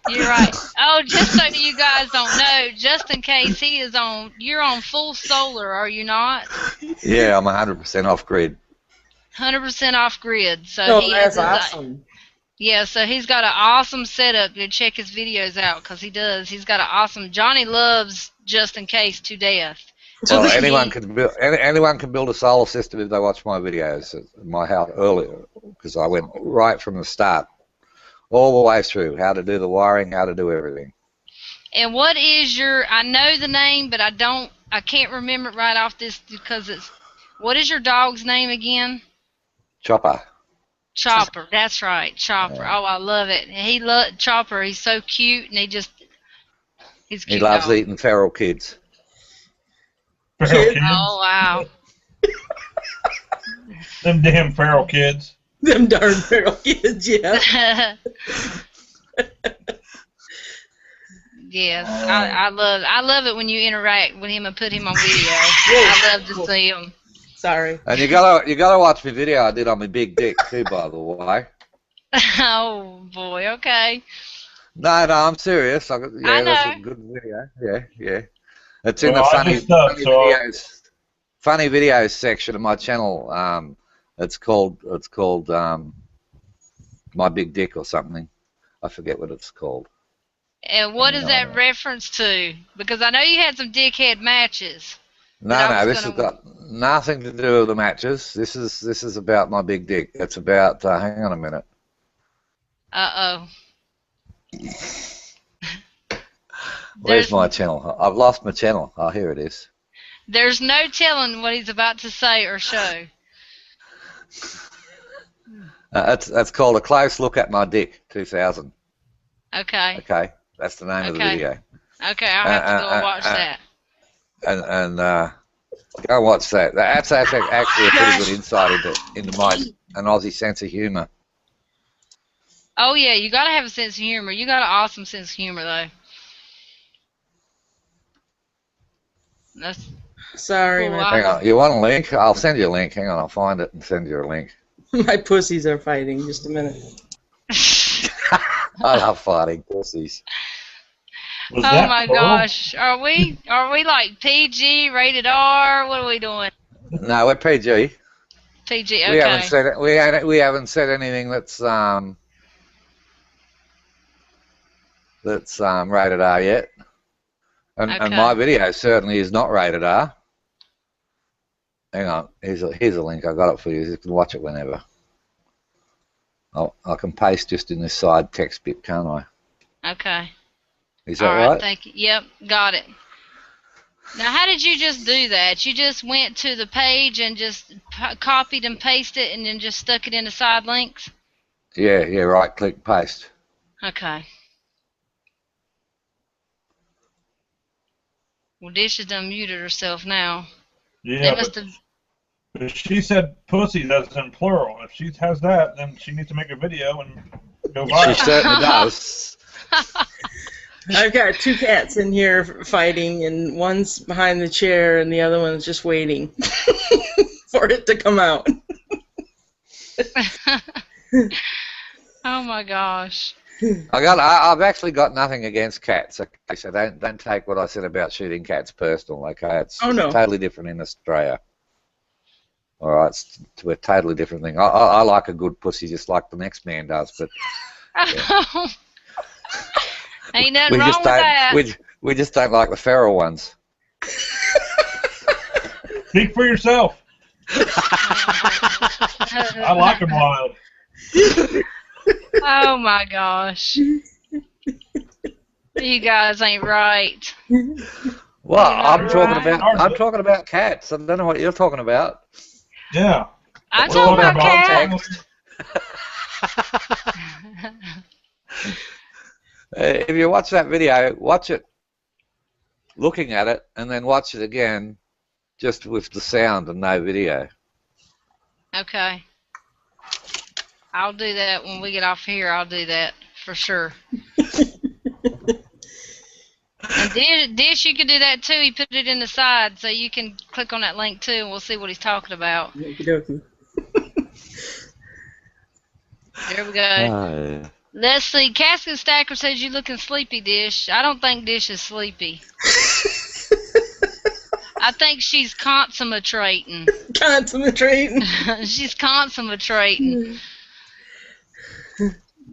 You're right. Oh, just so you guys don't know, just in case you're on full solar, are you not? Yeah, I'm 100% off grid. 100% off grid. So that's awesome. Yeah, so he's got an awesome setup. You check his videos out, because he does. He's got an awesome. Johnny loves just in case to death. Well, anyone can build a solar system if they watch my videos at my house earlier, because I went right from the start, all the way through, how to do the wiring, how to do everything. And what is I know the name, but I can't remember it right off this, because what is your dog's name again? Chopper. Chopper, that's right, Chopper. Yeah. Oh, I love it. Chopper. He's so cute, and He's a He cute loves dog. eating feral kids. Feral Kids. kids. Oh wow. Them damn feral kids. Them darn feral kids, yeah. Yes, I love it when you interact with him and put him on video. I love to see him. Sorry. And you gotta watch my video I did on my big dick too, by the way. Oh boy, okay. No, I'm serious. I That's a know. good video. Yeah. It's in Well, the I just stuck, so funny videos section of my channel. It's called My Big Dick or something. I forget what it's called. And what is that No, reference to? Because I know you had some dickhead matches. this has got nothing to do with the matches. This is about my big dick. It's about. Hang on a minute. Uh-oh. Where's my channel? I've lost my channel. Oh, here it is. There's no telling what he's about to say or show. That's called A Close Look at My Dick 2000. Okay. Okay, that's the name of the video. Okay, I'll have to go watch that. And go and watch that. That's actually a pretty good insight into an Aussie sense of humour. Oh yeah, you gotta have a sense of humor. You got an awesome sense of humor though. That's Sorry, cool. Hang on, you want a link? I'll send you a link. Hang on, I'll find it and send you a link. my pussies are fighting. Just a minute. I love fighting pussies. Was Oh that my Pearl? gosh. Are we like PG, rated R? What are we doing? No, we're PG. PG, okay. We haven't said anything that's rated R yet. And Okay. my video certainly is not rated R. Hang on, here's a link. I got it for you. You can watch it whenever. I can paste just in this side text bit, can't I? Okay. Is that All right, right? thank you. Yep, got it. Now, how did you just do that? You just went to the page and just copied and pasted it and then just stuck it in the side links? Yeah, right click paste. Okay. Well, Dish has done muted herself now. Yeah, They must have. but she said pussy, that's in plural. If she has that, then she needs to make a video and go She viral. certainly does. I've got two cats in here fighting, and one's behind the chair, and the other one's just waiting for it to come out. Oh my gosh. I've actually got nothing against cats. Okay, so don't take what I said about shooting cats personal. Okay, it's Oh, no. totally different in Australia. All right, it's a totally different thing. I like a good pussy just like the next man does, but Ain't nothing wrong with that. we just don't like the feral ones. Speak for yourself. I like them wild. Oh my gosh. You guys ain't right. Well, You're not I'm talking about cats. I don't know what you're talking about. Yeah. I'm Well, talking about about cats. If you watch that video, watch it looking at it, and then watch it again just with the sound and no video. Okay. I'll do that when we get off here. I'll do that for sure. And Dish, you can do that too. He put it in the side, so you can click on that link too, and we'll see what he's talking about. Okey-dokey. There we go. Let's see. Casket Stacker says you're looking sleepy, Dish. I don't think Dish is sleepy. I think she's concentrating. Concentrating. She's concentrating.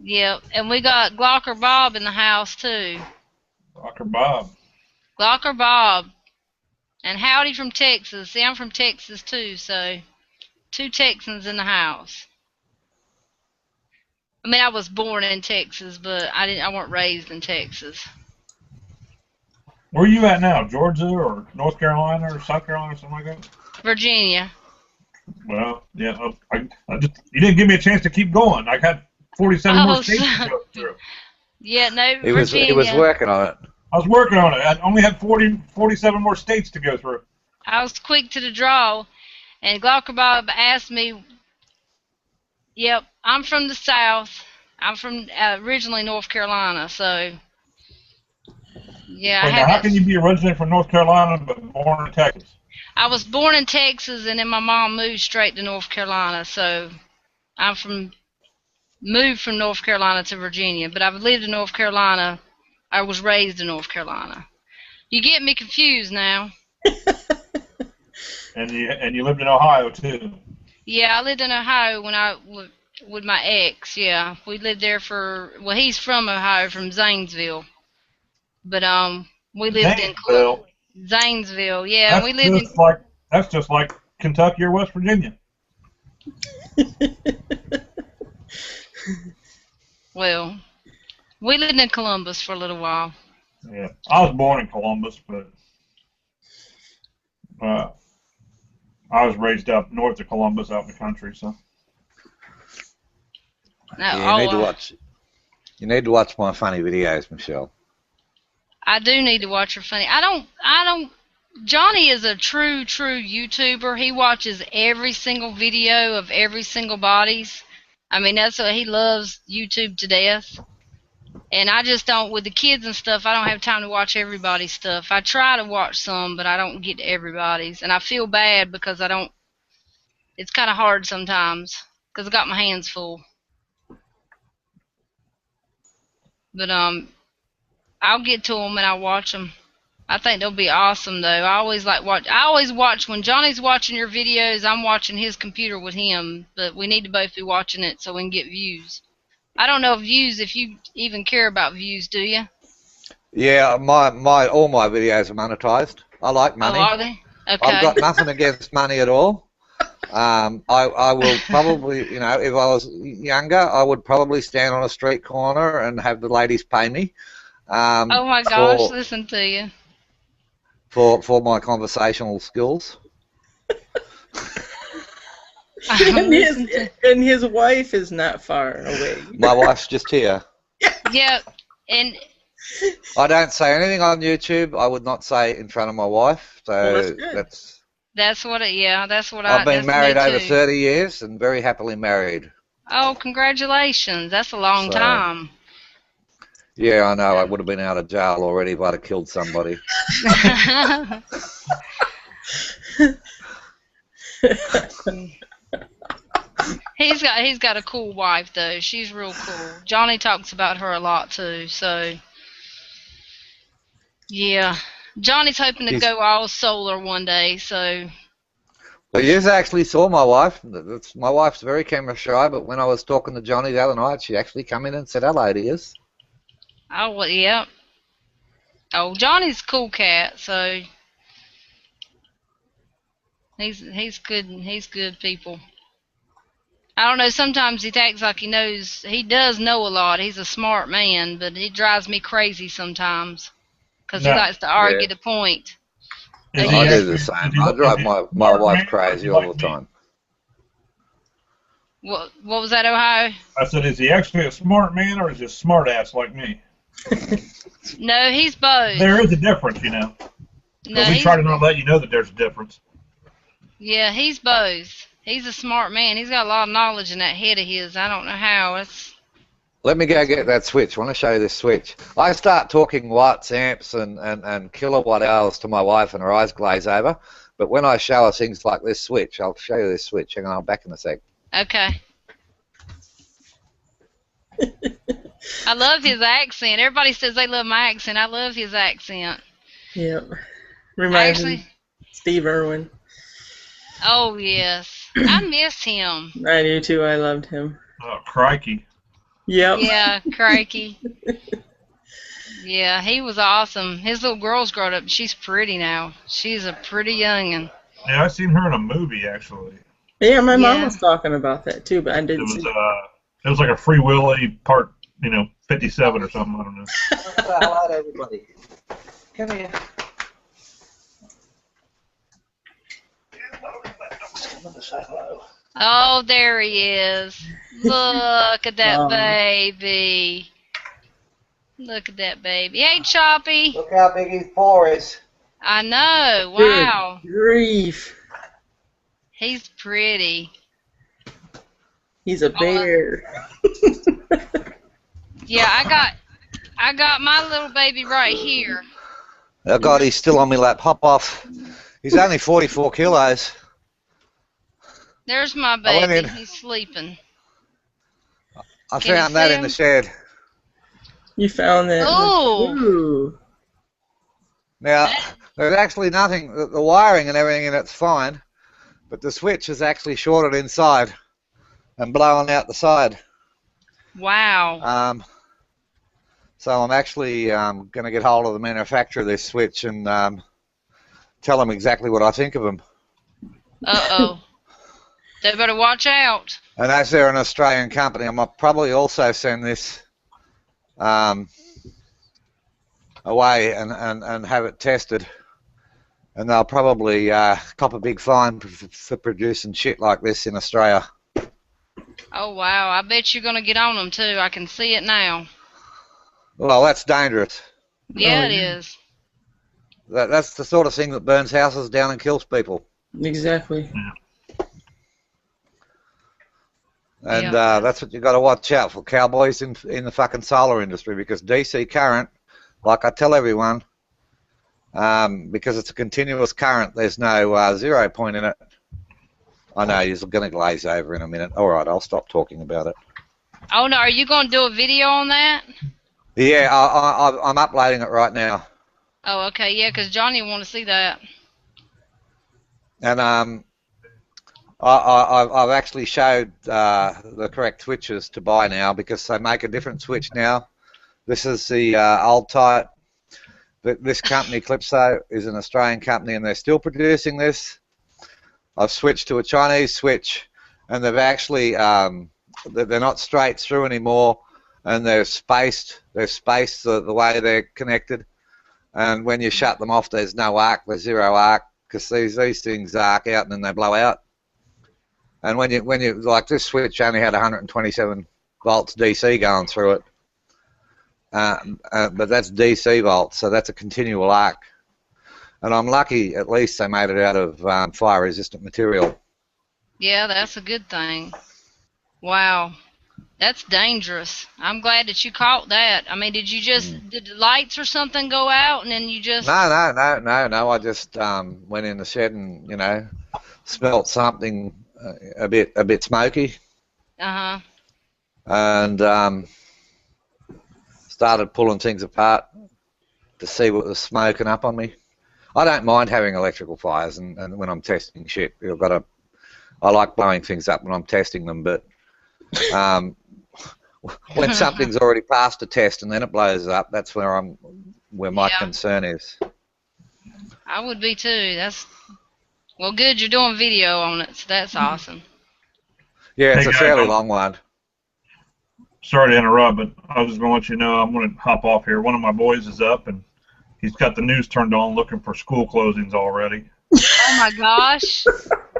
Yep. And we got Glocker Bob in the house too. Rocker Bob. Glocker Bob. And Howdy from Texas. See, I'm from Texas too, so 2 Texans in the house. I mean, I was born in Texas, but I weren't raised in Texas. Where are you at now? Georgia or North Carolina or South Carolina or something like that? Virginia. Well, yeah. You didn't give me a chance to keep going. I got 47 more states to go through. Yeah, no, He Virginia. was working on it. I was working on it. I only had 47 more states to go through. I was quick to the draw, and Glauker Bob asked me, yep, I'm from the South. I'm from originally North Carolina, so yeah, I Wait, now had how that. can you be originally from North Carolina but born in Texas? I was born in Texas, and then my mom moved straight to North Carolina, so moved from North Carolina to Virginia, but I've lived in North Carolina. I was raised in North Carolina. You get me confused now. And you lived in Ohio too. Yeah, I lived in Ohio with my ex. Yeah, we lived there he's from Ohio, from Zanesville, but we lived in Zanesville. Zanesville. Yeah, and we lived in That's just like Kentucky or West Virginia. well, we lived in Columbus for a little while. Yeah, I was born in Columbus, but I was raised up north of Columbus, out in the country. So Now, Yeah, you need to watch my funny videos, Michelle. I do need to watch her funny. I don't. Johnny is a true YouTuber. He watches every single video of every single bodies. I mean, that's what he loves YouTube to death. And I just don't, with the kids and stuff, I don't have time to watch everybody's stuff. I try to watch some, but I don't get to everybody's. And I feel bad because it's kind of hard sometimes because I got my hands full. But I'll get to them and I'll watch them. I think they'll be awesome though. I always watch when Johnny's watching your videos, I'm watching his computer with him, but we need to both be watching it so we can get views. I don't know if you even care about views, do you? Yeah, all my videos are monetized. I like money. Oh, are they? I've Okay. got nothing against money at all. I will probably, if I was younger, I would probably stand on a street corner and have the ladies pay me. Oh my gosh, listen to you. For my conversational skills. And his wife is not far away. My wife's just here. Yeah, and I don't say anything on YouTube I would not say in front of my wife. So Well, that's good. that's what I've been that's married me over too. 30 years and very happily married. Oh, congratulations. That's a long So- time. Yeah, I know. I would have been out of jail already if I'd have killed somebody. He's got a cool wife though. She's real cool. Johnny talks about her a lot too, so yeah. Johnny's hoping to go all solar one day, so Well, you actually saw my wife. My wife's very camera shy, but when I was talking to Johnny the other night, she actually come in and said hello to you. oh well, yeah. Oh, Johnny's a cool cat, so he's good. He's good people. I don't know. Sometimes he acts like he knows. He does know a lot. He's a smart man, but he drives me crazy sometimes because he No. likes to argue the point. Is I he do actually- the same. is he- I drive is he my smart wife man, or crazy is he all like the me? time. What was that, Ohio? I said, is he actually a smart man or is he a smart ass like me? No, he's both. There is a difference, you know. No, But we try to not let you know that there's a difference. yeah, he's both. He's a smart man. He's got a lot of knowledge in that head of his. I don't know how. Let me go get that switch. I want to show you this switch. I start talking watts, amps, and kilowatt hours to my wife, and her eyes glaze over. But when I show her things like this switch, I'll show you this switch. Hang on, I'll back in a sec. Okay. I love his accent. Everybody says they love my accent. I love his accent. Yep. Reminds me Actually, of Steve Irwin. oh yes, I miss him. I do too. I loved him. Oh, crikey. Yep. Yeah, crikey. Yeah, he was awesome. His little girl's grown up. She's pretty now. She's a pretty youngin'. Yeah, I seen her in a movie actually. Yeah, my mom Yeah. was talking about that too, but I It didn't was see. it was like a Free Willy part, 57 or something. I don't know. Hello to everybody. Come here. Oh, there he is. Look at that Oh. baby. Look at that baby. Hey, Choppy. Look how big his paw is. I know. Good Wow. grief. He's pretty. He's a bear. Yeah, I got my little baby right here. Oh God, he's still on my lap. Hop off. He's only 44 kilos. There's my I went baby. in. He's sleeping. I Can you found that see in the him? shed. You found that. Ooh. Ooh. Now, there's actually nothing, the wiring and everything in it's fine, but the switch is actually shorted inside and blowing out the side. Wow. So I'm actually going to get hold of the manufacturer of this switch and tell them exactly what I think of them. Uh-oh. They better watch out. And as they're an Australian company, I might probably also send this away and have it tested. And they'll probably cop a big fine for producing shit like this in Australia. Oh, wow. I bet you're going to get on them, too. I can see it now. Well, that's dangerous. Yeah, Oh, it yeah. is. That's the sort of thing that burns houses down and kills people. Exactly. And Yeah. that's what you got to watch out for, cowboys in the fucking solar industry, because DC current, like I tell everyone, because it's a continuous current, there's no 0 point in it. I know you're going to glaze over in a minute. All right, I'll stop talking about it. Oh, no. Are you going to do a video on that? Yeah, I'm uploading it right now. Oh, okay. Yeah, because Johnny will want to see that. And I've actually showed the correct switches to buy now, because they make a different switch now. This is the old type. This company, Clipso, is an Australian company, and they're still producing this. I've switched to a Chinese switch, and they've actually they're not straight through anymore, and they're spaced. They're spaced the way they're connected. And when you shut them off, there's no arc. There's 0 arc, because these things arc out and then they blow out. And when you like, this switch only had 127 volts DC going through it, but that's DC volts, so that's a continual arc. And I'm lucky, at least they made it out of fire-resistant material. Yeah, that's a good thing. Wow. That's dangerous. I'm glad that you caught that. I mean, did the lights or something go out and then you just... No. I just went in the shed and, smelt something a bit smoky. Uh-huh. And started pulling things apart to see what was smoking up on me. I don't mind having electrical fires, and when I'm testing shit, I like blowing things up when I'm testing them, but when something's already passed a test and then it blows up, that's where my concern is. I would be too. Well, good, you're doing video on it, so that's awesome. Yeah, it's Hey, a guys, fairly long one. Sorry to interrupt, but I was just going to let you know I'm going to hop off here. One of my boys is up, and he's got the news turned on looking for school closings already. Oh my gosh.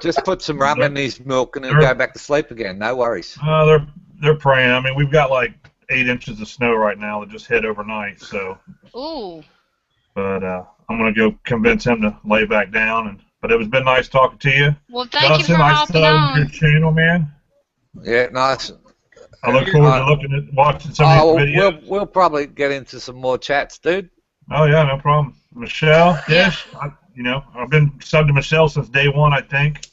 Just put some rum in his milk and he'll go back to sleep again. No worries. They're praying. I mean, we've got like 8 inches of snow right now that just hit overnight. So. Ooh. But I'm going to go convince him to lay back down. But it's been nice talking to you. Well, thank you for Dustin, I hopping saw on. your channel, man. Yeah, nice. I look forward to watching some of these videos. We'll probably get into some more chats, dude. Oh yeah, no problem. Michelle, Dish. I've been subbed to Michelle since day one, I think.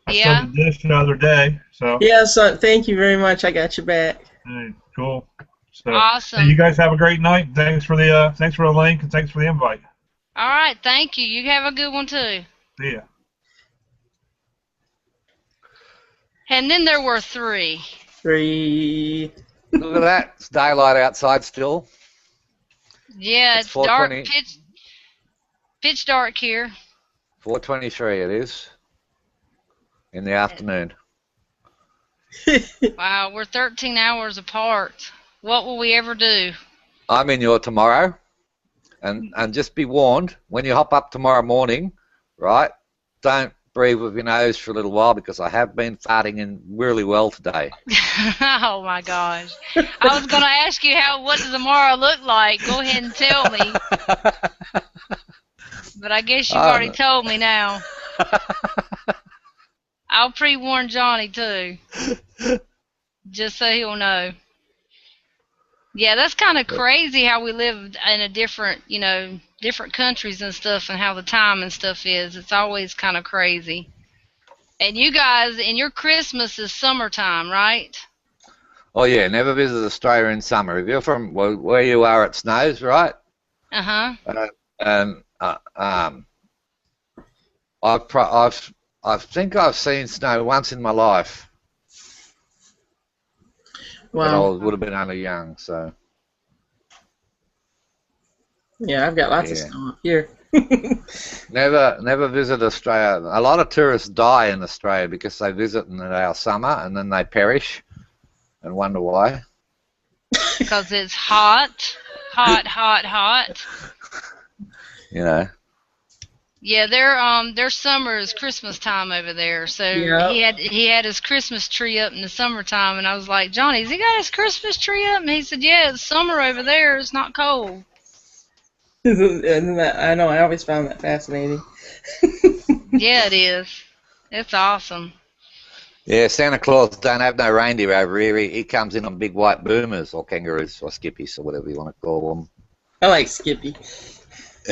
I subbed to Dish the other day. So. Yeah, so thank you very much. I got your back. Hey, cool. So, awesome. Hey, you guys have a great night. Thanks for the link and thanks for the invite. All right, thank you. You have a good one too. See ya. And then there were 3. 3. Look at that. It's daylight outside still. Yeah, it's dark, pitch dark here. 4:23 it is in the afternoon. Wow, we're 13 hours apart. What will we ever do? I'm in your tomorrow, and just be warned, when you hop up tomorrow morning, right, don't breathe with your nose for a little while because I have been farting in really well today. Oh my gosh. I was gonna ask you what does tomorrow look like? Go ahead and tell me. But I guess you've already told me now. I'll pre-warn Johnny too, just so he'll know. Yeah, that's kind of crazy how we live in a different, different countries and stuff, and how the time and stuff is. It's always kind of crazy. And you guys, and your Christmas is summertime, right? Oh yeah, never visit Australia in summer. If you're from where you are, it snows, right? Uh-huh. And I think I've seen snow once in my life. But I would have been only young, so. Yeah, I've got lots of snow up here. Never visit Australia. A lot of tourists die in Australia because they visit in our summer and then they perish and wonder why. Because it's hot, hot, hot, hot. You know. Yeah, their summer is Christmas time over there. So he had his Christmas tree up in the summertime, and I was like, Johnny, has he got his Christmas tree up? And he said, yeah, it's summer over there. It's not cold. I know. I always found that fascinating. Yeah, it is. It's awesome. Yeah, Santa Claus don't have no reindeer over here. He comes in on big white boomers or kangaroos or skippies or whatever you want to call them. I like Skippy.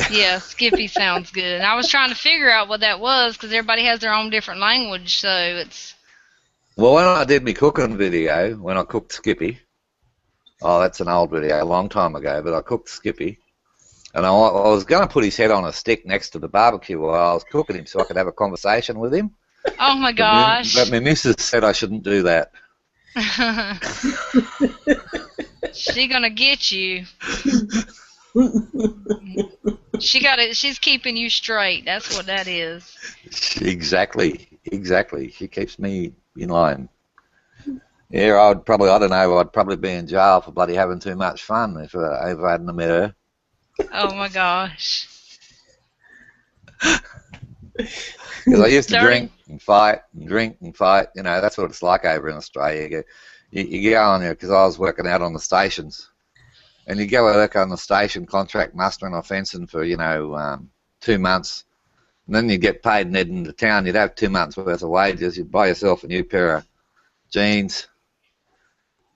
Yeah, Skippy sounds good. And I was trying to figure out what that was because everybody has their own different language, so it's... Well, when I did my cooking video, when I cooked Skippy, that's an old video, a long time ago, but I cooked Skippy, and I was going to put his head on a stick next to the barbecue while I was cooking him so I could have a conversation with him. Oh my gosh. But my missus said I shouldn't do that. She gonna get you. She's keeping you straight. That's what that is. Exactly. She keeps me in line. Yeah, I don't know, I'd probably be in jail for bloody having too much fun if I hadn't met her. Oh my gosh. Because I used to drink and fight. You know, that's what it's like over in Australia. You go on there, because I was working out on the stations. And you go work on the station, contract mustering or fencing for, 2 months. And then you get paid and head into town. You'd have 2 months' worth of wages. You'd buy yourself a new pair of jeans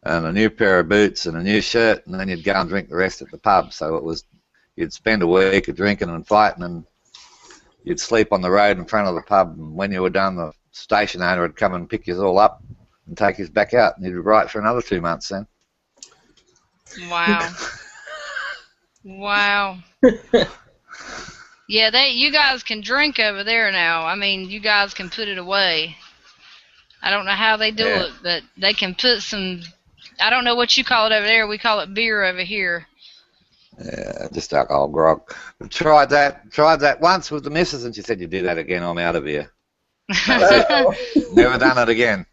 and a new pair of boots and a new shirt, and then you'd go and drink the rest at the pub. So you'd spend a week of drinking and fighting, and you'd sleep on the road in front of the pub. And when you were done, the station owner would come and pick you all up and take you back out, and you'd be right for another 2 months then. Wow. Wow. Yeah, you guys can drink over there now. I mean, you guys can put it away. I don't know how they do it, but they can put some, I don't know what you call it over there. We call it beer over here. Yeah, just alcohol grog. Tried that once with the missus, and she said, "You do that again, I'm out of here." Never done it again.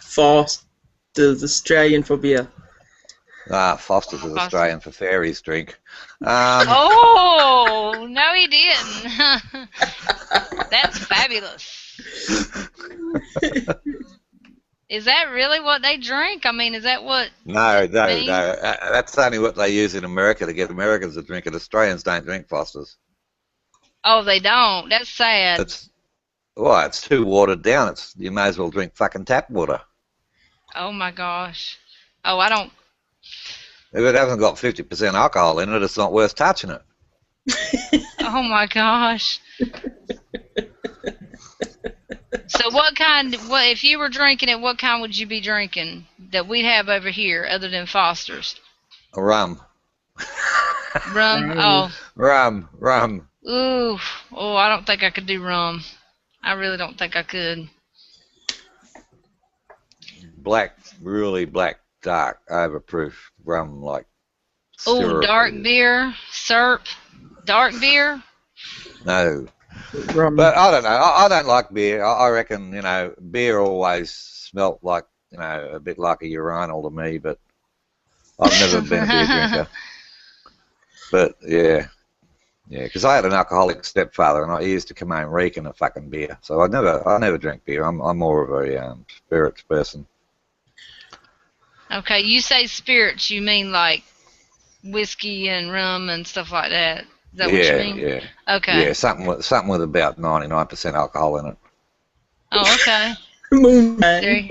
Foster's Australian for beer. Foster's is Australian for fairies drink. Oh, no he didn't. That's fabulous. Is that really what they drink? I mean, is that what... No. That's only what they use in America to get Americans to drink it. Australians don't drink Foster's. Oh, they don't? That's sad. It's too watered down. You may as well drink fucking tap water. Oh, my gosh. Oh, I don't... If it hasn't got 50% alcohol in it, it's not worth touching it. Oh, my gosh. So if you were drinking it, what kind would you be drinking that we'd have over here other than Foster's? Rum. Rum? Oh. Rum. Ooh. Oh, I don't think I could do rum. I really don't think I could. Black, really black, dark, overproof rum, like Oh, dark beer? Syrup? Dark beer? No. Rum. But I don't know. I don't like beer. I reckon, beer always smelt like, a bit like a urinal to me, but I've never been a beer drinker. But, yeah. Yeah, because I had an alcoholic stepfather, and he used to come home reeking of fucking beer. So I never drink beer. I'm more of a spirits person. Okay, you say spirits, you mean like whiskey and rum and stuff like that. Is that what you Yeah, mean? yeah, Okay. yeah. Something with about 99% alcohol in it. Oh, okay. There Moonshine.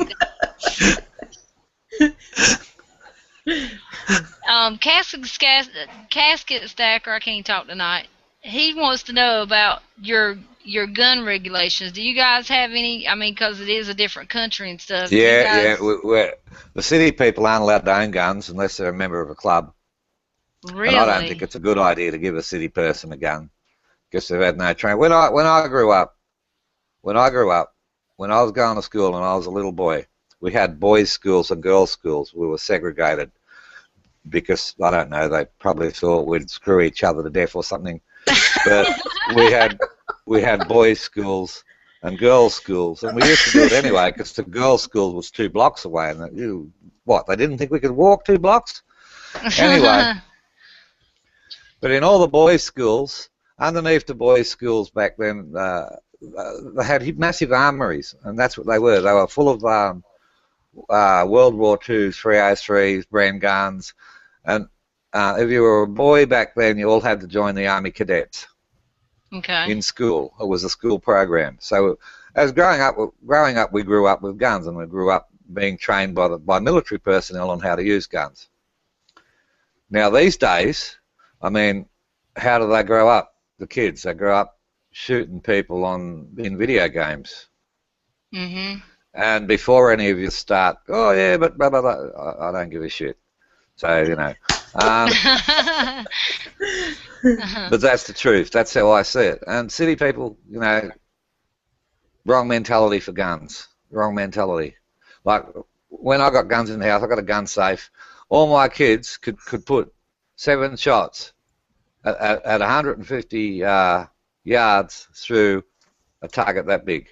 you Casket Stacker, I can't talk tonight. He wants to know about your gun regulations. Do you guys have any? I mean, because it is a different country and stuff. Do you Yeah, yeah. guys The city people aren't allowed to own guns unless they're a member of a club. And I don't think really? it's a good idea to give a city person a gun because they've had no training. When I grew up, when I was going to school and I was a little boy, we had boys' schools and girls' schools. We were segregated because I don't know. They probably thought we'd screw each other to death or something. But we had boys' schools and girls' schools, and we used to do it anyway because the girls' school was 2 blocks away. And they didn't think we could walk 2 blocks anyway. But in all the boys' schools, underneath the boys' schools back then, they had massive armories, and that's what they were. They were full of World War II 303s, brand guns, and if you were a boy back then, you all had to join the Army Cadets Okay. in school. It was a school program. So as growing up, we grew up with guns, and we grew up being trained by military personnel on how to use guns. Now these days, I mean, how do they grow up? The kids, they grow up shooting people in video games. Mhm. And before any of you start, oh yeah, but blah, blah, blah, I don't give a shit. So, but that's the truth. That's how I see it. And city people, wrong mentality for guns. Wrong mentality. Like when I got guns in the house, I got a gun safe. All my kids could put 7 shots at 150 yards through a target that big.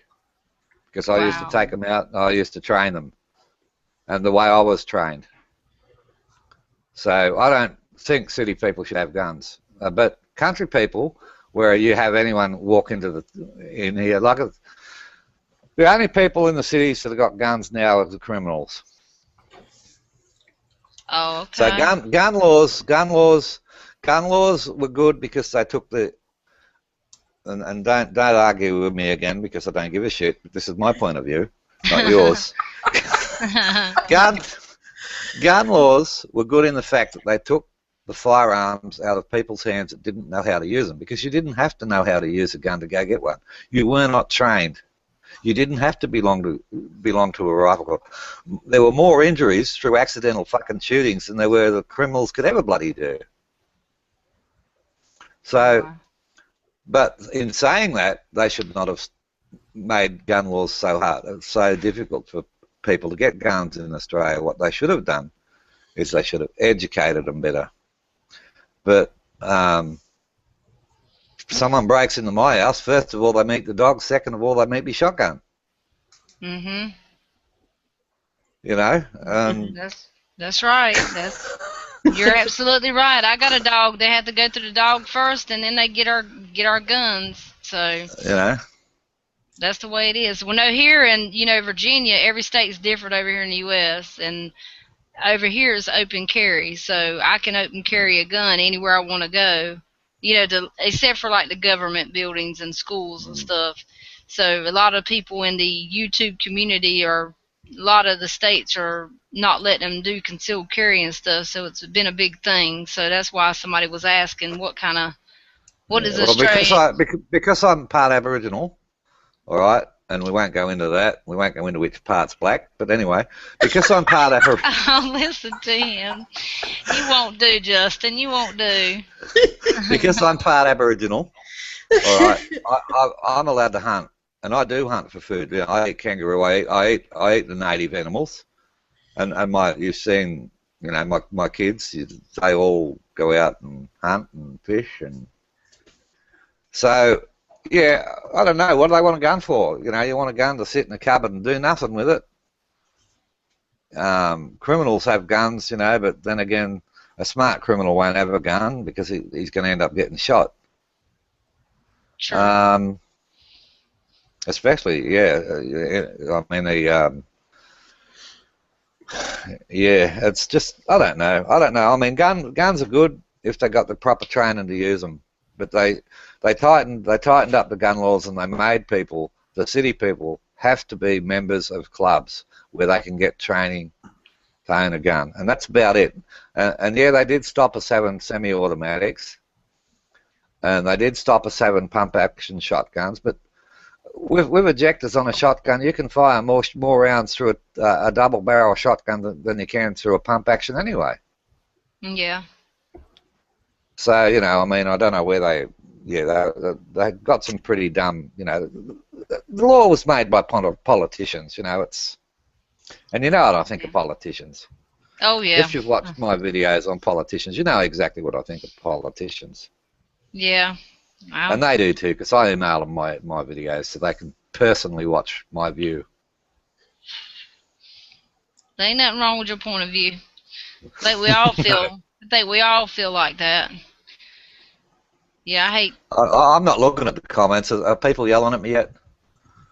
Because I used to take them out and I used to train them. And the way I was trained. So I don't think city people should have guns. But country people, where you have anyone walk in here, the only people in the cities that have got guns now are the criminals. Oh, okay. So gun laws were good because they took and don't argue with me again because I don't give a shit. This is my point of view, not yours. Gun laws were good in the fact that they took the firearms out of people's hands that didn't know how to use them, because you didn't have to know how to use a gun to go get one. You were not trained. You didn't have to belong to a rifle club. There were more injuries through accidental fucking shootings than there were the criminals could ever bloody do. So, but in saying that, they should not have made gun laws so hard, so difficult for people to get guns in Australia. What they should have done is they should have educated them better. But if someone breaks into my house, first of all they meet the dog, second of all they meet me shotgun. Mhm. That's right. You're absolutely right. I got a dog. They have to go through the dog first, and then they get our guns. So that's the way it is. Well, no, here in Virginia, every state's different over here in the U.S. and over here is open carry, so I can open carry a gun anywhere I want to go. Except for like the government buildings and schools and stuff. So a lot of people in the YouTube community a lot of the states are not letting them do concealed carry and stuff. So it's been a big thing. So that's why somebody was asking what is well, Australia? because I'm part Aboriginal, all right, and we won't go into that. We won't go into which part's black, but anyway, because I'm part Aboriginal. I'll listen to him. You won't do, Justin. You won't do. Because I'm part Aboriginal, all right, I'm allowed to hunt, and I do hunt for food. I eat kangaroo. I eat the native animals, and you've seen, my kids. They all go out and hunt and fish, and so. Yeah, I don't know. What do they want a gun for? You want a gun to sit in a cupboard and do nothing with it. Criminals have guns, but then again, a smart criminal won't have a gun because he's going to end up getting shot. True. Especially, yeah. I mean, yeah. It's just I don't know. I mean, guns are good if they got the proper training to use them, but they tightened up the gun laws and they made the city people, have to be members of clubs where they can get training to own a gun, and that's about it. And yeah, they did stop us having semi-automatics, and they did stop us having pump-action shotguns, but with ejectors on a shotgun, you can fire more rounds through a double-barrel shotgun than you can through a pump-action anyway. Yeah. So, you know, I mean, I don't know where they got some pretty dumb, you know, the law was made by politicians, you know, and you know what I think of politicians. Oh, yeah. If you've watched my videos on politicians, you know exactly what I think of politicians. Yeah. And they do too, because I email them my videos so they can personally watch my view. There ain't nothing wrong with your point of view. I think we all feel like that. Yeah, I hate. I'm not looking at the comments. Are people yelling at me yet?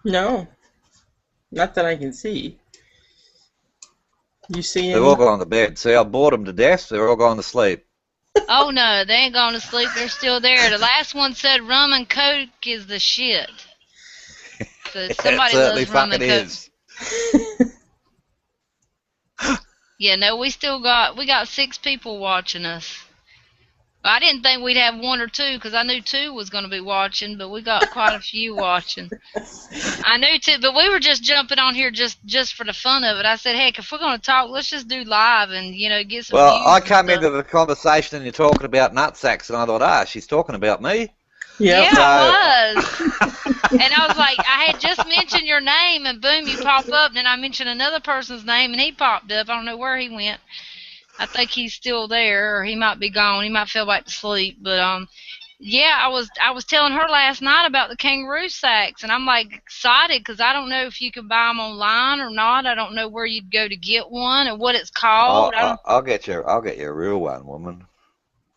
No, not that I can see. You see They're all gone to bed. See, I bored them to death. They're all gone to sleep. Oh no, they ain't gone to sleep. They're still there. The last one said rum and coke is the shit. So somebody certainly loves rum and fucking coke. is. Yeah, no, we got 6 people watching us. I didn't think we'd have 1 or 2 because I knew 2 was going to be watching, but we got quite a few watching. I knew 2, but we were just jumping on here just for the fun of it. I said, heck, if we're going to talk, let's just do live and, you know, get some views. Well, I come into the conversation and you're talking about nutsacks, and I thought, she's talking about me. Yep. Yeah, so... I was. And I was like, I had just mentioned your name, and boom, you pop up. And then I mentioned another person's name, and he popped up. I don't know where he went. I think he's still there, or he might be gone. He might fell back to sleep. But yeah, I was telling her last night about the kangaroo sacks, and I'm like excited because I don't know if you can buy them online or not. I don't know where you'd go to get one or what it's called. I'll get you a real one, woman.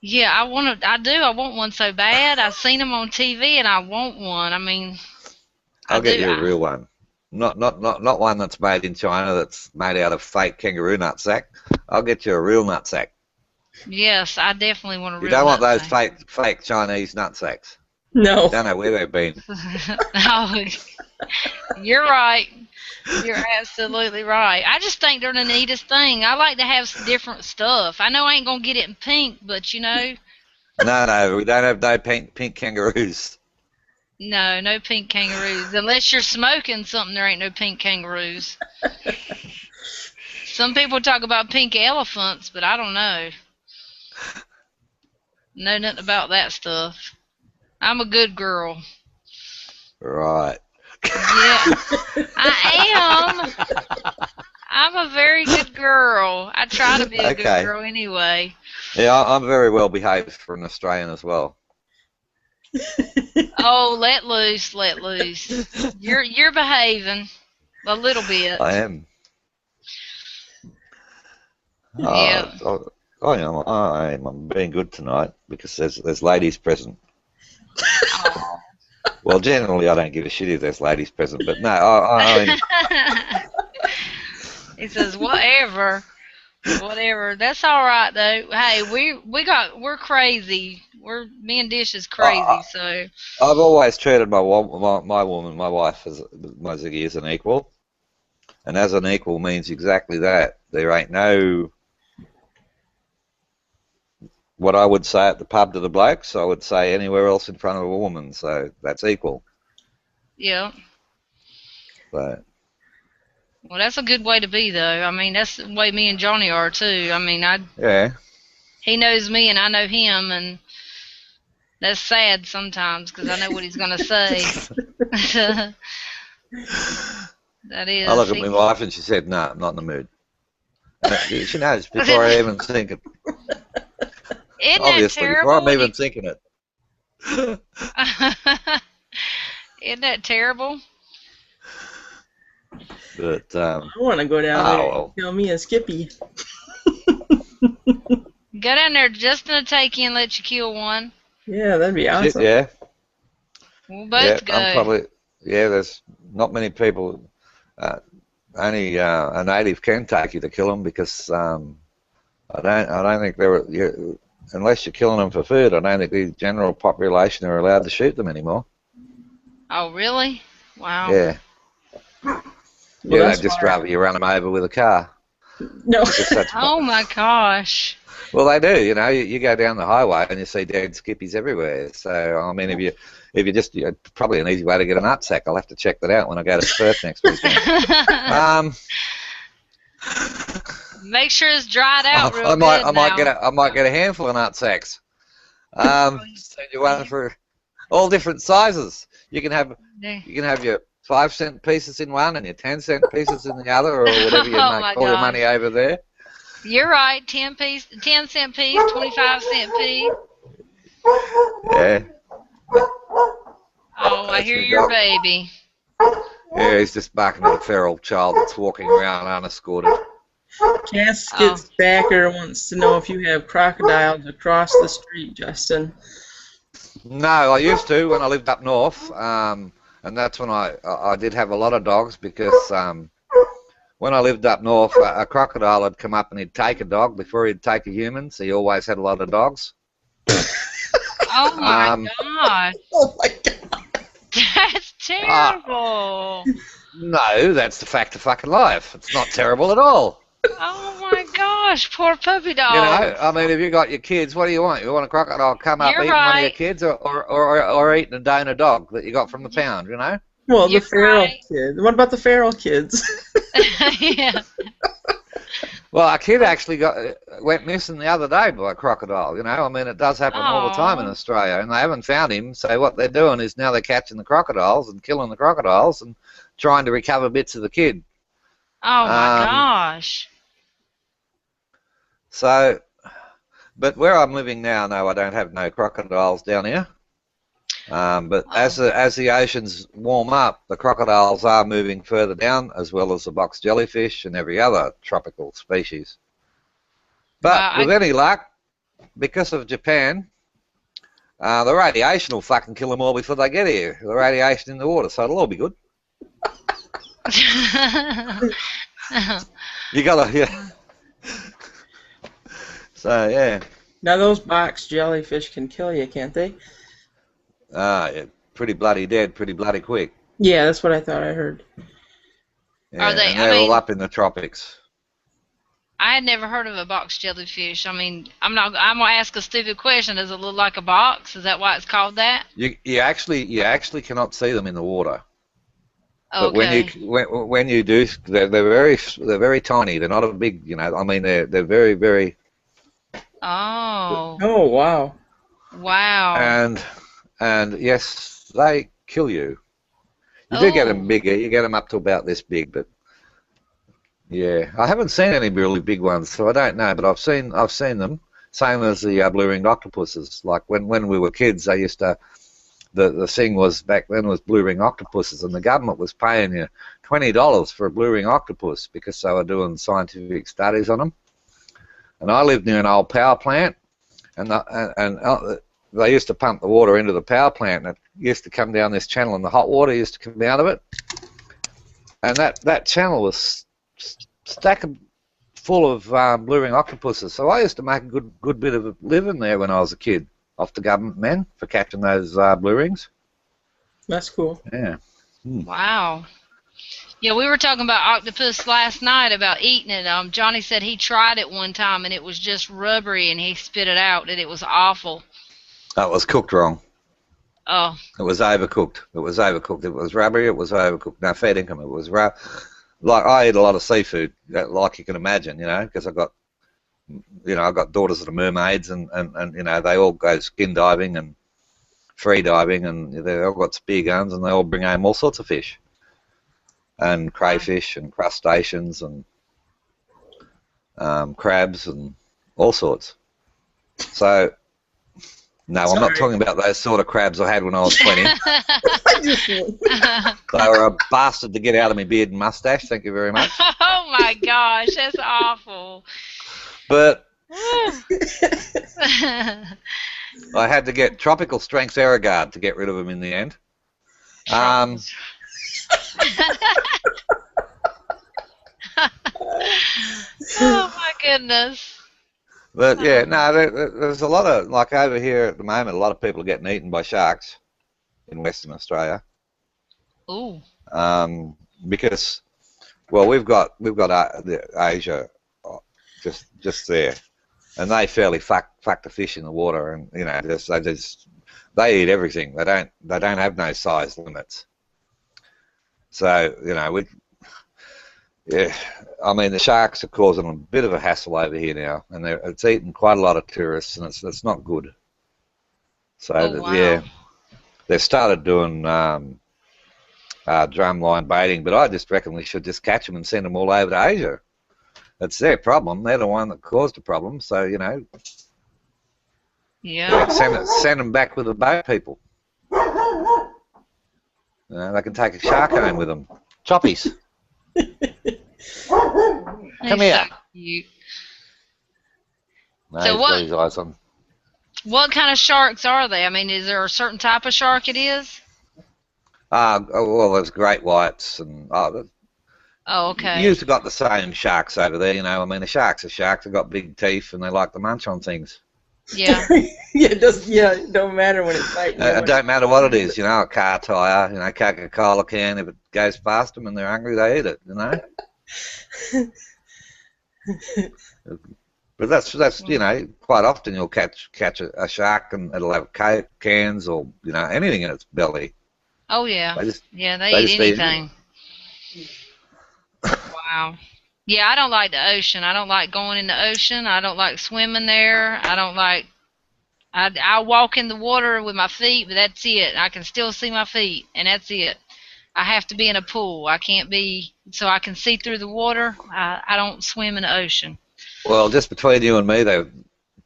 Yeah, I want one so bad. I've seen them on TV, and I want one. I mean, I'll get you a real one. Not one that's made in China that's made out of fake kangaroo nutsack. I'll get you a real nutsack. Yes, I definitely want a real nutsack. You don't want those fake Chinese nutsacks. No. Don't know where they've been. Oh, you're right. You're absolutely right. I just think they're the neatest thing. I like to have some different stuff. I know I ain't going to get it in pink, but you know. No, we don't have no pink kangaroos. No, no pink kangaroos. Unless you're smoking something, there ain't no pink kangaroos. Some people talk about pink elephants, but I don't know. Know nothing about that stuff. I'm a good girl. Right. Yeah, I am. I'm a very good girl. I try to be a good girl anyway. Yeah, I'm very well behaved for an Australian as well. Oh, let loose, let loose. You're behaving a little bit. I am. Yeah. I'm being good tonight because there's ladies present. Oh. Well, generally I don't give a shit if there's ladies present, but no, I He says whatever. That's all right though. Hey, we're crazy. Me and Dish is crazy. So I've always treated my woman, my wife, as an equal, and as an equal means exactly that. There ain't no what I would say at the pub to the blokes, I would say anywhere else in front of a woman. So that's equal. Yeah. So. Well, that's a good way to be, though. I mean, that's the way me and Johnny are, too. I mean, Yeah. He knows me and I know him, and that's sad sometimes because I know what he's going to say. That is. I look at my wife and she said, "No, I'm not in the mood." She knows before I even think it. Obviously, before I'm even thinking it. Isn't that terrible? But I want to go down there and kill me a Skippy. Go down there just to take you and let you kill one. Yeah, that'd be awesome. Yeah. We'll Yeah, both I'm go. probably. Yeah, there's not many people. Only a native can take you to kill them because I don't think unless you're killing them for food. I don't think the general population are allowed to shoot them anymore. Oh, really? Wow. Yeah, Well, yeah, they'd that's just why. rather you run them over with a car No. because that's Oh my gosh. well, they do. You go down the highway and you see dead skippies everywhere. So I mean, if you just probably an easy way to get a nutsack. I'll have to check that out when I go to Perth next weekend. Um, Make sure it's dried out real I good might now. get a handful of nutsacks. Send you one for all different sizes. You can have your 5-cent pieces in one and your 10-cent pieces in the other, or whatever you Oh make my call your money gosh. over there. You're right. 10-cent piece, 25-cent piece. Yeah, Oh, I that's hear my your dog. baby. Yeah, he's just barking at a feral child that's walking around unescorted. Oh. Casket Stacker wants to know if you have crocodiles across the street, Justin. No, I used to when I lived up north, and that's when I did have a lot of dogs because when I lived up north, a crocodile would come up and he'd take a dog before he'd take a human, so he always had a lot of dogs. Oh my Um, gosh. Oh my God. That's uh, terrible. no, that's the fact of fucking life. It's not terrible at all. Oh my gosh. Poor puppy You know, dog. I mean, if you got your kids, what do you want? You want a crocodile come up You're eating one of your right. kids, or eating a donor dog that you got from the pound? You know. Well, the You're feral right. kid. What about the feral kids? Yeah. Well, a kid actually went missing the other day by a crocodile. You know, I mean, it does happen all the time in Oh. Australia, and they haven't found him. So what they're doing is now they're catching the crocodiles and killing the crocodiles and trying to recover bits of the kid. Oh my Um, gosh. so, but where I'm living now, no, I don't have no crocodiles down here. But Oh. as the oceans warm up, the crocodiles are moving further down, as well as the box jellyfish and every other tropical species. But Wow. with any luck, because of Japan, the radiation will fucking kill them all before they get here. The radiation in the water, so it'll all be good. You gotta, yeah. So yeah, Now those box jellyfish can kill you, can't they? yeah, pretty bloody dead, pretty bloody quick. Yeah, that's what I thought I heard. Yeah, Are they? and I they're all mean, up in the tropics. I had never heard of a box jellyfish. I mean, I'm gonna ask a stupid question. Does it look like a box? Is that why it's called that? You actually cannot see them in the water. But Okay. when you do, they're very tiny. They're not a big, you know. I mean, they're very very Oh. Oh, wow. Wow. and yes, they kill you. You do get them Oh. bigger. You get them up to about this big, but yeah, I haven't seen any really big ones, so I don't know. But I've seen them. Same as the blue-ringed octopuses. Like when we were kids, they used to. The thing was back then was blue-ring octopuses, and the government was paying you $20 for a blue-ring octopus because they were doing scientific studies on them. And I lived near an old power plant, and they used to pump the water into the power plant, and it used to come down this channel, and the hot water used to come out of it, and that channel was stacked full of blue-ring octopuses. So I used to make a good bit of a living there when I was a kid, off the government men for catching those blue rings. That's cool. Yeah. Wow. Yeah, we were talking about octopus last night about eating it. Johnny said he tried it one time and it was just rubbery and he spit it out and it was awful. That was cooked wrong. Oh. It was overcooked. It was overcooked. It was rubbery. It was overcooked. No, fair dinkum. It was like I eat a lot of seafood, like you can imagine, you know, because I've got daughters that are mermaids, and you know, they all go skin diving and free diving, and they all got spear guns, and they all bring home all sorts of fish, and crayfish and crustaceans and crabs and all sorts. So, no, I'm not talking about those sort of crabs I had when I was 20. They were a bastard to get out of my beard and mustache. Thank you very much. Oh my gosh, that's awful. But I had to get tropical strength Aerogard to get rid of them in the end. Um, Oh my goodness. but yeah, Oh. no, there's a lot of, like over here at the moment, a lot of people are getting eaten by sharks in Western Australia. Ooh. Because, well, we've got the Asia just there, and they fairly fuck the fish in the water, and you know, they eat everything. They don't have no size limits. So you know, yeah, I mean, the sharks are causing a bit of a hassle over here now, and it's eating quite a lot of tourists, and it's not good. So Oh wow. yeah, they've started doing drumline baiting, but I just reckon we should just catch them and send them all over to Asia. It's their problem. They're the one that caused the problem. So you know, Yeah. send them back with the boat people. You know, they can take a shark home with them. Choppies, come He's so here. cute. No, So he's got his eyes on. what kind of sharks are they? I mean, is there a certain type of shark it is? Well, there's great whites, and Oh, okay. you've got the same sharks over there. You know, I mean, the sharks are sharks. They've got big teeth, and they like to munch on things. Yeah. Yeah, it don't matter when it's biting you. It don't matter what it is, you know, a car tire, you know, Coca-Cola can. If it goes past them and they're hungry, they eat it. You know. But that's you know, quite often you'll catch a shark and it'll have Coke cans or you know anything in its belly. Oh yeah. They just Yeah, they they eat just eat it. anything. Wow. Yeah, I don't like the ocean. I don't like going in the ocean. I don't like swimming there. I don't like. I walk in the water with my feet, but that's it. I can still see my feet, and that's it. I have to be in a pool. I can't be so I can see through the water. I don't swim in the ocean. Well, just between you and me,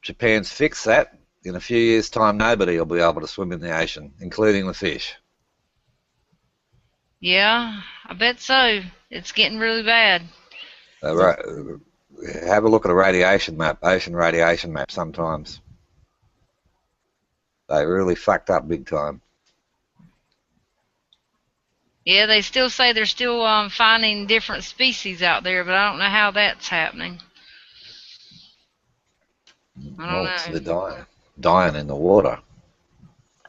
Japan's fixed that. In a few years' time, nobody will be able to swim in the ocean, including the fish. Yeah, I bet so. It's getting really bad. Right, have a look at a radiation map, ocean radiation map. Sometimes they really fucked up big time. Yeah, they still say they're still finding different species out there, but I don't know how that's happening. I don't Well, know. they're dying in the water,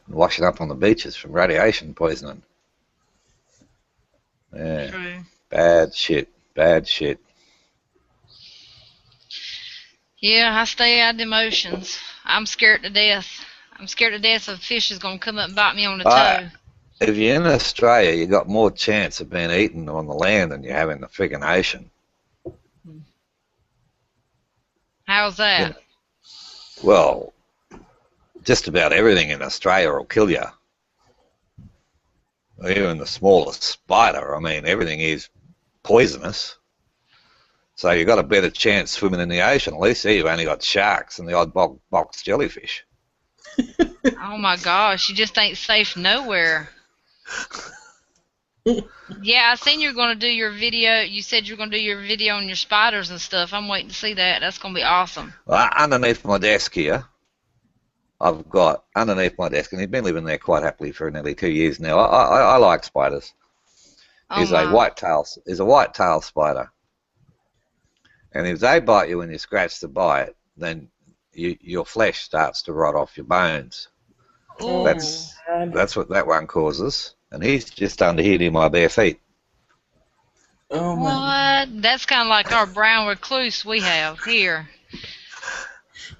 washing up on the beaches from radiation poisoning. Yeah, True. bad shit, bad shit. Yeah, I stay out of them oceans. I'm scared to death. I'm scared to death of a fish is gonna come up and bite me on the Uh, toe. if you're in Australia, you got more chance of being eaten on the land than you have in the friggin' ocean. How's You that? know, well, just about everything in Australia will kill you. Even the smallest spider. I mean, everything is poisonous. So you've got a better chance swimming in the ocean. At least here you've only got sharks and the odd box jellyfish. Oh my gosh, you just ain't safe nowhere. Yeah, I seen you're gonna do your video. You said you're gonna do your video on your spiders and stuff. I'm waiting to see that. That's gonna be awesome. Underneath my desk here, I've got underneath my desk, and he's been living there quite happily for nearly 2 years now. I like spiders. Oh Is a my. white tail spider, and if they bite you and you scratch the bite, then your flesh starts to rot off your bones. Ooh. That's what that one causes, and he's just under here near my bare feet. Oh my. What? That's kind of like our brown recluse we have here.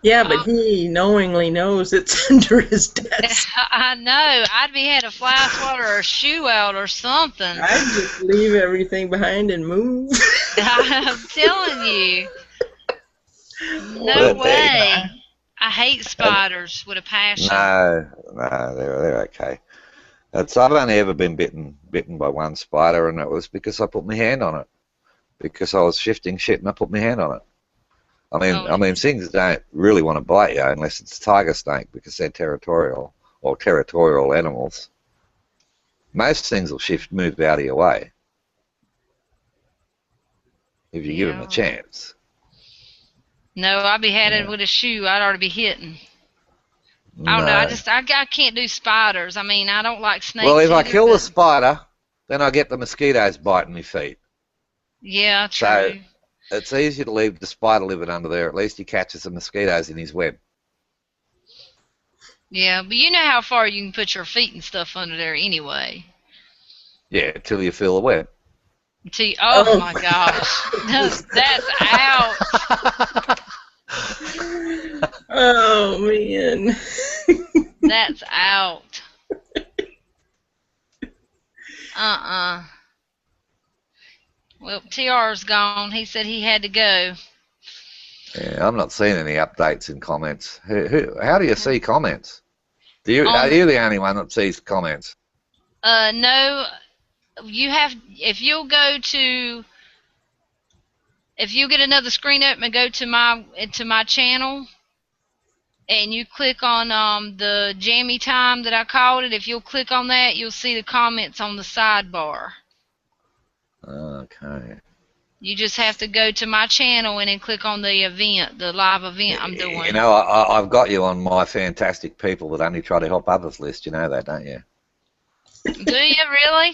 Yeah, but he knowingly knows it's under his desk. I know. I'd be had a fly swatter or a shoe out or something. I'd just leave everything behind and move. I'm telling you. No But, way. I hate spiders with a passion. no, they're okay. I've only ever been bitten by one spider, and it was because I put my hand on it. Because I was shifting shit and I put my hand on it. I mean, things don't really want to bite you unless it's a tiger snake because they're territorial or territorial animals. Most things will move out of your way if you give them a chance. No, I'd be had it with a shoe. I'd already be hitting. I don't know. No. I can't do spiders. I mean, I don't like snakes. Well, if I either, kill the but spider, then I get the mosquitoes biting my feet. yeah, So true. it's easier to leave the spider living under there. At least he catches the mosquitoes in his web. Yeah, but you know how far you can put your feet and stuff under there anyway. Yeah, till you feel the web. Oh my gosh, that's out. Oh man. That's out. Well, TR's gone. He said he had to go. Yeah, I'm not seeing any updates in comments. How do you see comments? Are On you the only one that sees comments? no, you have. If you get another screen up and go to my channel, and you click on the Jammy Time that I called it, if you'll click on that, you'll see the comments on the sidebar. Okay. You just have to go to my channel and then click on the event, the live event I'm doing. You know, I've got you on my fantastic people that only try to help others list. You know that, don't you? Do you really?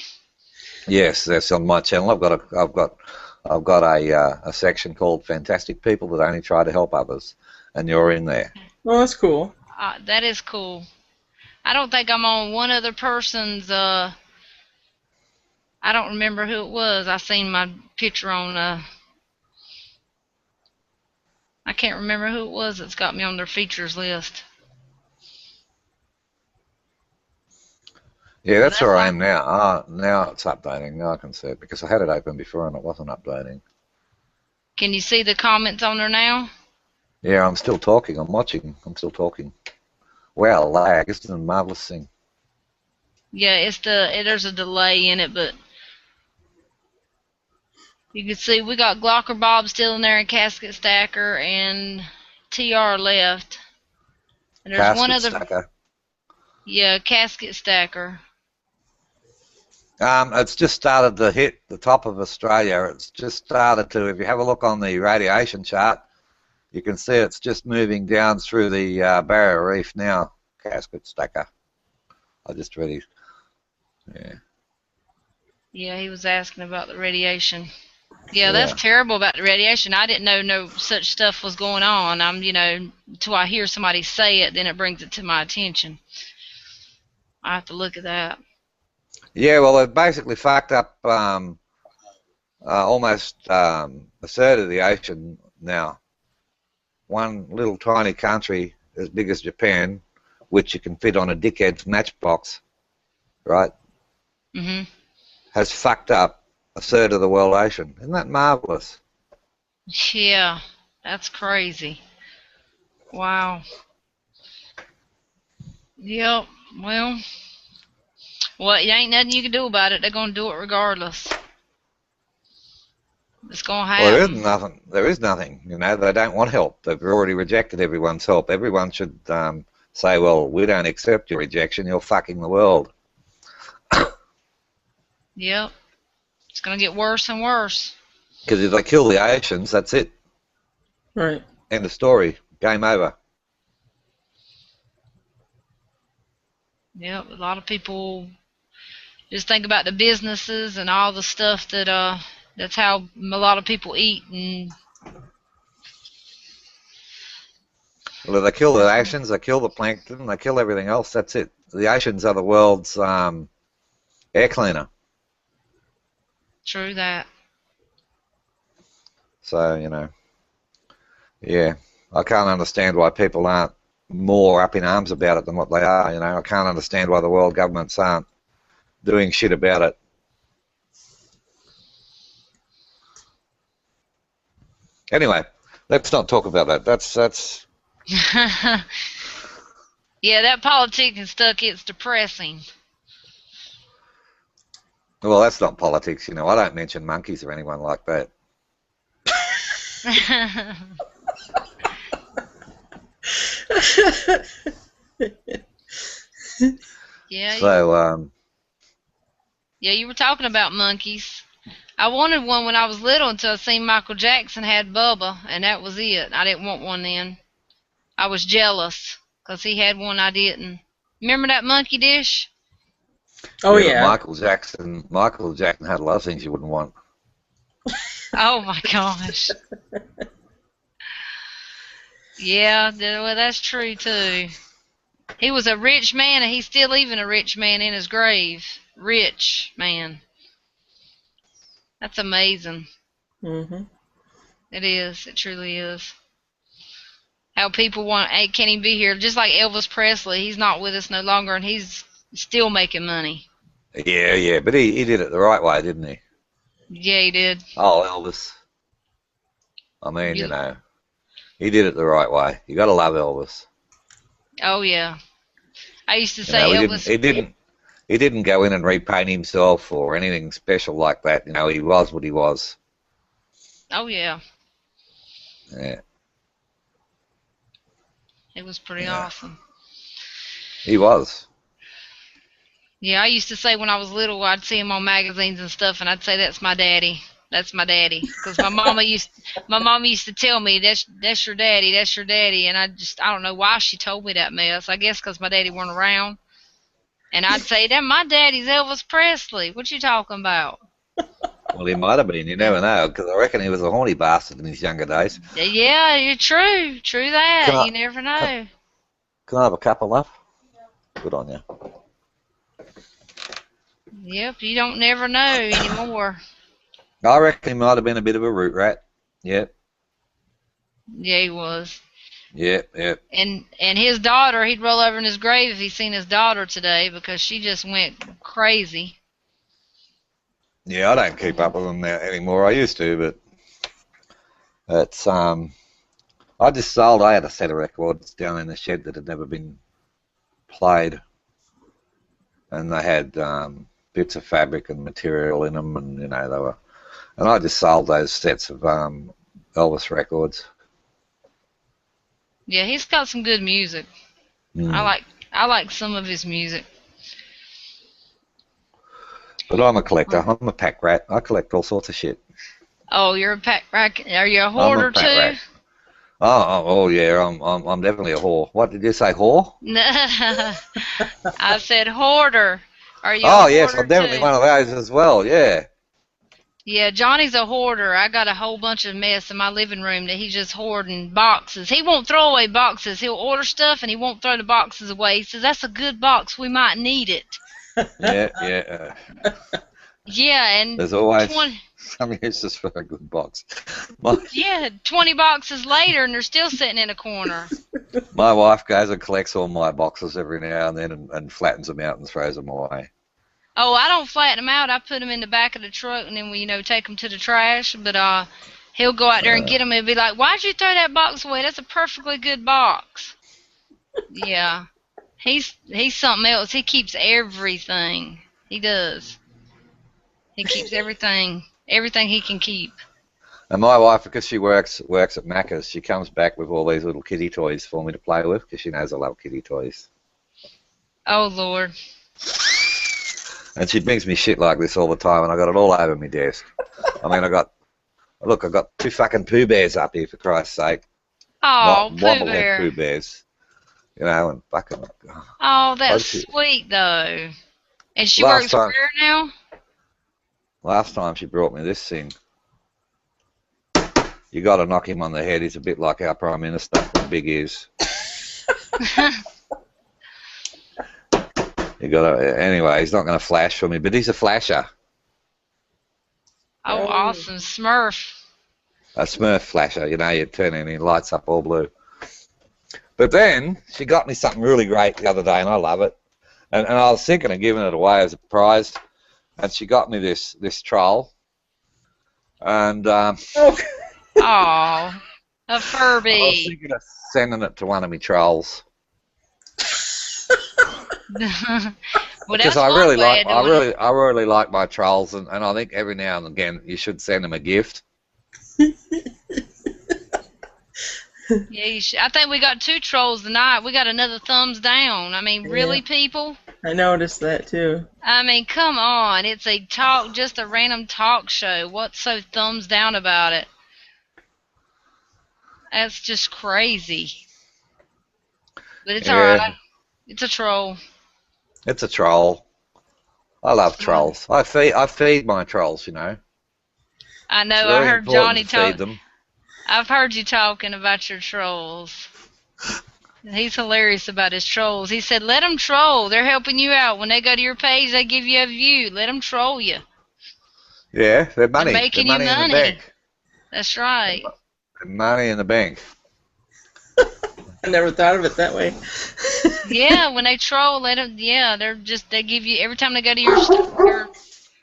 Yes, that's on my channel. I've got a section called Fantastic People that only try to help others, and you're in there. Well, that's cool. That is cool. I don't think I'm on one other person's. I don't remember who it was. I seen my picture on. I can't remember who it was that's got me on their features list. Yeah, that's where I am now. Now it's updating. Now I can see it because I had it open before and it wasn't updating. Can you see the comments on there now? Yeah, I'm still talking. I'm watching. I'm still talking. Wow, lag. It's a marvelous thing. Yeah, there's a delay in it, but you can see we got Glocker Bob still in there and Casket Stacker and TR left. And there's one Casket other. Stacker. Yeah, Casket Stacker. It's just started to hit the top of Australia. It's just started to. If you have a look on the radiation chart, you can see it's just moving down through the barrier reef now. Casket Stacker. I just read it. Yeah. Yeah, he was asking about the radiation. Yeah, that's terrible about the radiation. I didn't know no such stuff was going on. Until I hear somebody say it, then it brings it to my attention. I have to look at that. Yeah, well, they've basically fucked up almost a third of the ocean now. One little tiny country as big as Japan, which you can fit on a dickhead's matchbox, right? Mhm. Has fucked up a third of the world ocean. Isn't that marvelous? Yeah, that's crazy. Wow. Yep. Well, there ain't nothing you can do about it. They're gonna do it regardless. It's gonna happen. Well, there is nothing. There is nothing. You know, they don't want help. They've already rejected everyone's help. Everyone should say, well, we don't accept your rejection. You're fucking the world. Yep. It's gonna get worse and worse. Because if they kill the oceans, that's it. Right. End of story. Game over. Yep. A lot of people just think about the businesses and all the stuff that's how a lot of people eat. And Well, if they kill the oceans, they kill the plankton, they kill everything else. That's it. The oceans are the world's air cleaner. true that. So, you know, yeah, I can't understand why people aren't more up in arms about it than what they are. You know, I can't understand why the world governments aren't doing shit about it. Anyway, let's not talk about that. That's. Yeah, that politics and stuff, it's depressing. Well, that's not politics. You know, I don't mention monkeys or anyone like that. Yeah. So, Yeah, you were talking about monkeys. I wanted one when I was little until I seen Michael Jackson had Bubba, and that was it. I didn't want one then. I was jealous. 'cause he had one I didn't. Remember that monkey dish? Oh Yeah, but yeah. Michael Jackson had a lot of things you wouldn't want. Oh my gosh. Yeah, well, that's true too. He was a rich man, and he's still even a rich man in his grave. Rich man. That's amazing. Mhm. It is. It truly is. How people want, hey, can he be here? Just like Elvis Presley, he's not with us no longer, and he's still making money. Yeah, but he did it the right way, didn't he? Yeah, he did. Oh, Elvis. I mean, You, he did it the right way. You got to love Elvis. oh yeah. I used to You know, say Elvis. he didn't go in and repaint himself or anything special like that. You know, he was what he was. Oh yeah, Yeah, it was pretty yeah, awesome. he was. Yeah, I used to say when I was little, I'd see him on magazines and stuff, and I'd say, "That's my daddy. That's my daddy." Because my mama used to tell me, "That's your daddy. That's your daddy." And I don't know why she told me that mess. I guess because my daddy weren't around. And I'd say, "That my daddy's Elvis Presley. What you talking about?" Well, he might have been. You never know, because I reckon he was a horny bastard in his younger days. Yeah, you're true. True Can that. I You never can, know. can I have a couple, love? Good on you. Yep, you don't never know anymore. I reckon he might have been a bit of a root rat. Yep, Yeah, he was. yep. And his daughter, he'd roll over in his grave if he seen his daughter today because she just went crazy. Yeah, I don't keep up with them now anymore. I used to, but it's I just sold. I had a set of records down in the shed that had never been played, and they had bits of fabric and material in them, and they were. And I just sold those sets of Elvis records. Yeah, he's got some good music. I Mm. like I like some of his music. But I'm a collector. I'm a pack rat. I collect all sorts of shit. Oh, you're a pack rack. Are you a I'm a hoarder pack too? rat. Oh yeah. I'm definitely a whore. What did you say, whore? I said hoarder. Are you a Oh yes, hoarder I'm definitely too? one of those as well. Yeah. Yeah, Johnny's a hoarder. I got a whole bunch of mess in my living room that he's just hoarding boxes. He won't throw away boxes. He'll order stuff and he won't throw the boxes away. He says, "That's a good box. We might need it." Yeah. Yeah, and There's always 20, some uses for a good box. yeah, 20 boxes later and they're still sitting in a corner. My wife goes and collects all my boxes every now and then and flattens them out and throws them away. Oh, I don't flatten them out. I put them in the back of the truck and then we, take them to the trash. But he'll go out there and get them and be like, "Why'd you throw that box away? That's a perfectly good box." Yeah, he's something else. He keeps everything. He does. He keeps everything he can keep. And my wife, because she works at Macca's, she comes back with all these little kitty toys for me to play with because she knows I love kitty toys. Oh Lord. And she brings me shit like this all the time, and I got it all over my desk. I mean, I got two fucking Pooh Bears up here for Christ's sake. Oh, Pooh Wobblehead Bear. Pooh Bears, and fucking. Oh, that's sweet though. And she Last works time, where now? last time she brought me this thing. You got to knock him on the head. He's a bit like our Prime Minister with big ears. You got to. Anyway, he's not going to flash for me, but he's a flasher. Oh, awesome. Smurf. A Smurf flasher. You turn it and he lights up all blue. But then she got me something really great the other day, and I love it. And I was thinking of giving it away as a prize, and she got me this troll. And Oh, a Furby. I was thinking of sending it to one of my trolls. Well, Because that's I one really way like of doing it. I really like my trolls, and I think every now and again you should send them a gift. Yeah, you should. I think we got 2 trolls tonight. We got another thumbs down. I mean, really, Yeah. people? I noticed that too. I mean, come on. It's just a random talk show. What's so thumbs down about it? That's just crazy. But it's Yeah, alright. It's a troll. it's a troll. I love Fun. trolls. I feed my trolls, you know. I It's know. I very heard important Johnny to feed talk. them. I've heard you talking about your trolls. He's hilarious about his trolls. He said, "Let them troll. They're helping you out. When they go to your page, they give you a view. Let them troll you. Yeah, they're They're money. They're making you money in the money." bank. That's They're right. money in the bank. I never thought of it that way. Yeah, when they troll, let them. Yeah, they give you every time they go to your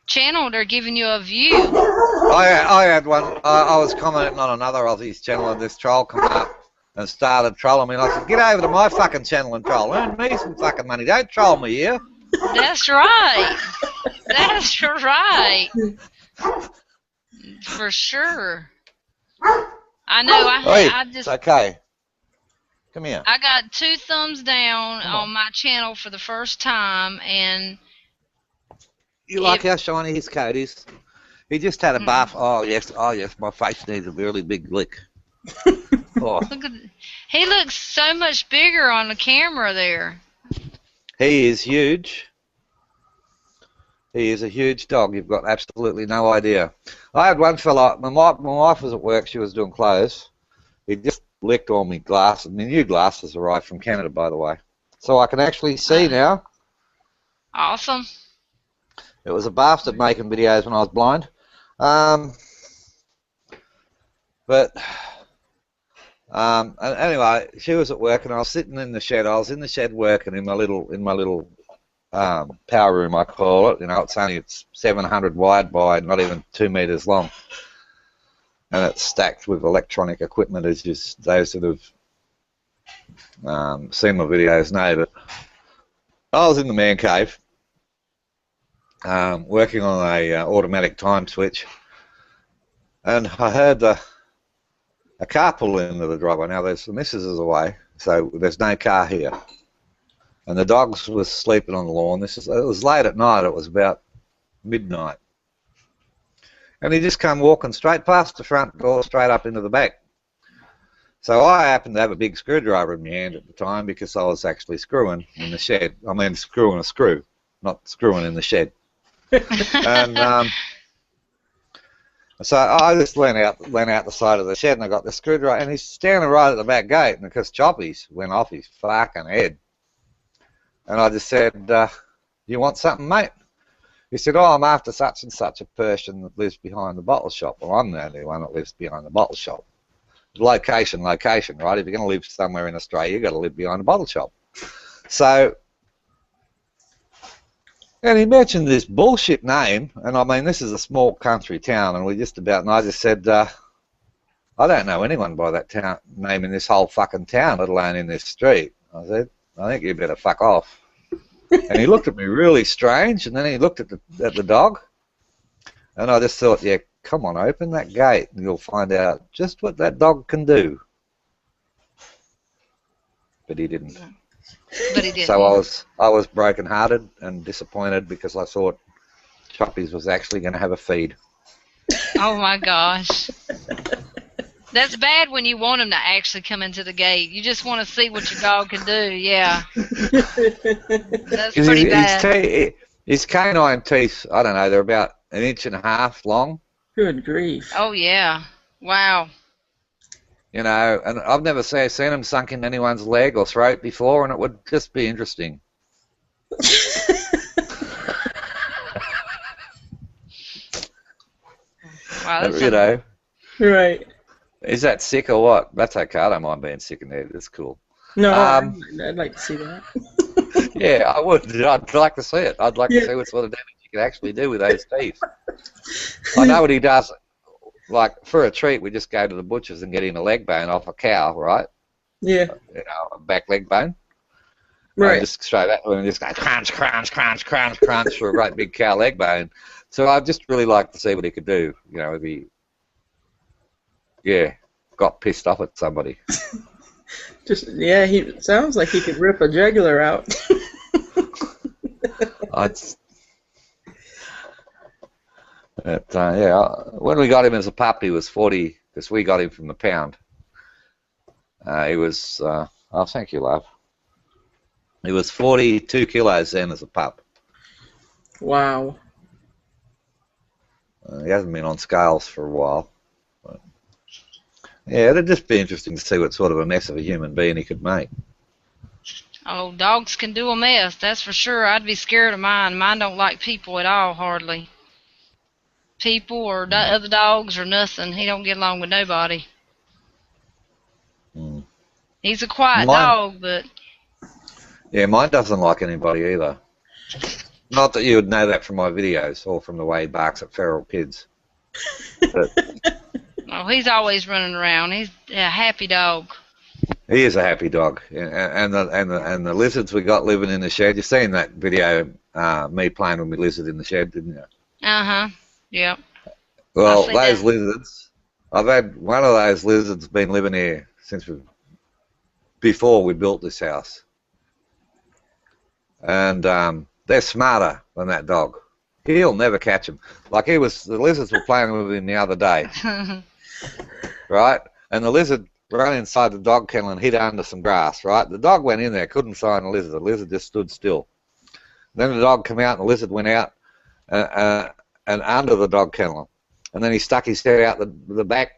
channel, they're giving you a view. I had one. I was commenting on another Aussie's channel, and this troll come up and started trolling me. And I said, "Get over to my fucking channel and troll. Earn me some fucking money. Don't troll me here." That's right. That's right. For sure. I know. Oi, I it's just okay. Come here. I got 2 thumbs down Come on on. my channel for the first time, and You like it. how shiny his coat is? He just had a bath. Oh yes, my face needs a really big lick. Oh, Look at. He looks so much bigger on the camera there. he is huge. He is a huge dog. You've got absolutely no idea. I had one fella. My wife was at work. She was doing clothes. He just licked all my glasses. My new glasses arrived from Canada, by the way, so I can actually see now. Awesome. It was a bastard making videos when I was blind. But anyway, she was at work and I was sitting in the shed. I was in the shed working in my little power room, I call it. You know, it's 700 wide by not even 2 meters long, and it's stacked with electronic equipment, as just those that have seen my videos know. But I was in the man cave, working on a automatic time switch, and I heard a car pull into the driveway. Now the missus is away, so there's no car here. And the dogs was sleeping on the lawn. It was late at night. It was about midnight. And he just come walking straight past the front door, straight up into the back. So I happened to have a big screwdriver in my hand at the time because I was actually screwing in the shed. I mean, screwing a screw, not screwing in the shed. And so I just leant out the side of the shed, and I got the screwdriver, and he's standing right at the back gate, and because Choppy's went off his fucking head. And I just said, "You want something, mate?" He said, "Oh, I'm after such and such a person that lives behind the bottle shop." Well, I'm the only one that lives behind the bottle shop. Location, right? If you're going to live somewhere in Australia, you've got to live behind a bottle shop. So, and he mentioned this bullshit name, and I mean, this is a small country town, and and I just said, "I don't know anyone by that town name in this whole fucking town, let alone in this street." I said, "I think you better fuck off." And he looked at me really strange, and then he looked at the dog, and I just thought, yeah, come on, open that gate, and you'll find out just what that dog can do. But he didn't. But he didn't. So I was broken-hearted and disappointed because I thought Choppies was actually going to have a feed. Oh my gosh. That's bad when you want him to actually come into the gate. You just want to see what your dog can do. Yeah. That's pretty bad. His canine teeth, I don't know, they're about 1.5 inches long. Good grief. Oh, yeah. Wow. You know, and I've never seen him sunk in anyone's leg or throat before, and it would just be interesting. Wow, You know. Right. Is that sick or what? That's okay. I don't mind being sick in there. It's cool. No, I'd like to see that. Yeah, I would. I'd like to see it. I'd like to see what sort of damage you can actually do with those teeth. I know what he does. Like, for a treat, we just go to the butcher's and get him a leg bone off a cow, right? Yeah. You know, a back leg bone. Right. And just straight that way and just go crunch, crunch, crunch, crunch, crunch for a great big cow leg bone. So I'd just really like to see what he could do, you know, if he, got pissed off at somebody. He sounds like he could rip a jugular out. When we got him as a pup, he was 40, because we got him from the pound. He was, thank you, love. He was 42 kilos then as a pup. Wow. He hasn't been on scales for a while. But yeah, it'd just be interesting to see what sort of a mess of a human being he could make. Oh, dogs can do a mess, that's for sure. I'd be scared of mine. Mine don't like people at all, hardly. People or other dogs or nothing. He don't get along with nobody. Mm. He's a quiet Mine, dog, but yeah, mine doesn't like anybody either. Not that you would know that from my videos or from the way he barks at feral kids. But oh, he's always running around. He's a happy dog. he is a happy dog, and the lizards we got living in the shed. You've seen that video, me playing with my lizard in the shed, didn't you? Uh-huh. Yep. Well, see those that. lizards, I've had one of those lizards been living here since before we built this house, and they're smarter than that dog. He'll never catch them. Like the lizards were playing with him the other day, right? And the lizard ran inside the dog kennel and hid under some grass, right? The dog went in there, couldn't find the lizard. The lizard just stood still. Then the dog came out and the lizard went out and under the dog kennel. And then he stuck his head out the back,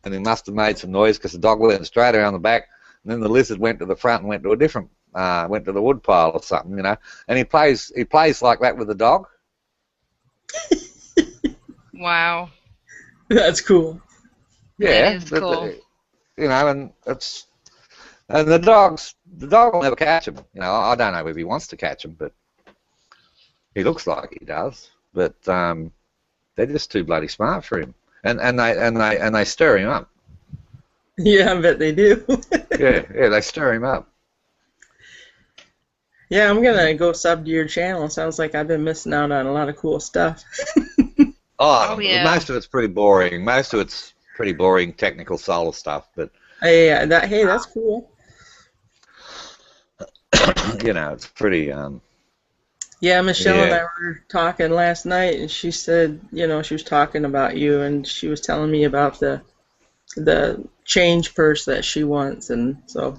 and he must have made some noise because the dog went straight around the back. And then the lizard went to the front and went to a different, went to the wood pile or something, you know. And he plays like that with the dog. Wow. That's cool. Yeah, That is cool. You know, and the dog will never catch him. You know, I don't know if he wants to catch him, but he looks like he does. But they're just too bloody smart for him, and they stir him up. Yeah, I bet they do. yeah, they stir him up. Yeah, I'm gonna go sub to your channel. Sounds like I've been missing out on a lot of cool stuff. Oh, yeah. Most of it's pretty boring. Most of it's pretty boring technical solar stuff, but Yeah, that's cool. you know, it's pretty. Yeah, Michelle and Yeah. I were talking last night, and she said, you know, she was talking about you, and she was telling me about the change purse that she wants, and so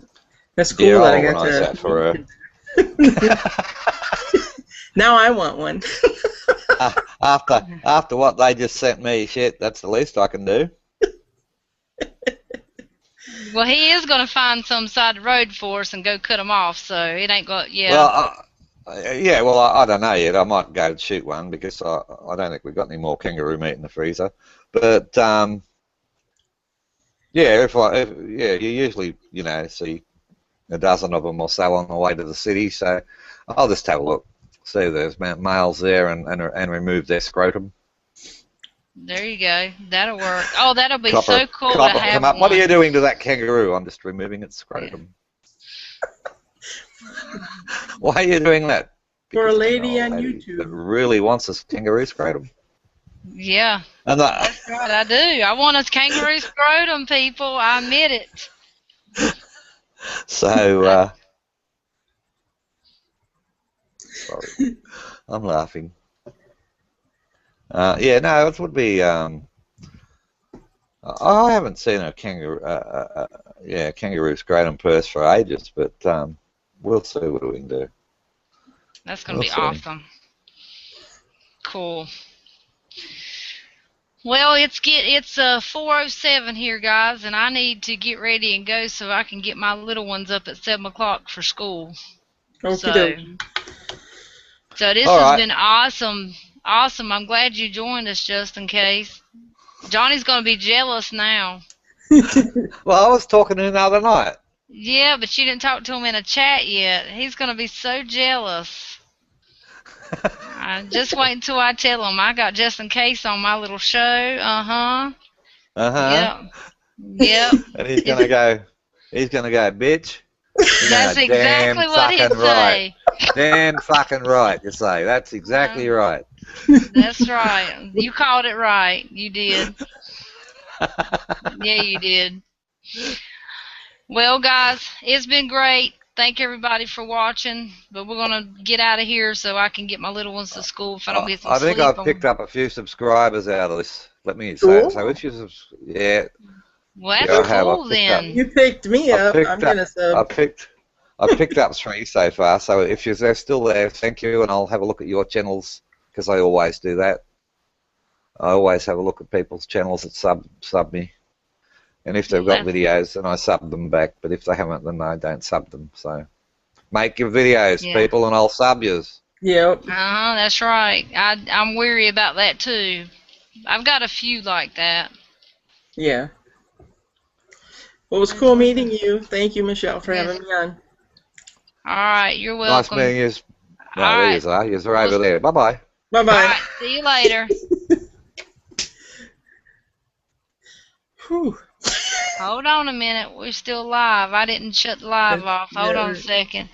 that's cool Yeah, that I'll I got organise to. that for her. Now I want one. After what they just sent me, shit, that's the least I can do. Well, he is going to find some side of the road for us and go cut them off, so it ain't going to, yeah. Well, I don't know yet. I might go and shoot one because I don't think we've got any more kangaroo meat in the freezer. But yeah, you usually see a dozen of them or so on the way to the city. So I'll just have a look, see if there's males there, and remove their scrotum. There you go. That'll work. Oh, that'll be Copper, so cool copper, to have come up. one. What are you doing to that kangaroo? I'm just removing its scrotum. Why are you doing that? For a Because lady I'm on an old lady YouTube. that really wants a kangaroo scrotum. Yeah, And that's right, I do. I want a kangaroo scrotum, people. I admit it. so, sorry, I'm laughing. Yeah, no, it would be. I haven't seen a kangaroo, kangaroo scrotum purse for ages, but we'll see what we can do. That's going to be We'll see. awesome. Cool. Well, it's 4:07 here, guys, and I need to get ready and go so I can get my little ones up at 7 o'clock for school. So this All has right. been awesome. Awesome. I'm glad you joined us just in case. Johnny's going to be jealous now. Well, I was talking to him the other night. Yeah, but you didn't talk to him in a chat yet. He's going to be so jealous. Just wait until I tell him. I got just in case on my little show. Uh-huh. Uh-huh. Yep. And he's gonna go, bitch. That's exactly what he'd say. Damn fucking right, you say. That's exactly right. That's right. You called it right. You did. Yeah, you did. Well, guys, it's been great. Thank everybody for watching, but we're going to get out of here so I can get my little ones to school if I don't get some I think sleep. I've picked up a few subscribers out of this. Let me Cool. say. So if you, yeah. Well, Yeah, that's I have. cool I've picked up. then. You picked me I up. picked I'm gonna I sub. I've picked up 3 so far, so if they're still there, thank you, and I'll have a look at your channels, because I always do that. I always have a look at people's channels that sub me. And if they've got videos, then I sub them back, but if they haven't, then I don't sub them. So make your videos, people, and I'll sub yous. Yep. That's right. I'm weary about that too. I've got a few like that. Yeah. Well, it was cool meeting you. Thank you, Michelle, for having me on. All right, you're Nice welcome. meeting yous. No, All there right. yous are. Yous are over there. Bye-bye. Bye-bye. All right, see you later. Whew. Hold on a minute. We're still live. I didn't shut the live off. Hold on a second.